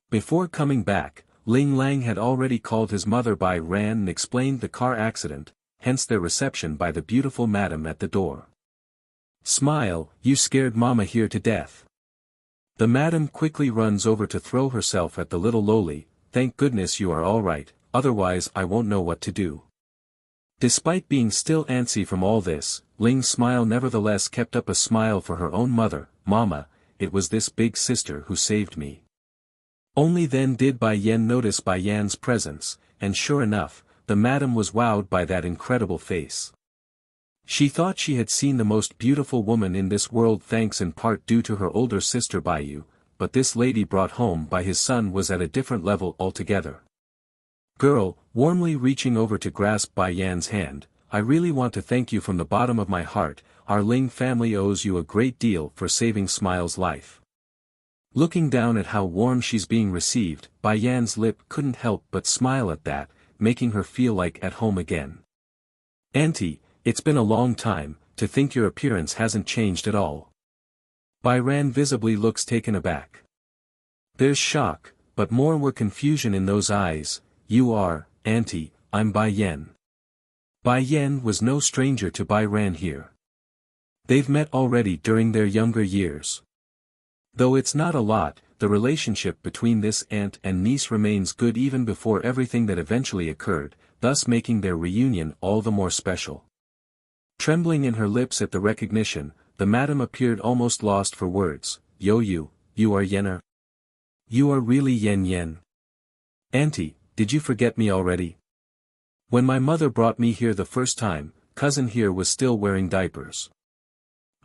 Before coming back, Ling Lang had already called his mother Bai Ran and explained the car accident, hence their reception by the beautiful madam at the door. Smile, you scared mama here to death. The madam quickly runs over to throw herself at the little lowly. Thank goodness you are all right, otherwise I won't know what to do. Despite being still antsy from all this, Ling Smile nevertheless kept up a smile for her own mother. Mama, it was this big sister who saved me. Only then did Bai Yan notice Bai Yan's presence, and sure enough, the madam was wowed by that incredible face. She thought she had seen the most beautiful woman in this world, thanks in part due to her older sister Baiyu, but this lady brought home by his son was at a different level altogether. Girl, warmly reaching over to grasp Bai Yan's hand, I really want to thank you from the bottom of my heart. Our Ling family owes you a great deal for saving Smile's life. Looking down at how warm she's being received, Bai Yan's lip couldn't help but smile at that, making her feel like at home again. Auntie, it's been a long time, to think your appearance hasn't changed at all. Bai Ran visibly looks taken aback. There's shock, but more were confusion in those eyes. You are, Auntie, I'm Bai Yan. Bai Yan was no stranger to Bai Ran here. They've met already during their younger years. Though it's not a lot, the relationship between this aunt and niece remains good even before everything that eventually occurred, thus making their reunion all the more special. Trembling in her lips at the recognition, the madam appeared almost lost for words. You are Yener? You are really Yen Yen? Auntie, did you forget me already? When my mother brought me here the first time, cousin here was still wearing diapers.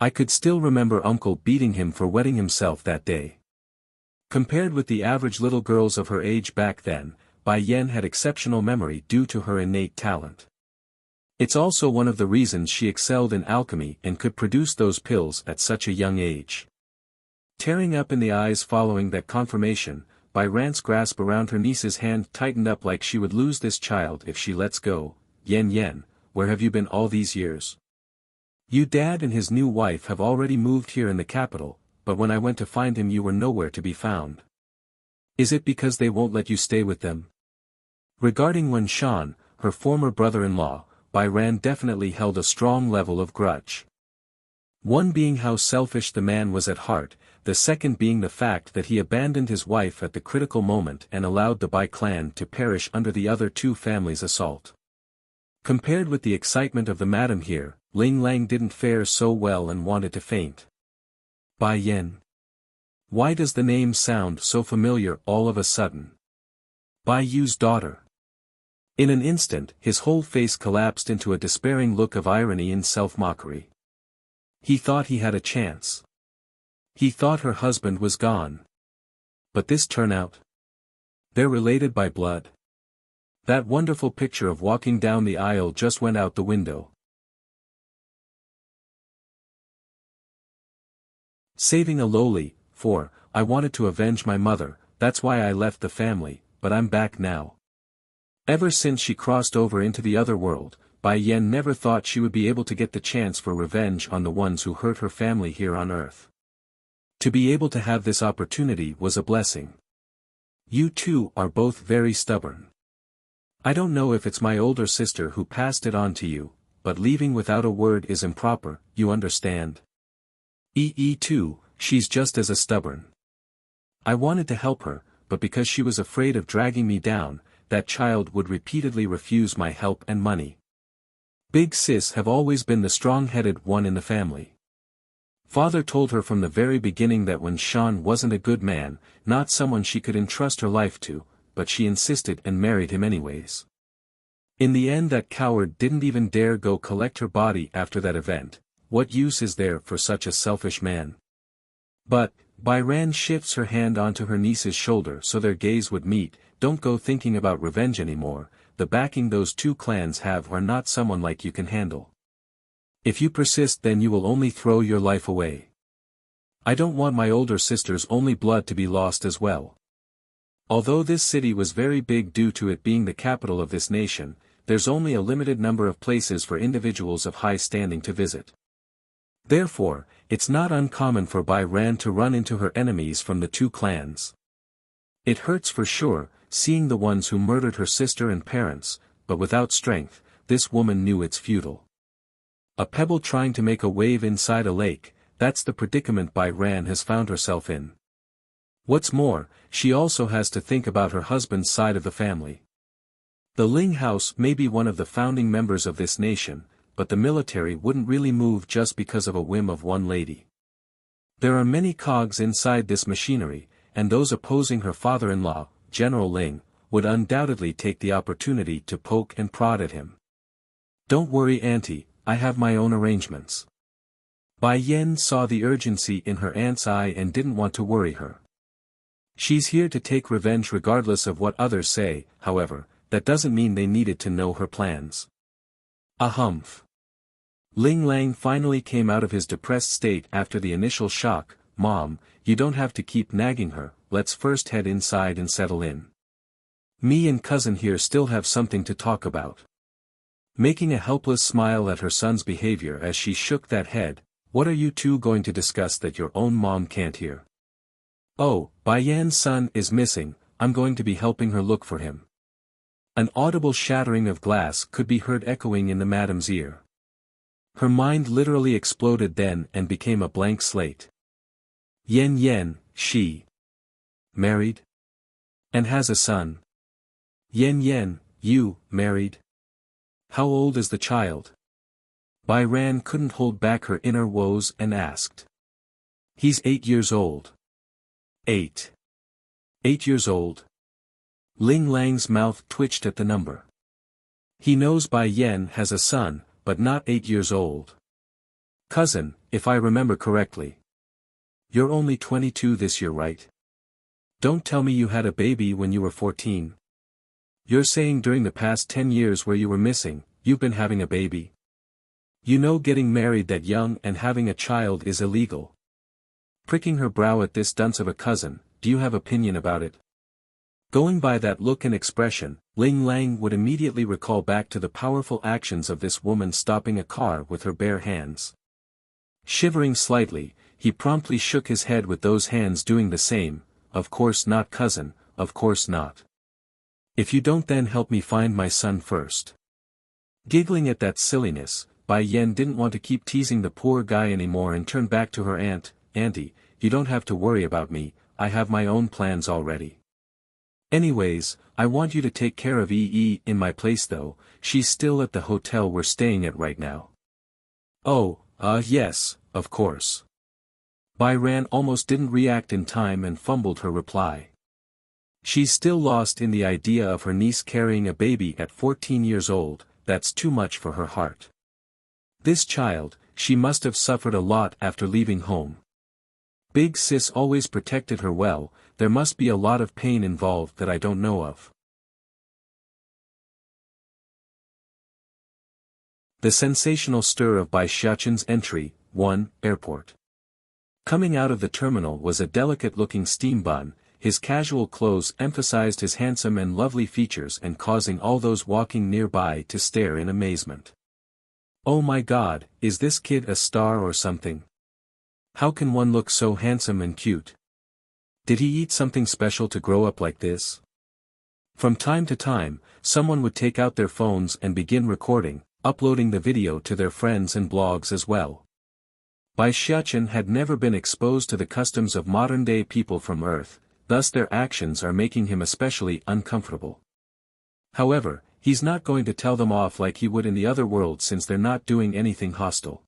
I could still remember uncle beating him for wetting himself that day. Compared with the average little girls of her age back then, Bai Yan had exceptional memory due to her innate talent. It's also one of the reasons she excelled in alchemy and could produce those pills at such a young age. Tearing up in the eyes following that confirmation, Bai Ran's grasp around her niece's hand tightened up like she would lose this child if she lets go. Yen Yen, where have you been all these years? You dad and his new wife have already moved here in the capital, but when I went to find him you were nowhere to be found. Is it because they won't let you stay with them? Regarding Wen Shan, her former brother-in-law, Bai Ran definitely held a strong level of grudge. One being how selfish the man was at heart, the second being the fact that he abandoned his wife at the critical moment and allowed the Bai clan to perish under the other two families' assault. Compared with the excitement of the madam here, Ling Lang didn't fare so well and wanted to faint. Bai Yan. Why does the name sound so familiar all of a sudden? Bai Yu's daughter. In an instant, his whole face collapsed into a despairing look of irony and self-mockery. He thought he had a chance. He thought her husband was gone. But this turnout? They're related by blood. That wonderful picture of walking down the aisle just went out the window. Saving a lowly, for, I wanted to avenge my mother, that's why I left the family, but I'm back now. Ever since she crossed over into the other world, Bai Yan never thought she would be able to get the chance for revenge on the ones who hurt her family here on Earth. To be able to have this opportunity was a blessing. You two are both very stubborn. I don't know if it's my older sister who passed it on to you, but leaving without a word is improper, you understand? Too, she's just as stubborn. I wanted to help her, but because she was afraid of dragging me down, that child would repeatedly refuse my help and money. Big sis have always been the strong-headed one in the family. Father told her from the very beginning that Wen Shan wasn't a good man, not someone she could entrust her life to, but she insisted and married him anyways. In the end that coward didn't even dare go collect her body after that event. What use is there for such a selfish man? But, Bai Ran shifts her hand onto her niece's shoulder so their gaze would meet. Don't go thinking about revenge anymore, the backing those two clans have are not someone like you can handle. If you persist, then you will only throw your life away. I don't want my older sister's only blood to be lost as well. Although this city was very big due to it being the capital of this nation, there's only a limited number of places for individuals of high standing to visit. Therefore, it's not uncommon for Bai Ran to run into her enemies from the two clans. It hurts for sure, seeing the ones who murdered her sister and parents, but without strength, this woman knew it's futile. A pebble trying to make a wave inside a lake, that's the predicament Bai Ran has found herself in. What's more, she also has to think about her husband's side of the family. The Ling house may be one of the founding members of this nation, but the military wouldn't really move just because of a whim of one lady. There are many cogs inside this machinery, and those opposing her father-in-law, General Ling, would undoubtedly take the opportunity to poke and prod at him. Don't worry, Auntie, I have my own arrangements. Bai Yen saw the urgency in her aunt's eye and didn't want to worry her. She's here to take revenge regardless of what others say, however, that doesn't mean they needed to know her plans. Humph. Ling Lang finally came out of his depressed state after the initial shock. Mom, you don't have to keep nagging her, let's first head inside and settle in. Me and cousin here still have something to talk about. Making a helpless smile at her son's behavior as she shook that head, what are you two going to discuss that your own mom can't hear? Oh, Bai Yan's son is missing, I'm going to be helping her look for him. An audible shattering of glass could be heard echoing in the madam's ear. Her mind literally exploded then and became a blank slate. Yen, she married? And has a son? Yen, you married? How old is the child? Bai Ran couldn't hold back her inner woes and asked. He's 8 years old. 8 years old? Ling Lang's mouth twitched at the number. He knows Bai Yen has a son, but not 8 years old. Cousin, if I remember correctly. You're only 22 this year, right? Don't tell me you had a baby when you were 14. You're saying during the past 10 years where you were missing, you've been having a baby? You know getting married that young and having a child is illegal. Pricking her brow at this dunce of a cousin, do you have opinion about it? Going by that look and expression, Ling Lang would immediately recall back to the powerful actions of this woman stopping a car with her bare hands. Shivering slightly, he promptly shook his head with those hands doing the same. Of course not, cousin, of course not. If you don't, then help me find my son first. Giggling at that silliness, Bai Yen didn't want to keep teasing the poor guy anymore and turned back to her aunt. Auntie, you don't have to worry about me, I have my own plans already. Anyways, I want you to take care of EE in my place though, she's still at the hotel we're staying at right now. Oh, yes, of course. Bai Ran almost didn't react in time and fumbled her reply. She's still lost in the idea of her niece carrying a baby at 14 years old, that's too much for her heart. This child, she must have suffered a lot after leaving home. Big sis always protected her well, there must be a lot of pain involved that I don't know of. The sensational stir of Bai Xiaqin's entry. 1. Airport. Coming out of the terminal was a delicate-looking steam bun. His casual clothes emphasized his handsome and lovely features and causing all those walking nearby to stare in amazement. Oh my God, is this kid a star or something? How can one look so handsome and cute? Did he eat something special to grow up like this? From time to time, someone would take out their phones and begin recording, uploading the video to their friends and blogs as well. Bai Xiaqin had never been exposed to the customs of modern-day people from Earth, thus their actions are making him especially uncomfortable. However, he's not going to tell them off like he would in the other world since they're not doing anything hostile.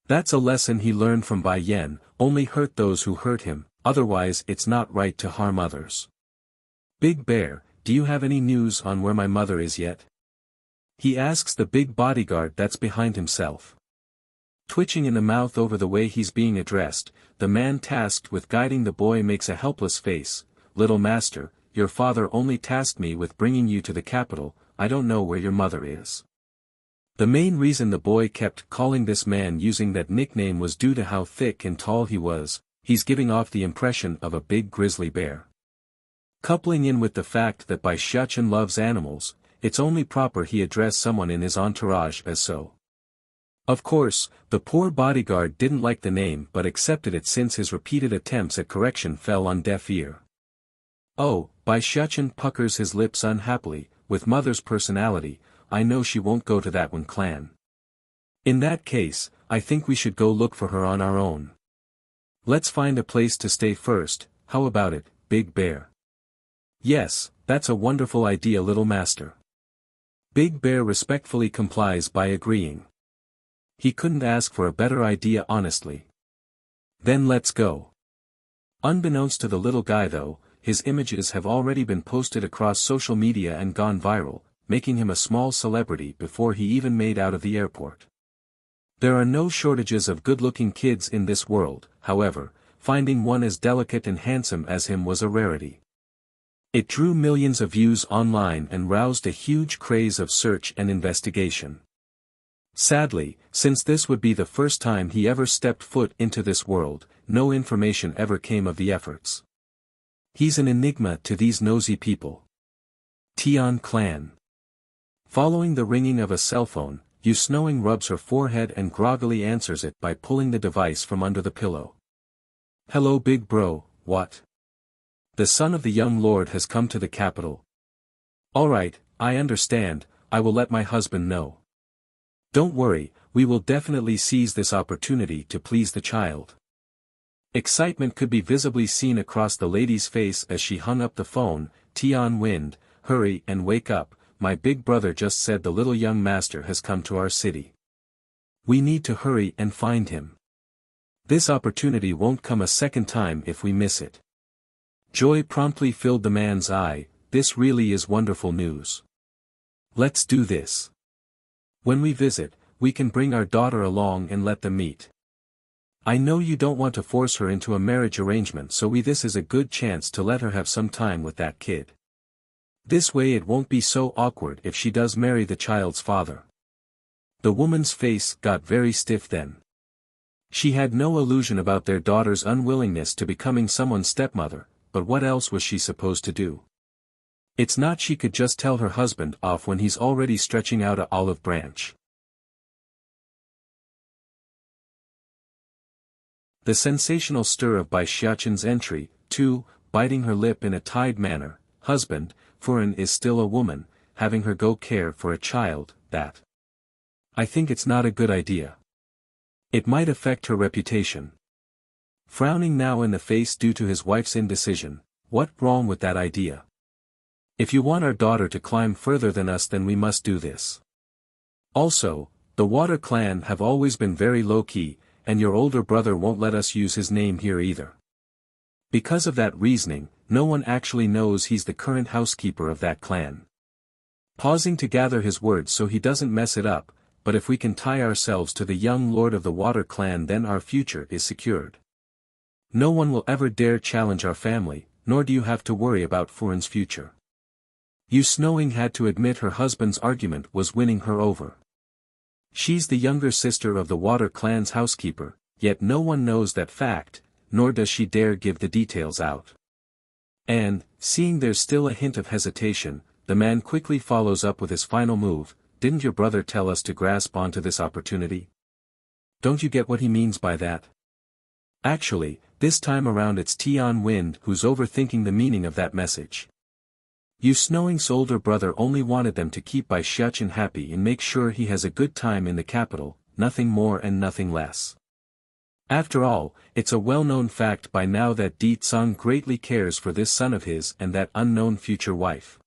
That's a lesson he learned from Bai Yen, only hurt those who hurt him, otherwise it's not right to harm others. Big Bear, do you have any news on where my mother is yet? He asks the big bodyguard that's behind himself. Twitching in the mouth over the way he's being addressed, the man tasked with guiding the boy makes a helpless face. Little master, your father only tasked me with bringing you to the capital, I don't know where your mother is. The main reason the boy kept calling this man using that nickname was due to how thick and tall he was. He's giving off the impression of a big grizzly bear. Coupling in with the fact that Bai Xiachen loves animals, it's only proper he address someone in his entourage as so. Of course, the poor bodyguard didn't like the name but accepted it since his repeated attempts at correction fell on deaf ear. Oh, Bai Xiachen puckers his lips unhappily. With mother's personality, I know she won't go to that one clan. In that case, I think we should go look for her on our own. Let's find a place to stay first. How about it, Big Bear? Yes, that's a wonderful idea, little master. Big Bear respectfully complies by agreeing. He couldn't ask for a better idea, honestly. Then let's go. Unbeknownst to the little guy though, his images have already been posted across social media and gone viral, making him a small celebrity before he even made out of the airport. There are no shortages of good-looking kids in this world, however, finding one as delicate and handsome as him was a rarity. It drew millions of views online and roused a huge craze of search and investigation. Sadly, since this would be the first time he ever stepped foot into this world, no information ever came of the efforts. He's an enigma to these nosy people. Tian Clan. Following the ringing of a cell phone, Yu Snowing rubs her forehead and groggily answers it by pulling the device from under the pillow. Hello big bro, what? The son of the young lord has come to the capital. Alright, I understand, I will let my husband know. Don't worry, we will definitely seize this opportunity to please the child. Excitement could be visibly seen across the lady's face as she hung up the phone. Tian Wind, hurry and wake up. My big brother just said the little young master has come to our city. We need to hurry and find him. This opportunity won't come a second time if we miss it. Joy promptly filled the man's eye. This really is wonderful news. Let's do this. When we visit, we can bring our daughter along and let them meet. I know you don't want to force her into a marriage arrangement, so this is a good chance to let her have some time with that kid. This way it won't be so awkward if she does marry the child's father. The woman's face got very stiff then. She had no illusion about their daughter's unwillingness to becoming someone's stepmother, but what else was she supposed to do? It's not she could just tell her husband off when he's already stretching out an olive branch. The sensational stir of Bai Xiachen's entry, too, biting her lip in a tied manner. Husband, Furen is still a woman, having her go care for a child, that. I think it's not a good idea. It might affect her reputation. Frowning now in the face due to his wife's indecision, what's wrong with that idea? If you want our daughter to climb further than us, then we must do this. Also, the Water Clan have always been very low-key, and your older brother won't let us use his name here either. Because of that reasoning, no one actually knows he's the current housekeeper of that clan. Pausing to gather his words so he doesn't mess it up, but if we can tie ourselves to the young lord of the Water Clan, then our future is secured. No one will ever dare challenge our family, nor do you have to worry about Furen's future. Yu Snowing had to admit her husband's argument was winning her over. She's the younger sister of the Water Clan's housekeeper, yet no one knows that fact, nor does she dare give the details out. And, seeing there's still a hint of hesitation, the man quickly follows up with his final move. Didn't your brother tell us to grasp onto this opportunity? Don't you get what he means by that? Actually, this time around it's Tian Wind who's overthinking the meaning of that message. Yu Snowing's older brother only wanted them to keep Bai Xiachen happy and make sure he has a good time in the capital, nothing more and nothing less. After all, it's a well-known fact by now that Di Tsung greatly cares for this son of his and that unknown future wife.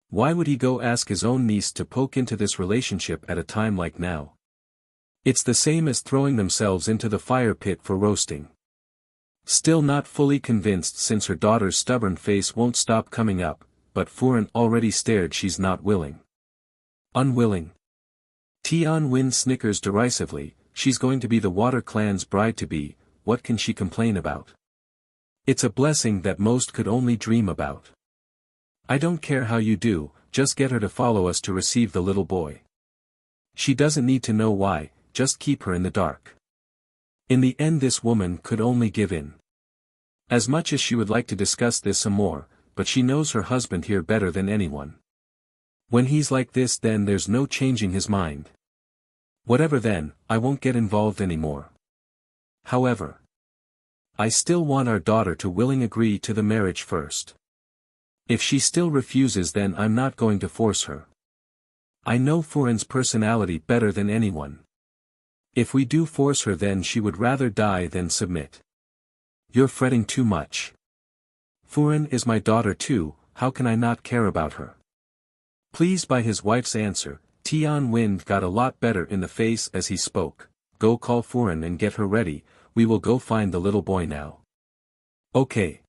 Why would he go ask his own niece to poke into this relationship at a time like now? It's the same as throwing themselves into the fire pit for roasting. Still not fully convinced since her daughter's stubborn face won't stop coming up, but Furen already stared. She's not willing. Unwilling? Tian Wen snickers derisively. She's going to be the Water Clan's bride-to-be, what can she complain about? It's a blessing that most could only dream about. I don't care how you do, just get her to follow us to receive the little boy. She doesn't need to know why, just keep her in the dark. In the end this woman could only give in. As much as she would like to discuss this some more, but she knows her husband here better than anyone. When he's like this then there's no changing his mind. Whatever then, I won't get involved anymore. However, I still want our daughter to willingly agree to the marriage first. If she still refuses then I'm not going to force her. I know Furen's personality better than anyone. If we do force her then she would rather die than submit. You're fretting too much. Furen is my daughter too, how can I not care about her? Pleased by his wife's answer, Tian Wind got a lot better in the face as he spoke. Go call Furen and get her ready, we will go find the little boy now. Okay.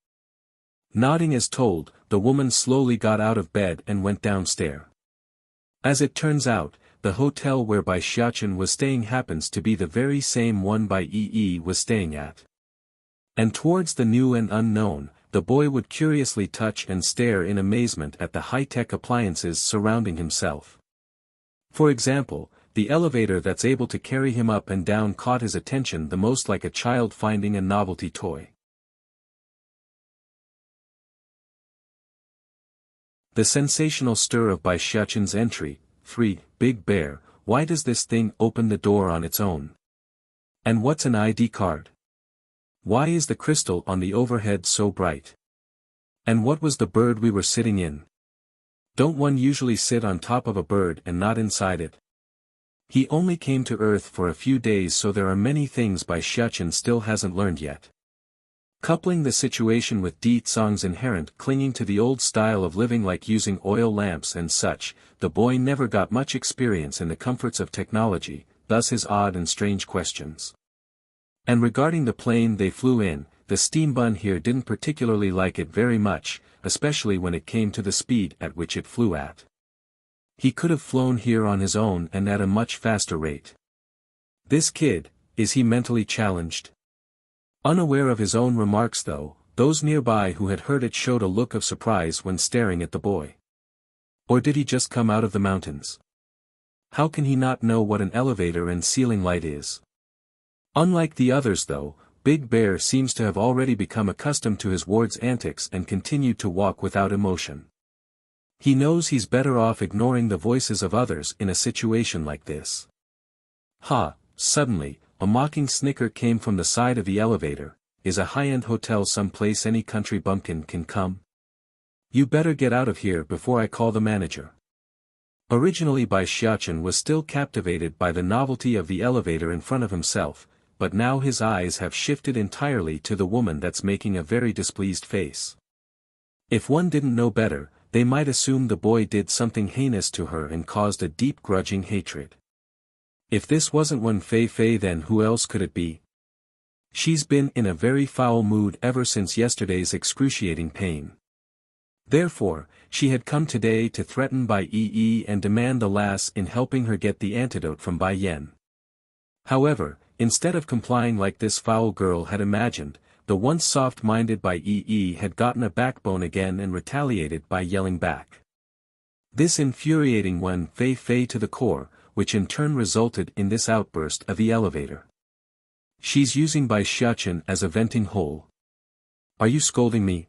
Nodding as told, the woman slowly got out of bed and went downstairs. As it turns out, the hotel where Bai Xiachen was staying happens to be the very same one Bai Yi was staying at. And towards the new and unknown, the boy would curiously touch and stare in amazement at the high-tech appliances surrounding himself. For example, the elevator that's able to carry him up and down caught his attention the most, like a child finding a novelty toy. The sensational stir of Bai Xiachen's entry. 3. Big Bear, why does this thing open the door on its own? And what's an ID card? Why is the crystal on the overhead so bright? And what was the bird we were sitting in? Don't one usually sit on top of a bird and not inside it? He only came to Earth for a few days, so there are many things Bai Xiachen still hasn't learned yet. Coupling the situation with Di Tsong's inherent clinging to the old style of living, like using oil lamps and such, the boy never got much experience in the comforts of technology, thus his odd and strange questions. And regarding the plane they flew in, the steam bun here didn't particularly like it very much, especially when it came to the speed at which it flew at. He could have flown here on his own and at a much faster rate. This kid, is he mentally challenged? Unaware of his own remarks though, those nearby who had heard it showed a look of surprise when staring at the boy. Or did he just come out of the mountains? How can he not know what an elevator and ceiling light is? Unlike the others though, Big Bear seems to have already become accustomed to his ward's antics and continued to walk without emotion. He knows he's better off ignoring the voices of others in a situation like this. Ha! Suddenly, a mocking snicker came from the side of the elevator. Is a high-end hotel someplace any country bumpkin can come? You better get out of here before I call the manager. Originally Bai Xiachen was still captivated by the novelty of the elevator in front of himself, but now his eyes have shifted entirely to the woman that's making a very displeased face. If one didn't know better, they might assume the boy did something heinous to her and caused a deep grudging hatred. If this wasn't Wen Fei Fei, then who else could it be? She's been in a very foul mood ever since yesterday's excruciating pain. Therefore, she had come today to threaten Bai Yi and demand the lass in helping her get the antidote from Bai Yen. However, instead of complying like this foul girl had imagined, the once soft-minded Bai Yi had gotten a backbone again and retaliated by yelling back. This infuriating Wen Fei Fei to the core, which in turn resulted in this outburst of the elevator. She's using Bai Xiachen as a venting hole. Are you scolding me?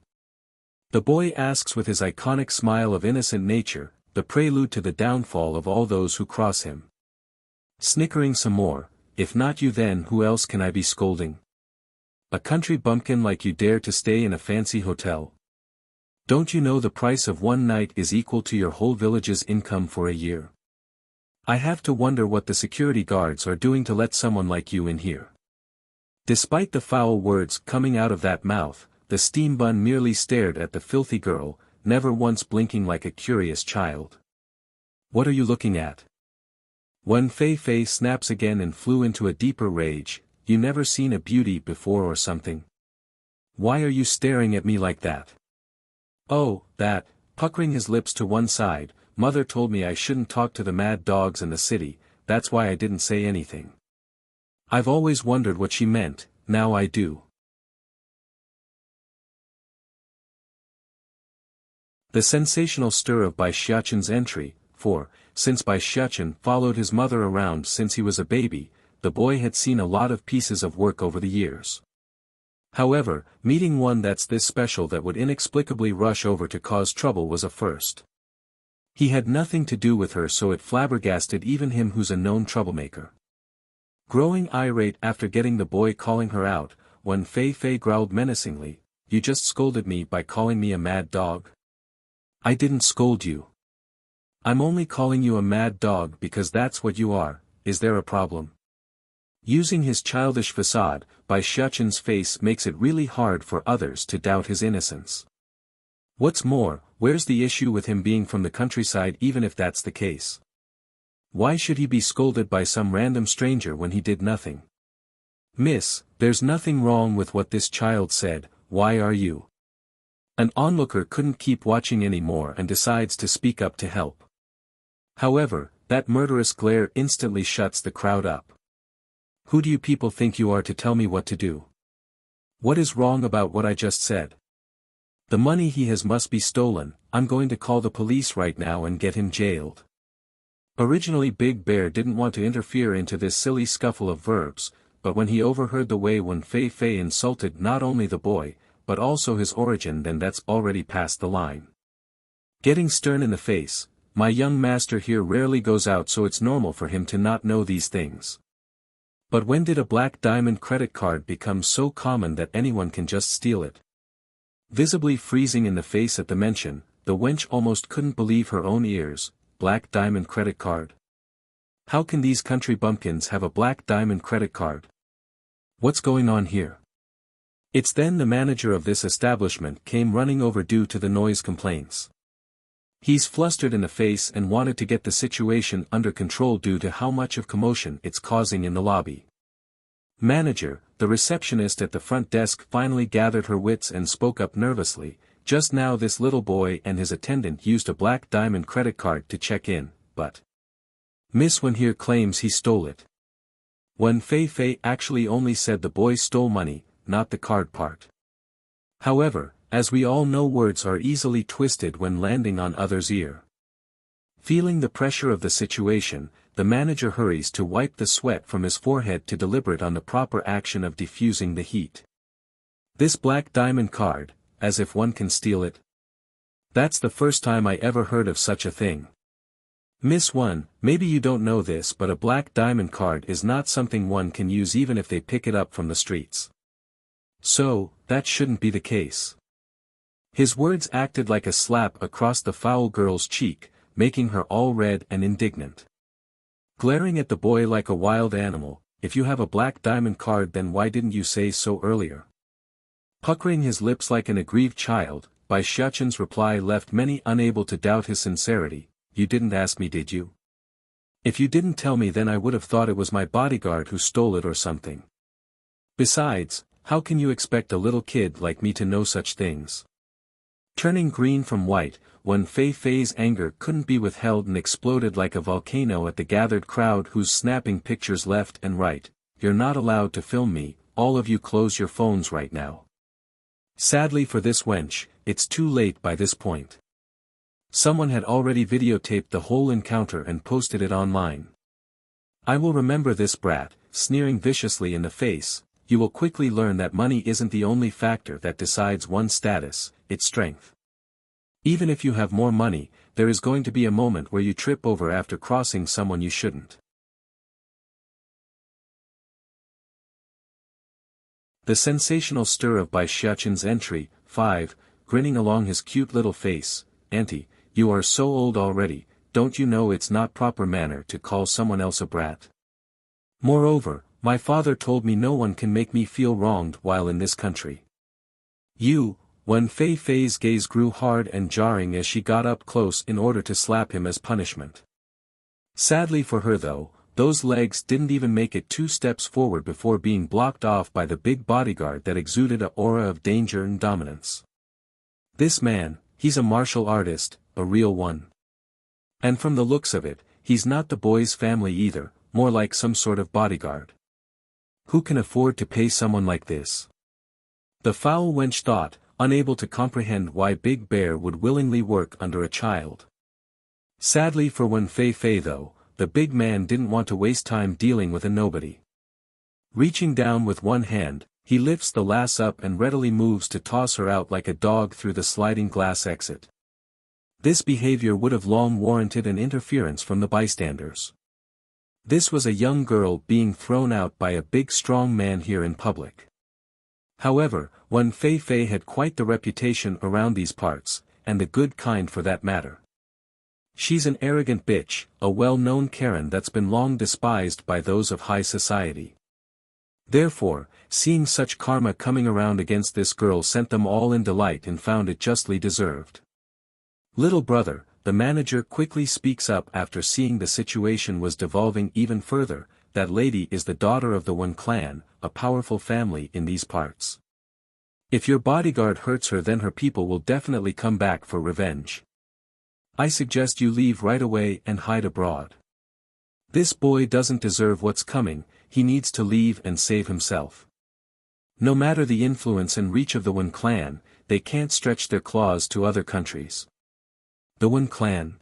The boy asks with his iconic smile of innocent nature, the prelude to the downfall of all those who cross him. Snickering some more, if not you then who else can I be scolding? A country bumpkin like you dare to stay in a fancy hotel? Don't you know the price of one night is equal to your whole village's income for a year? I have to wonder what the security guards are doing to let someone like you in here. Despite the foul words coming out of that mouth, the steam bun merely stared at the filthy girl, never once blinking like a curious child. What are you looking at? Wen Fei Fei snaps again and flew into a deeper rage. You never seen a beauty before or something? Why are you staring at me like that? Oh, that, puckering his lips to one side, mother told me I shouldn't talk to the mad dogs in the city, that's why I didn't say anything. I've always wondered what she meant, now I do. The sensational stir of Bai Xiachen's entry. for, since Bai Xiaochen followed his mother around since he was a baby, the boy had seen a lot of pieces of work over the years. However, meeting one that's this special that would inexplicably rush over to cause trouble was a first. He had nothing to do with her, so it flabbergasted even him, who's a known troublemaker. Growing irate after getting the boy calling her out, Wen Fei growled menacingly, "You just scolded me by calling me a mad dog?" "I didn't scold you. I'm only calling you a mad dog because that's what you are. Is there a problem?" Using his childish facade, Bai Xiaoqin's face makes it really hard for others to doubt his innocence. What's more, where's the issue with him being from the countryside even if that's the case? Why should he be scolded by some random stranger when he did nothing? "Miss, there's nothing wrong with what this child said, why are you?" An onlooker couldn't keep watching anymore and decides to speak up to help. However, that murderous glare instantly shuts the crowd up. "Who do you people think you are to tell me what to do? What is wrong about what I just said? The money he has must be stolen. I'm going to call the police right now and get him jailed." Originally Big Bear didn't want to interfere into this silly scuffle of verbs, but when he overheard the way Wen Fei insulted not only the boy, but also his origin, then that's already past the line. Getting stern in the face, "My young master here rarely goes out, so it's normal for him to not know these things. But when did a black diamond credit card become so common that anyone can just steal it?" Visibly freezing in the face at the mention, the wench almost couldn't believe her own ears. Black diamond credit card? How can these country bumpkins have a black diamond credit card? What's going on here? It's then the manager of this establishment came running over due to the noise complaints. He's flustered in the face and wanted to get the situation under control due to how much of commotion it's causing in the lobby. "Manager," the receptionist at the front desk finally gathered her wits and spoke up nervously, "just now this little boy and his attendant used a black diamond credit card to check in, but Miss Wen here claims he stole it." Wen Fei actually only said the boy stole money, not the card part. However, as we all know, words are easily twisted when landing on others' ear. Feeling the pressure of the situation, the manager hurries to wipe the sweat from his forehead to deliberate on the proper action of diffusing the heat. "This black diamond card, as if one can steal it? That's the first time I ever heard of such a thing. Miss Wen, maybe you don't know this, but a black diamond card is not something one can use even if they pick it up from the streets. So, that shouldn't be the case." His words acted like a slap across the foul girl's cheek, making her all red and indignant. Glaring at the boy like a wild animal, "If you have a black diamond card, then why didn't you say so earlier?" Puckering his lips like an aggrieved child, Bai Xiaoqin's reply left many unable to doubt his sincerity. "You didn't ask me, did you? If you didn't tell me, then I would have thought it was my bodyguard who stole it or something. Besides, how can you expect a little kid like me to know such things?" Turning green from white, Wen Fei's anger couldn't be withheld and exploded like a volcano at the gathered crowd, who's snapping pictures left and right. "You're not allowed to film me, all of you close your phones right now." Sadly for this wench, it's too late by this point. Someone had already videotaped the whole encounter and posted it online. "I will remember this brat," sneering viciously in the face. "You will quickly learn that money isn't the only factor that decides one's status, it's strength. Even if you have more money, there is going to be a moment where you trip over after crossing someone you shouldn't." The sensational stir of Bai Xiaoqin's entry. 5, grinning along his cute little face. "Auntie, you are so old already, don't you know it's not proper manner to call someone else a brat? Moreover, my father told me no one can make me feel wronged while in this country." "You," Wen Fei's gaze grew hard and jarring as she got up close in order to slap him as punishment. Sadly for her though, those legs didn't even make it 2 steps forward before being blocked off by the big bodyguard that exuded an aura of danger and dominance. This man, he's a martial artist, a real one. And from the looks of it, he's not the boy's family either, more like some sort of bodyguard. Who can afford to pay someone like this? The foul wench thought, unable to comprehend why Big Bear would willingly work under a child. Sadly for Wen Fei though, the big man didn't want to waste time dealing with a nobody. Reaching down with one hand, he lifts the lass up and readily moves to toss her out like a dog through the sliding glass exit. This behavior would have long warranted an interference from the bystanders. This was a young girl being thrown out by a big strong man here in public. However, Wen Fei had quite the reputation around these parts, and the good kind for that matter. She's an arrogant bitch, a well-known Karen that's been long despised by those of high society. Therefore, seeing such karma coming around against this girl sent them all in delight and found it justly deserved. Little brother, the manager quickly speaks up after seeing the situation was devolving even further, that lady is the daughter of the Wen clan, a powerful family in these parts. If your bodyguard hurts her then her people will definitely come back for revenge. I suggest you leave right away and hide abroad. This boy doesn't deserve what's coming, he needs to leave and save himself. No matter the influence and reach of the Wen clan, they can't stretch their claws to other countries. The Wen clan?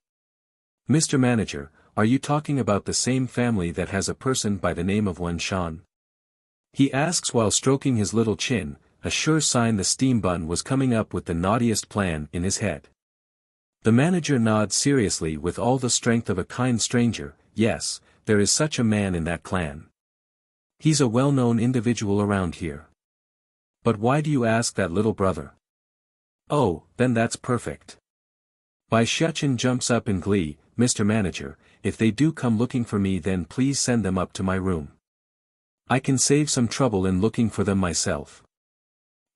Mr. Manager, are you talking about the same family that has a person by the name of Wen Shan? He asks while stroking his little chin, a sure sign the steam bun was coming up with the naughtiest plan in his head. The manager nods seriously with all the strength of a kind stranger. Yes, there is such a man in that clan. He's a well-known individual around here. But why do you ask that, little brother? Oh, then that's perfect. Bai Xiachen jumps up in glee. Mr. Manager, if they do come looking for me then please send them up to my room. I can save some trouble in looking for them myself.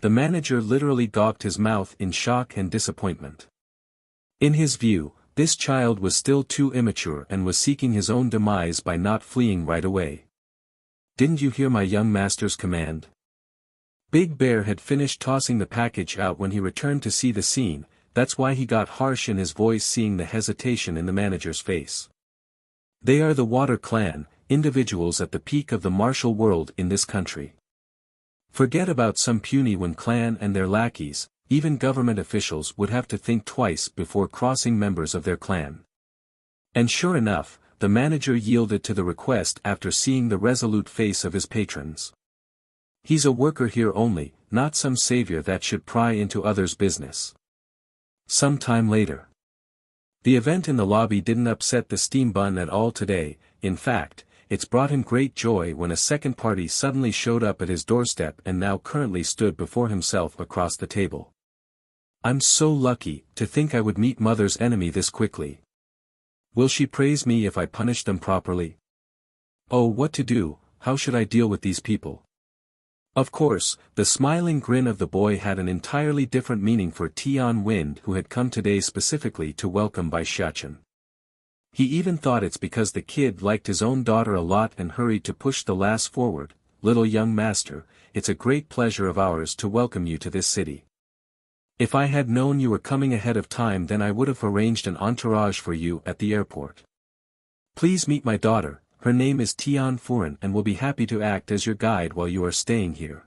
The manager literally gawked his mouth in shock and disappointment. In his view, this child was still too immature and was seeking his own demise by not fleeing right away. Didn't you hear my young master's command? Big Bear had finished tossing the package out when he returned to see the scene, that's why he got harsh in his voice seeing the hesitation in the manager's face. They are the Water Clan, individuals at the peak of the martial world in this country. Forget about some puny Wen clan and their lackeys, even government officials would have to think twice before crossing members of their clan. And sure enough, the manager yielded to the request after seeing the resolute face of his patrons. He's a worker here only, not some savior that should pry into others' business. Some time later. The event in the lobby didn't upset the steam bun at all today. In fact, it's brought him great joy when a second party suddenly showed up at his doorstep and now currently stood before himself across the table. I'm so lucky to think I would meet mother's enemy this quickly. Will she praise me if I punish them properly? Oh, what to do, how should I deal with these people? Of course, the smiling grin of the boy had an entirely different meaning for Tian Wind who had come today specifically to welcome Bai Xiachen. He even thought it's because the kid liked his own daughter a lot and hurried to push the lass forward. Little young master, it's a great pleasure of ours to welcome you to this city. If I had known you were coming ahead of time then I would have arranged an entourage for you at the airport. Please meet my daughter, her name is Tian Furen and will be happy to act as your guide while you are staying here.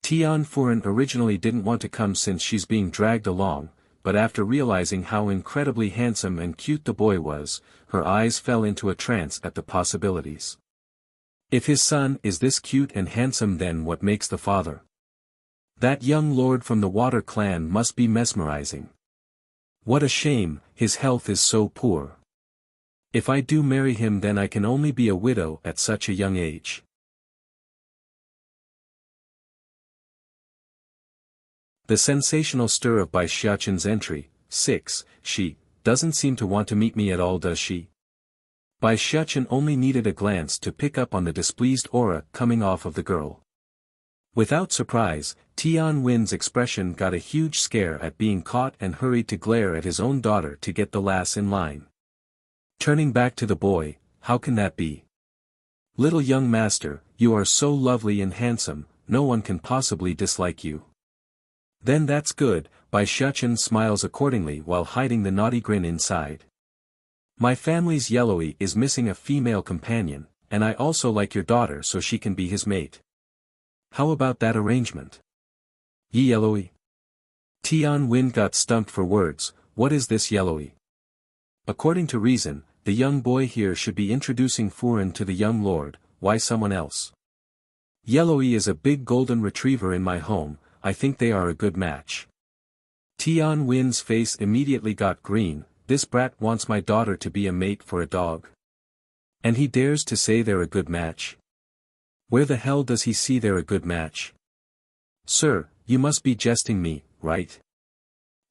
Tian Furen originally didn't want to come since she's being dragged along, but after realizing how incredibly handsome and cute the boy was, her eyes fell into a trance at the possibilities. If his son is this cute and handsome then what makes the father? That young lord from the Water Clan must be mesmerizing. What a shame, his health is so poor. If I do marry him then I can only be a widow at such a young age. The sensational stir of Bai Xiachen's entry. 6. She doesn't seem to want to meet me at all, does she? Bai Xiachen only needed a glance to pick up on the displeased aura coming off of the girl. Without surprise, Tian Win's expression got a huge scare at being caught and hurried to glare at his own daughter to get the lass in line. Turning back to the boy, how can that be? Little young master, you are so lovely and handsome, no one can possibly dislike you. Then that's good, Bai Xiachen smiles accordingly while hiding the naughty grin inside. My family's Yellowy is missing a female companion, and I also like your daughter so she can be his mate. How about that arrangement? Ye Yellowy? Tian Win got stumped for words. What is this Yellowy? According to reason, the young boy here should be introducing Furen to the young lord, why someone else? Yellowy is a big golden retriever in my home, I think they are a good match. Tian Win's face immediately got green, this brat wants my daughter to be a mate for a dog. And he dares to say they're a good match? Where the hell does he see they're a good match? Sir, you must be jesting me, right?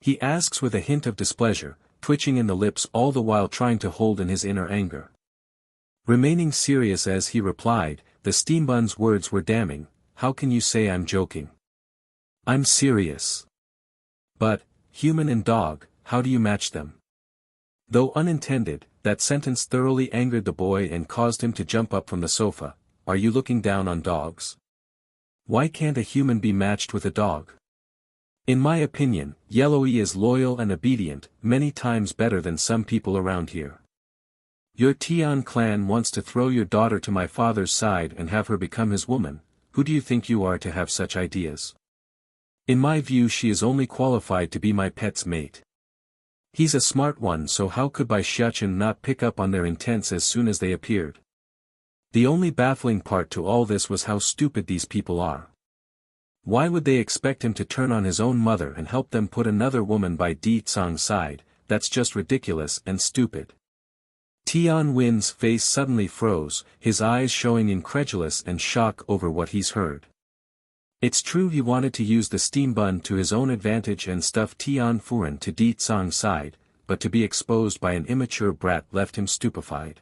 He asks with a hint of displeasure, twitching in the lips all the while trying to hold in his inner anger. Remaining serious as he replied, the steambun's words were damning, how can you say I'm joking? I'm serious. But, human and dog, how do you match them? Though unintended, that sentence thoroughly angered the boy and caused him to jump up from the sofa. Are you looking down on dogs? Why can't a human be matched with a dog? In my opinion, Yellowy is loyal and obedient, many times better than some people around here. Your Tian clan wants to throw your daughter to my father's side and have her become his woman, who do you think you are to have such ideas? In my view she is only qualified to be my pet's mate. He's a smart one, so how could Bai Xiachen not pick up on their intents as soon as they appeared? The only baffling part to all this was how stupid these people are. Why would they expect him to turn on his own mother and help them put another woman by Di Tsang's side? That's just ridiculous and stupid. Tian Win's face suddenly froze, his eyes showing incredulous and shock over what he's heard. It's true he wanted to use the steambun to his own advantage and stuff Tian Furen to Di Tsang's side, but to be exposed by an immature brat left him stupefied.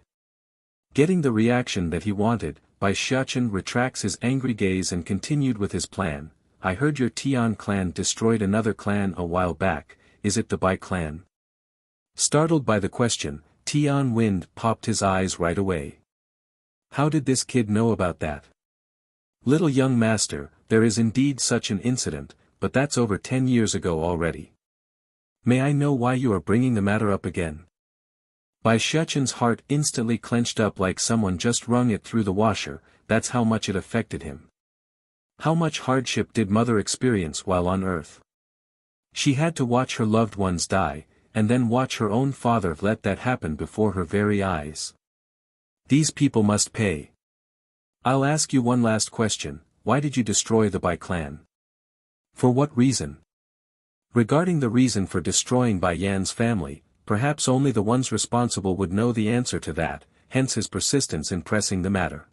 Getting the reaction that he wanted, Bai Xiachen retracts his angry gaze and continued with his plan. I heard your Tian clan destroyed another clan a while back, is it the Bai clan? Startled by the question, Tian Wind popped his eyes right away. How did this kid know about that? Little young master, there is indeed such an incident, but that's over 10 years ago already. May I know why you are bringing the matter up again? Bai Xiachen's heart instantly clenched up like someone just wrung it through the washer, that's how much it affected him. How much hardship did mother experience while on earth? She had to watch her loved ones die, and then watch her own father let that happen before her very eyes. These people must pay. I'll ask you one last question, why did you destroy the Bai clan? For what reason? Regarding the reason for destroying Bai Yan's family, perhaps only the ones responsible would know the answer to that, hence his persistence in pressing the matter.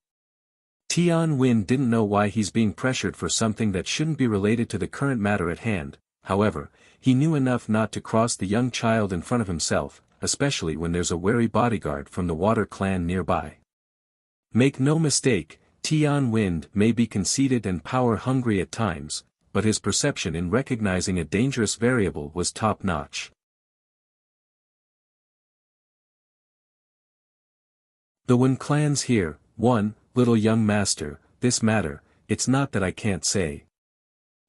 Tian Win didn't know why he's being pressured for something that shouldn't be related to the current matter at hand, however, he knew enough not to cross the young child in front of himself, especially when there's a wary bodyguard from the Water clan nearby. Make no mistake, Tian Wind may be conceited and power-hungry at times, but his perception in recognizing a dangerous variable was top-notch. The Wen clan's here, 1, little young master, this matter, it's not that I can't say.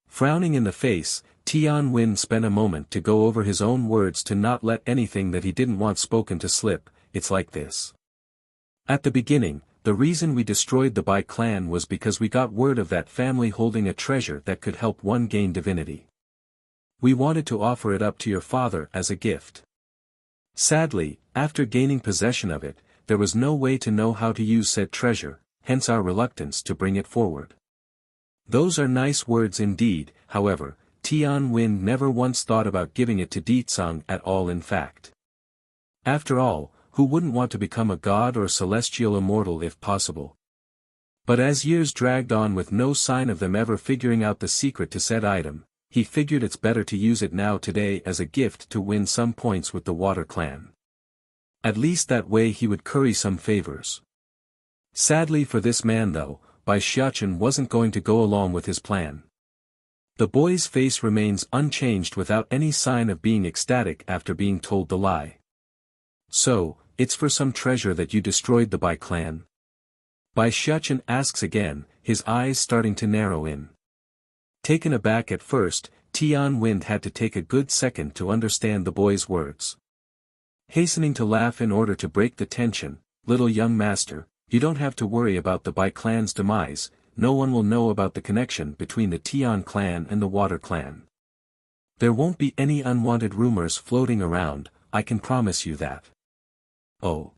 Frowning in the face, Tian Win spent a moment to go over his own words to not let anything that he didn't want spoken to slip, it's like this. At the beginning, the reason we destroyed the Bai clan was because we got word of that family holding a treasure that could help one gain divinity. We wanted to offer it up to your father as a gift. Sadly, after gaining possession of it, there was no way to know how to use said treasure, hence our reluctance to bring it forward. Those are nice words indeed, however, Tian Win never once thought about giving it to Di Tsang at all in fact. After all, who wouldn't want to become a god or celestial immortal if possible? But as years dragged on with no sign of them ever figuring out the secret to said item, he figured it's better to use it now today as a gift to win some points with the Water clan. At least that way he would curry some favors. Sadly for this man though, Bai Xiachen wasn't going to go along with his plan. The boy's face remains unchanged without any sign of being ecstatic after being told the lie. So, it's for some treasure that you destroyed the Bai clan? Bai Xiachen asks again, his eyes starting to narrow in. Taken aback at first, Tian Wind had to take a good second to understand the boy's words. Hastening to laugh in order to break the tension, little young master, you don't have to worry about the Bai clan's demise, no one will know about the connection between the Tian clan and the Water clan. There won't be any unwanted rumors floating around, I can promise you that. Oh.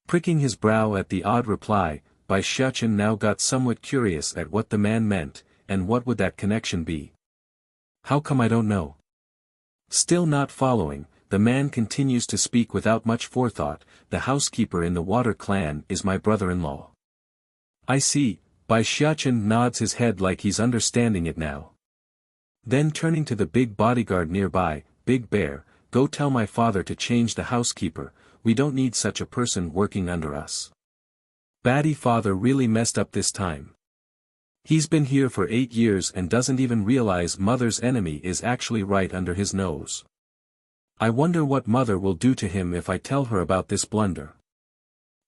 Pricking his brow at the odd reply, Bai Xiachen now got somewhat curious at what the man meant, and what would that connection be. How come I don't know? Still not following, the man continues to speak without much forethought. The housekeeper in the Water clan is my brother-in-law. I see. Bai Xiachen nods his head like he's understanding it now. Then turning to the big bodyguard nearby, Big Bear, go tell my father to change the housekeeper, we don't need such a person working under us. Batty father really messed up this time. He's been here for 8 years and doesn't even realize mother's enemy is actually right under his nose. I wonder what mother will do to him if I tell her about this blunder.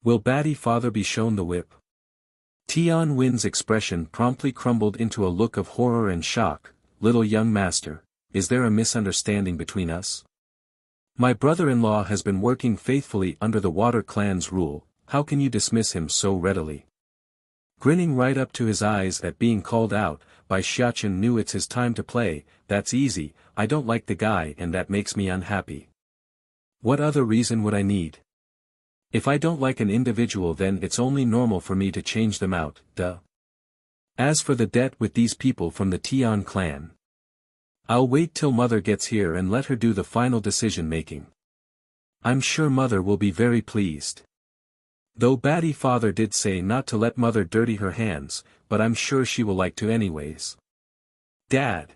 Will Batty father be shown the whip? Tian Wen's expression promptly crumbled into a look of horror and shock. Little young master, is there a misunderstanding between us? My brother-in-law has been working faithfully under the Water clan's rule, how can you dismiss him so readily? Grinning right up to his eyes at being called out, Bai Xiachen knew it's his time to play. That's easy, I don't like the guy and that makes me unhappy. What other reason would I need? If I don't like an individual then it's only normal for me to change them out, duh. As for the debt with these people from the Tian clan, I'll wait till mother gets here and let her do the final decision making. I'm sure mother will be very pleased. Though Batty father did say not to let mother dirty her hands, but I'm sure she will like to anyways. Dad.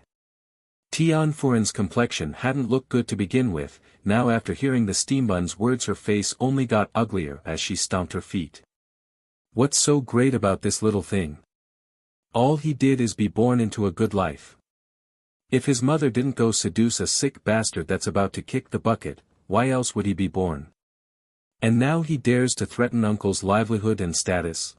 Tian Furen's complexion hadn't looked good to begin with, now after hearing the steambun's words her face only got uglier as she stomped her feet. What's so great about this little thing? All he did is be born into a good life. If his mother didn't go seduce a sick bastard that's about to kick the bucket, why else would he be born? And now he dares to threaten uncle's livelihood and status?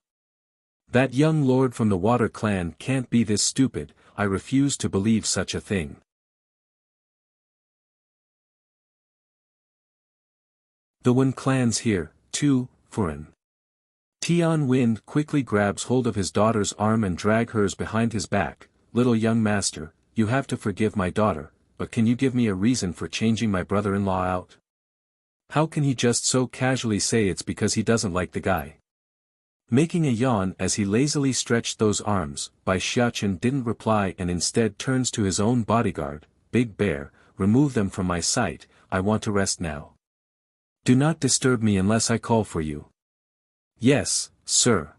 That young lord from the Water clan can't be this stupid, I refuse to believe such a thing. The Wen clan's here, too, Furen. Tian Wen quickly grabs hold of his daughter's arm and drags hers behind his back. Little young master, you have to forgive my daughter, but can you give me a reason for changing my brother-in-law out? How can he just so casually say it's because he doesn't like the guy? Making a yawn as he lazily stretched those arms, Bai Xiachen didn't reply and instead turns to his own bodyguard, Big Bear, remove them from my sight, I want to rest now. Do not disturb me unless I call for you. Yes, sir.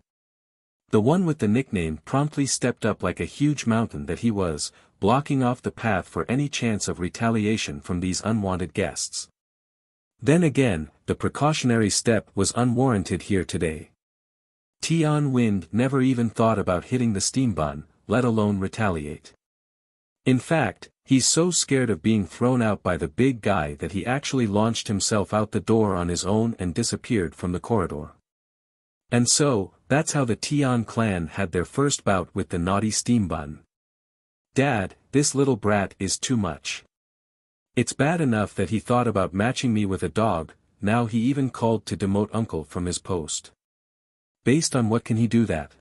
The one with the nickname promptly stepped up like a huge mountain that he was, blocking off the path for any chance of retaliation from these unwanted guests. Then again, the precautionary step was unwarranted here today. Tian Wen never even thought about hitting the steambun, let alone retaliate. In fact, he's so scared of being thrown out by the big guy that he actually launched himself out the door on his own and disappeared from the corridor. And so, that's how the Tian clan had their first bout with the naughty steambun. Dad, this little brat is too much. It's bad enough that he thought about matching me with a dog, now he even called to demote uncle from his post. Based on what can he do that?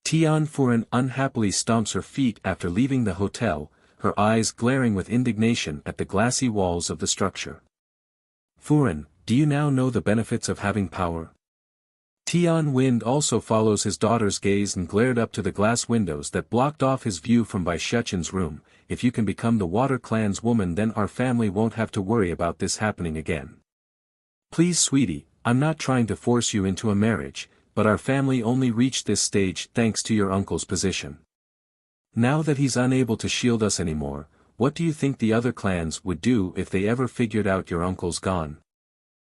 Tian Furen unhappily stomps her feet after leaving the hotel, her eyes glaring with indignation at the glassy walls of the structure. Furen, do you now know the benefits of having power? Tian Wen also follows his daughter's gaze and glared up to the glass windows that blocked off his view from Bai Xiachen's room. If you can become the Water clan's woman then our family won't have to worry about this happening again. Please sweetie, I'm not trying to force you into a marriage, but our family only reached this stage thanks to your uncle's position. Now that he's unable to shield us anymore, what do you think the other clans would do if they ever figured out your uncle's gone?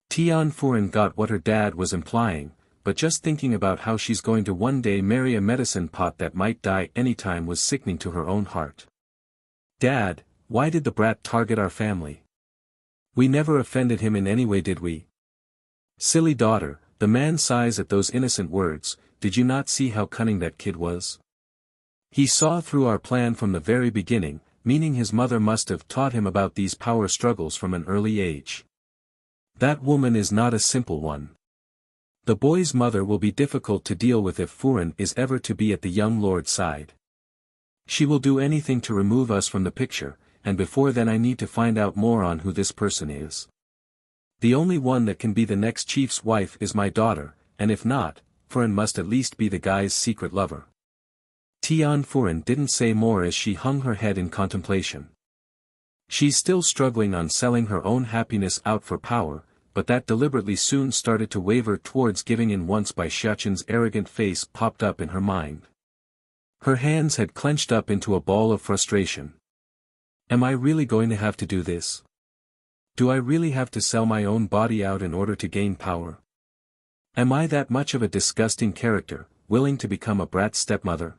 Tian Furen got what her dad was implying, but just thinking about how she's going to one day marry a medicine pot that might die anytime was sickening to her own heart. Dad, why did the brat target our family? We never offended him in any way, did we? Silly daughter, the man sighs at those innocent words. Did you not see how cunning that kid was? He saw through our plan from the very beginning, meaning his mother must have taught him about these power struggles from an early age. That woman is not a simple one. The boy's mother will be difficult to deal with if Furen is ever to be at the young lord's side. She will do anything to remove us from the picture, and before then I need to find out more on who this person is. The only one that can be the next chief's wife is my daughter, and if not, Furen must at least be the guy's secret lover. Tian Furen didn't say more as she hung her head in contemplation. She's still struggling on selling her own happiness out for power, but that deliberately soon started to waver towards giving in once by Xiaqin's arrogant face popped up in her mind. Her hands had clenched up into a ball of frustration. Am I really going to have to do this? Do I really have to sell my own body out in order to gain power? Am I that much of a disgusting character, willing to become a brat stepmother?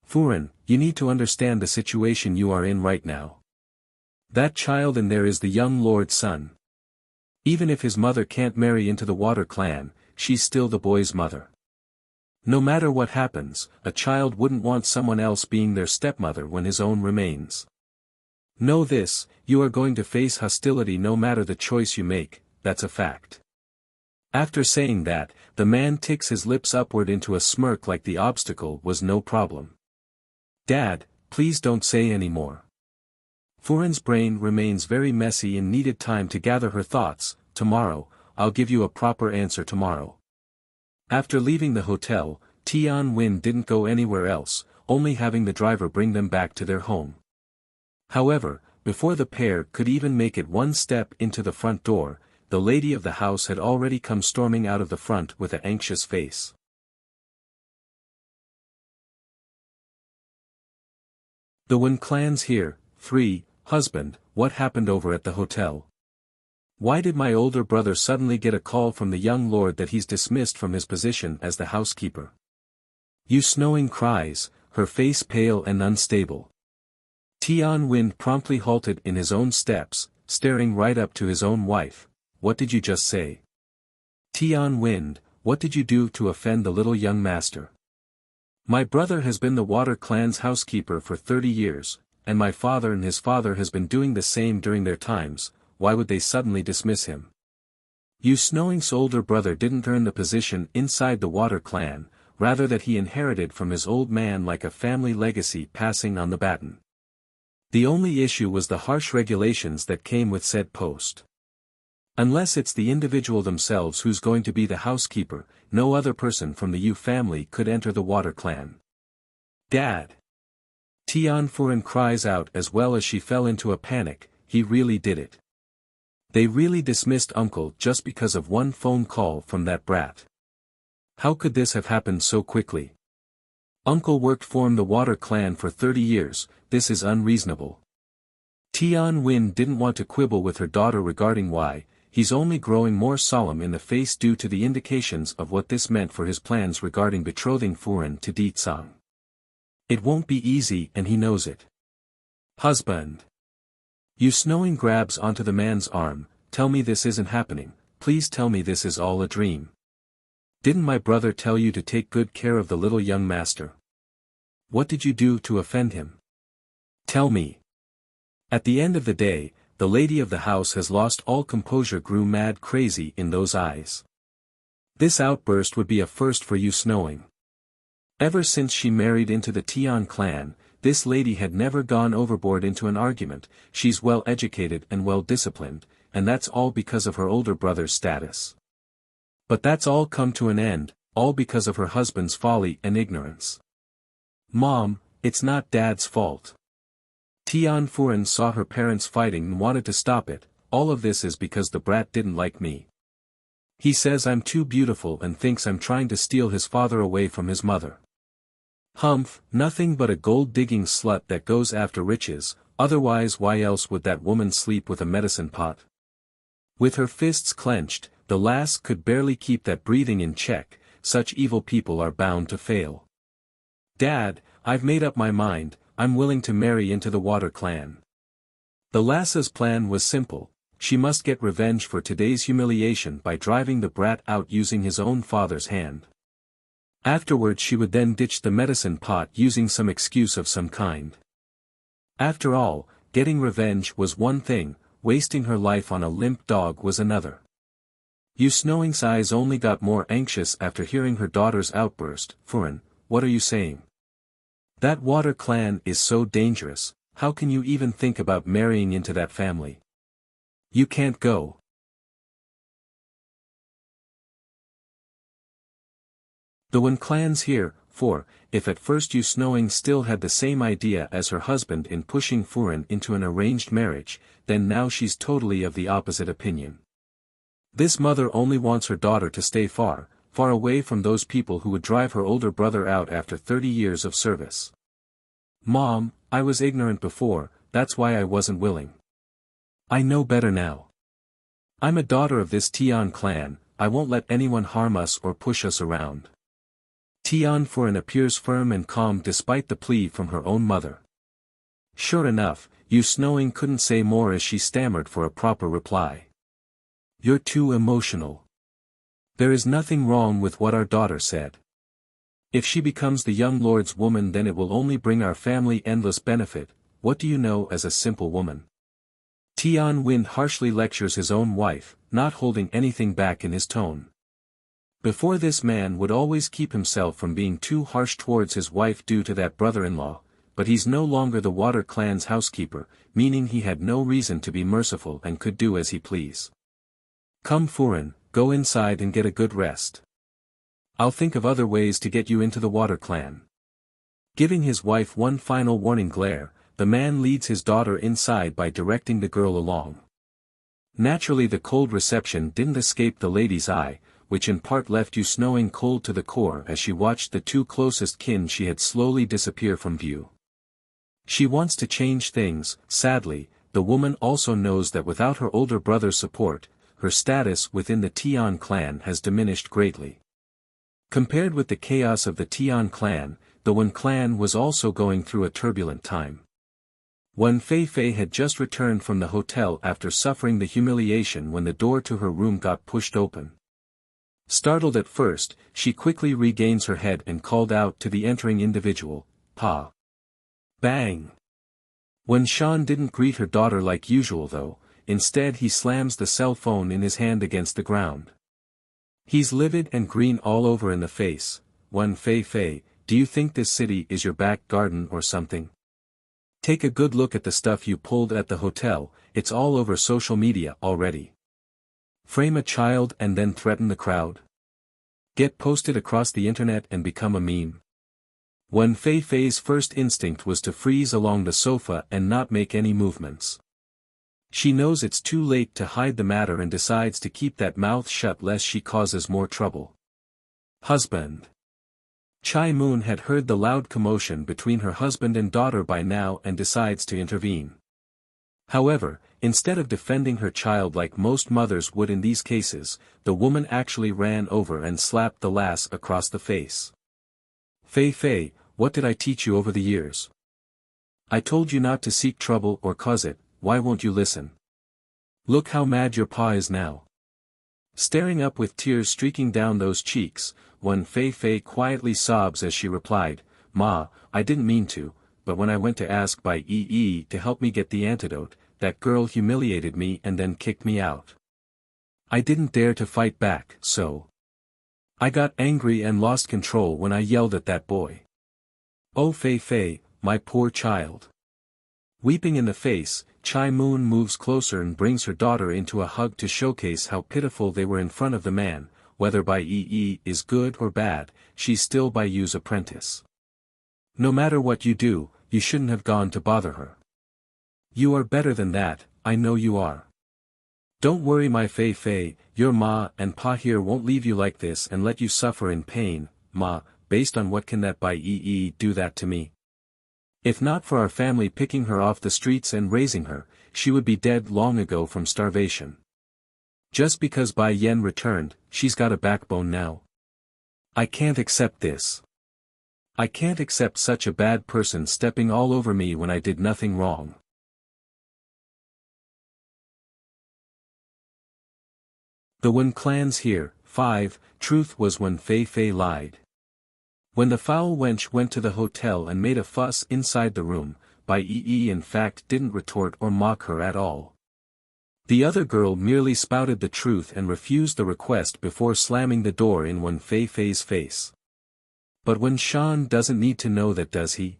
Furen, you need to understand the situation you are in right now. That child in there is the young lord's son. Even if his mother can't marry into the Water clan, she's still the boy's mother. No matter what happens, a child wouldn't want someone else being their stepmother when his own remains. Know this, you are going to face hostility no matter the choice you make, that's a fact. After saying that, the man ticks his lips upward into a smirk like the obstacle was no problem. Dad, please don't say any more. Furen's brain remains very messy and needed time to gather her thoughts. Tomorrow, I'll give you a proper answer tomorrow. After leaving the hotel, Tian Wen didn't go anywhere else, only having the driver bring them back to their home. However, before the pair could even make it one step into the front door, the lady of the house had already come storming out of the front with an anxious face. The Wen clan's here. 3. Husband, what happened over at the hotel? Why did my older brother suddenly get a call from the young lord that he's dismissed from his position as the housekeeper? Yu Snowing cries, her face pale and unstable. Tian Wen promptly halted in his own steps, staring right up to his own wife. What did you just say? Tian Wen, what did you do to offend the little young master? My brother has been the Water clan's housekeeper for 30 years, and my father and his father has been doing the same during their times. Why would they suddenly dismiss him? Yu Snowing's older brother didn't earn the position inside the Water clan, rather that he inherited from his old man like a family legacy passing on the baton. The only issue was the harsh regulations that came with said post. Unless it's the individual themselves who's going to be the housekeeper, no other person from the Yu family could enter the Water clan. Dad! Tian Furen cries out as well as she fell into a panic. He really did it. They really dismissed Uncle just because of one phone call from that brat. How could this have happened so quickly? Uncle worked for the Water clan for 30 years, this is unreasonable. Tian Wen didn't want to quibble with her daughter regarding why. He's only growing more solemn in the face due to the indications of what this meant for his plans regarding betrothing Furen to Ditsang. It won't be easy and he knows it. Husband. Yu Snowing grabs onto the man's arm. Tell me this isn't happening, please tell me this is all a dream. Didn't my brother tell you to take good care of the little young master? What did you do to offend him? Tell me. At the end of the day, the lady of the house has lost all composure, grew mad crazy in those eyes. This outburst would be a first for Yu Snowing. Ever since she married into the Tian clan, this lady had never gone overboard into an argument. She's well educated and well disciplined, and that's all because of her older brother's status. But that's all come to an end, all because of her husband's folly and ignorance. Mom, it's not Dad's fault. Tian Furen saw her parents fighting and wanted to stop it. All of this is because the brat didn't like me. He says I'm too beautiful and thinks I'm trying to steal his father away from his mother. Humph, nothing but a gold-digging slut that goes after riches, otherwise why else would that woman sleep with a medicine pot? With her fists clenched, the lass could barely keep that breathing in check. Such evil people are bound to fail. Dad, I've made up my mind, I'm willing to marry into the Water clan. The lass's plan was simple. She must get revenge for today's humiliation by driving the brat out using his own father's hand. Afterwards she would then ditch the medicine pot using some excuse of some kind. After all, getting revenge was one thing, wasting her life on a limp dog was another. Yu Snowing's eyes only got more anxious after hearing her daughter's outburst. Furen, what are you saying? That Water clan is so dangerous, how can you even think about marrying into that family? You can't go. The Wen clan's here, for, if at first Yu Snowing still had the same idea as her husband in pushing Furen into an arranged marriage, then now she's totally of the opposite opinion. This mother only wants her daughter to stay far, far away from those people who would drive her older brother out after 30 years of service. Mom, I was ignorant before, that's why I wasn't willing. I know better now. I'm a daughter of this Tian clan, I won't let anyone harm us or push us around. Tian Furen appears firm and calm despite the plea from her own mother. Sure enough, Yu Snowing couldn't say more as she stammered for a proper reply. You're too emotional. There is nothing wrong with what our daughter said. If she becomes the young lord's woman, then it will only bring our family endless benefit. What do you know as a simple woman? Tian Wind harshly lectures his own wife, not holding anything back in his tone. Before, this man would always keep himself from being too harsh towards his wife due to that brother-in-law, but he's no longer the Water clan's housekeeper, meaning he had no reason to be merciful and could do as he please. Come Furen, go inside and get a good rest. I'll think of other ways to get you into the Water clan. Giving his wife one final warning glare, the man leads his daughter inside by directing the girl along. Naturally, the cold reception didn't escape the lady's eye, which in part left Yu Snowing cold to the core as she watched the two closest kin she had slowly disappear from view. She wants to change things. Sadly, the woman also knows that without her older brother's support, her status within the Tian clan has diminished greatly. Compared with the chaos of the Tian clan, the Wen clan was also going through a turbulent time. Wen Fei had just returned from the hotel after suffering the humiliation when the door to her room got pushed open. Startled at first, she quickly regains her head and called out to the entering individual, "Pa." Bang! Wen Shan didn't greet her daughter like usual though, instead he slams the cell phone in his hand against the ground. He's livid and green all over in the face. Wen Fei, do you think this city is your back garden or something? Take a good look at the stuff you pulled at the hotel, it's all over social media already. Frame a child and then threaten the crowd? Get posted across the internet and become a meme? Wen Fei's first instinct was to freeze along the sofa and not make any movements. She knows it's too late to hide the matter and decides to keep that mouth shut lest she causes more trouble. Husband. Chai Moon had heard the loud commotion between her husband and daughter by now and decides to intervene. However, instead of defending her child like most mothers would in these cases, the woman actually ran over and slapped the lass across the face. Fei, what did I teach you over the years? I told you not to seek trouble or cause it, why won't you listen? Look how mad your pa is now. Staring up with tears streaking down those cheeks, Wen Fei quietly sobs as she replied, "Ma, I didn't mean to, but when I went to ask Bai Yi to help me get the antidote, that girl humiliated me and then kicked me out. I didn't dare to fight back, so I got angry and lost control when I yelled at that boy. Oh Fei, my poor child." Weeping in the face, Chai Moon moves closer and brings her daughter into a hug to showcase how pitiful they were in front of the man. Whether Bai Yi is good or bad, she's still Bai Yu's apprentice. No matter what you do, you shouldn't have gone to bother her. You are better than that, I know you are. Don't worry my Fei, your ma and pa here won't leave you like this and let you suffer in pain. Ma, based on what can that Bai Yi do that to me? If not for our family picking her off the streets and raising her, she would be dead long ago from starvation. Just because Bai Yen returned, she's got a backbone now. I can't accept this. I can't accept such a bad person stepping all over me when I did nothing wrong. The Wen clan's here. 5. Truth was when Fei lied. When the foul wench went to the hotel and made a fuss inside the room, Bai Yi in fact didn't retort or mock her at all. The other girl merely spouted the truth and refused the request before slamming the door in Wen Fei's face. But Wen Shan doesn't need to know that, does he?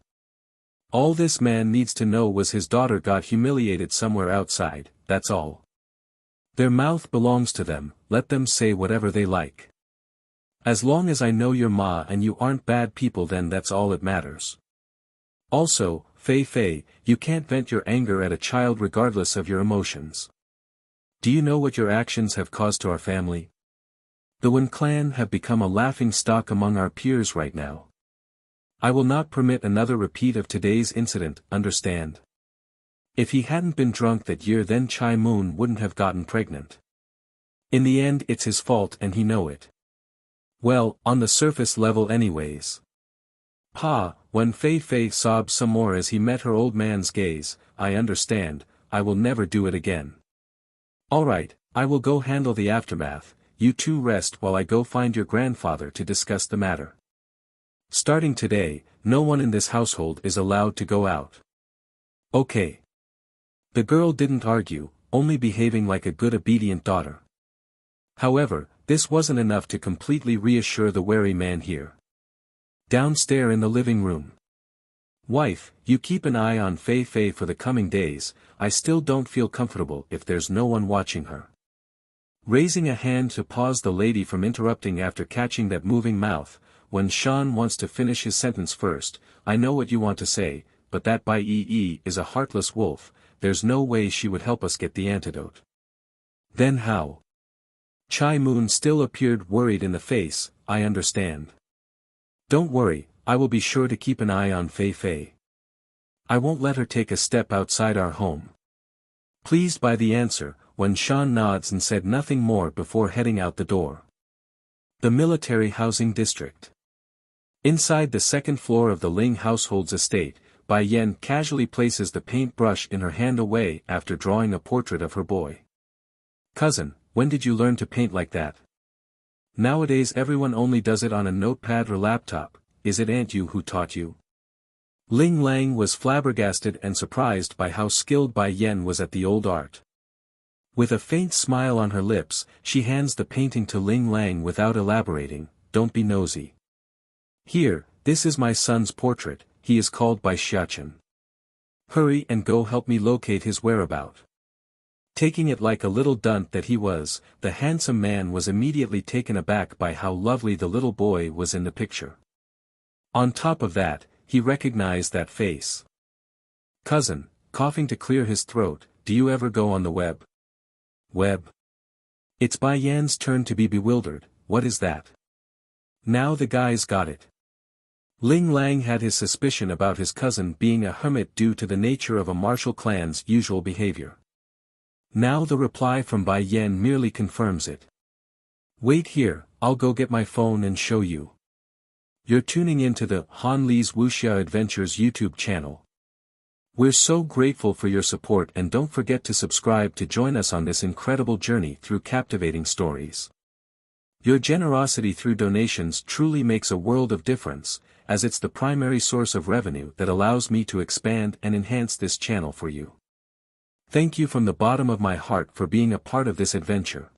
All this man needs to know was his daughter got humiliated somewhere outside, that's all. Their mouth belongs to them, let them say whatever they like. As long as I know your ma and you aren't bad people, then that's all that matters. Also, Fei Fei, you can't vent your anger at a child regardless of your emotions. Do you know what your actions have caused to our family? The Wen clan have become a laughing stock among our peers right now. I will not permit another repeat of today's incident, understand? If he hadn't been drunk that year, then Chai Moon wouldn't have gotten pregnant. In the end, it's his fault and he know it. Well, on the surface level anyways. Pa, when Fei Fei sobbed some more as he met her old man's gaze, I understand, I will never do it again. Alright, I will go handle the aftermath, you two rest while I go find your grandfather to discuss the matter. Starting today, no one in this household is allowed to go out. Okay. The girl didn't argue, only behaving like a good obedient daughter. However, this wasn't enough to completely reassure the wary man here. Downstairs in the living room. Wife, you keep an eye on Fei Fei for the coming days, I still don't feel comfortable if there's no one watching her. Raising a hand to pause the lady from interrupting after catching that moving mouth, when Sean wants to finish his sentence first, I know what you want to say, but that Bai Yi is a heartless wolf, there's no way she would help us get the antidote. Then how? Chai Moon still appeared worried in the face, I understand. Don't worry, I will be sure to keep an eye on Fei Fei. I won't let her take a step outside our home. Pleased by the answer, when Sean nods and said nothing more before heading out the door. The military housing district. Inside the second floor of the Ling household's estate, Bai Yan casually places the paintbrush in her hand away after drawing a portrait of her boy. Cousin, when did you learn to paint like that? Nowadays everyone only does it on a notepad or laptop, is it Aunt Yu who taught you? Ling Lang was flabbergasted and surprised by how skilled Bai Yan was at the old art. With a faint smile on her lips, she hands the painting to Ling Lang without elaborating, don't be nosy. Here, this is my son's portrait, he is called Bai Xiachen. Hurry and go help me locate his whereabout. Taking it like a little dunt that he was, the handsome man was immediately taken aback by how lovely the little boy was in the picture. On top of that, he recognized that face. Cousin, coughing to clear his throat, do you ever go on the web? Web? It's Bai Yan's turn to be bewildered, what is that? Now the guy's got it. Ling Lang had his suspicion about his cousin being a hermit due to the nature of a martial clan's usual behavior. Now the reply from Bai Yan merely confirms it. Wait here, I'll go get my phone and show you. You're tuning into the Han Li's Wuxia Adventures YouTube channel. We're so grateful for your support and don't forget to subscribe to join us on this incredible journey through captivating stories. Your generosity through donations truly makes a world of difference, as it's the primary source of revenue that allows me to expand and enhance this channel for you. Thank you from the bottom of my heart for being a part of this adventure.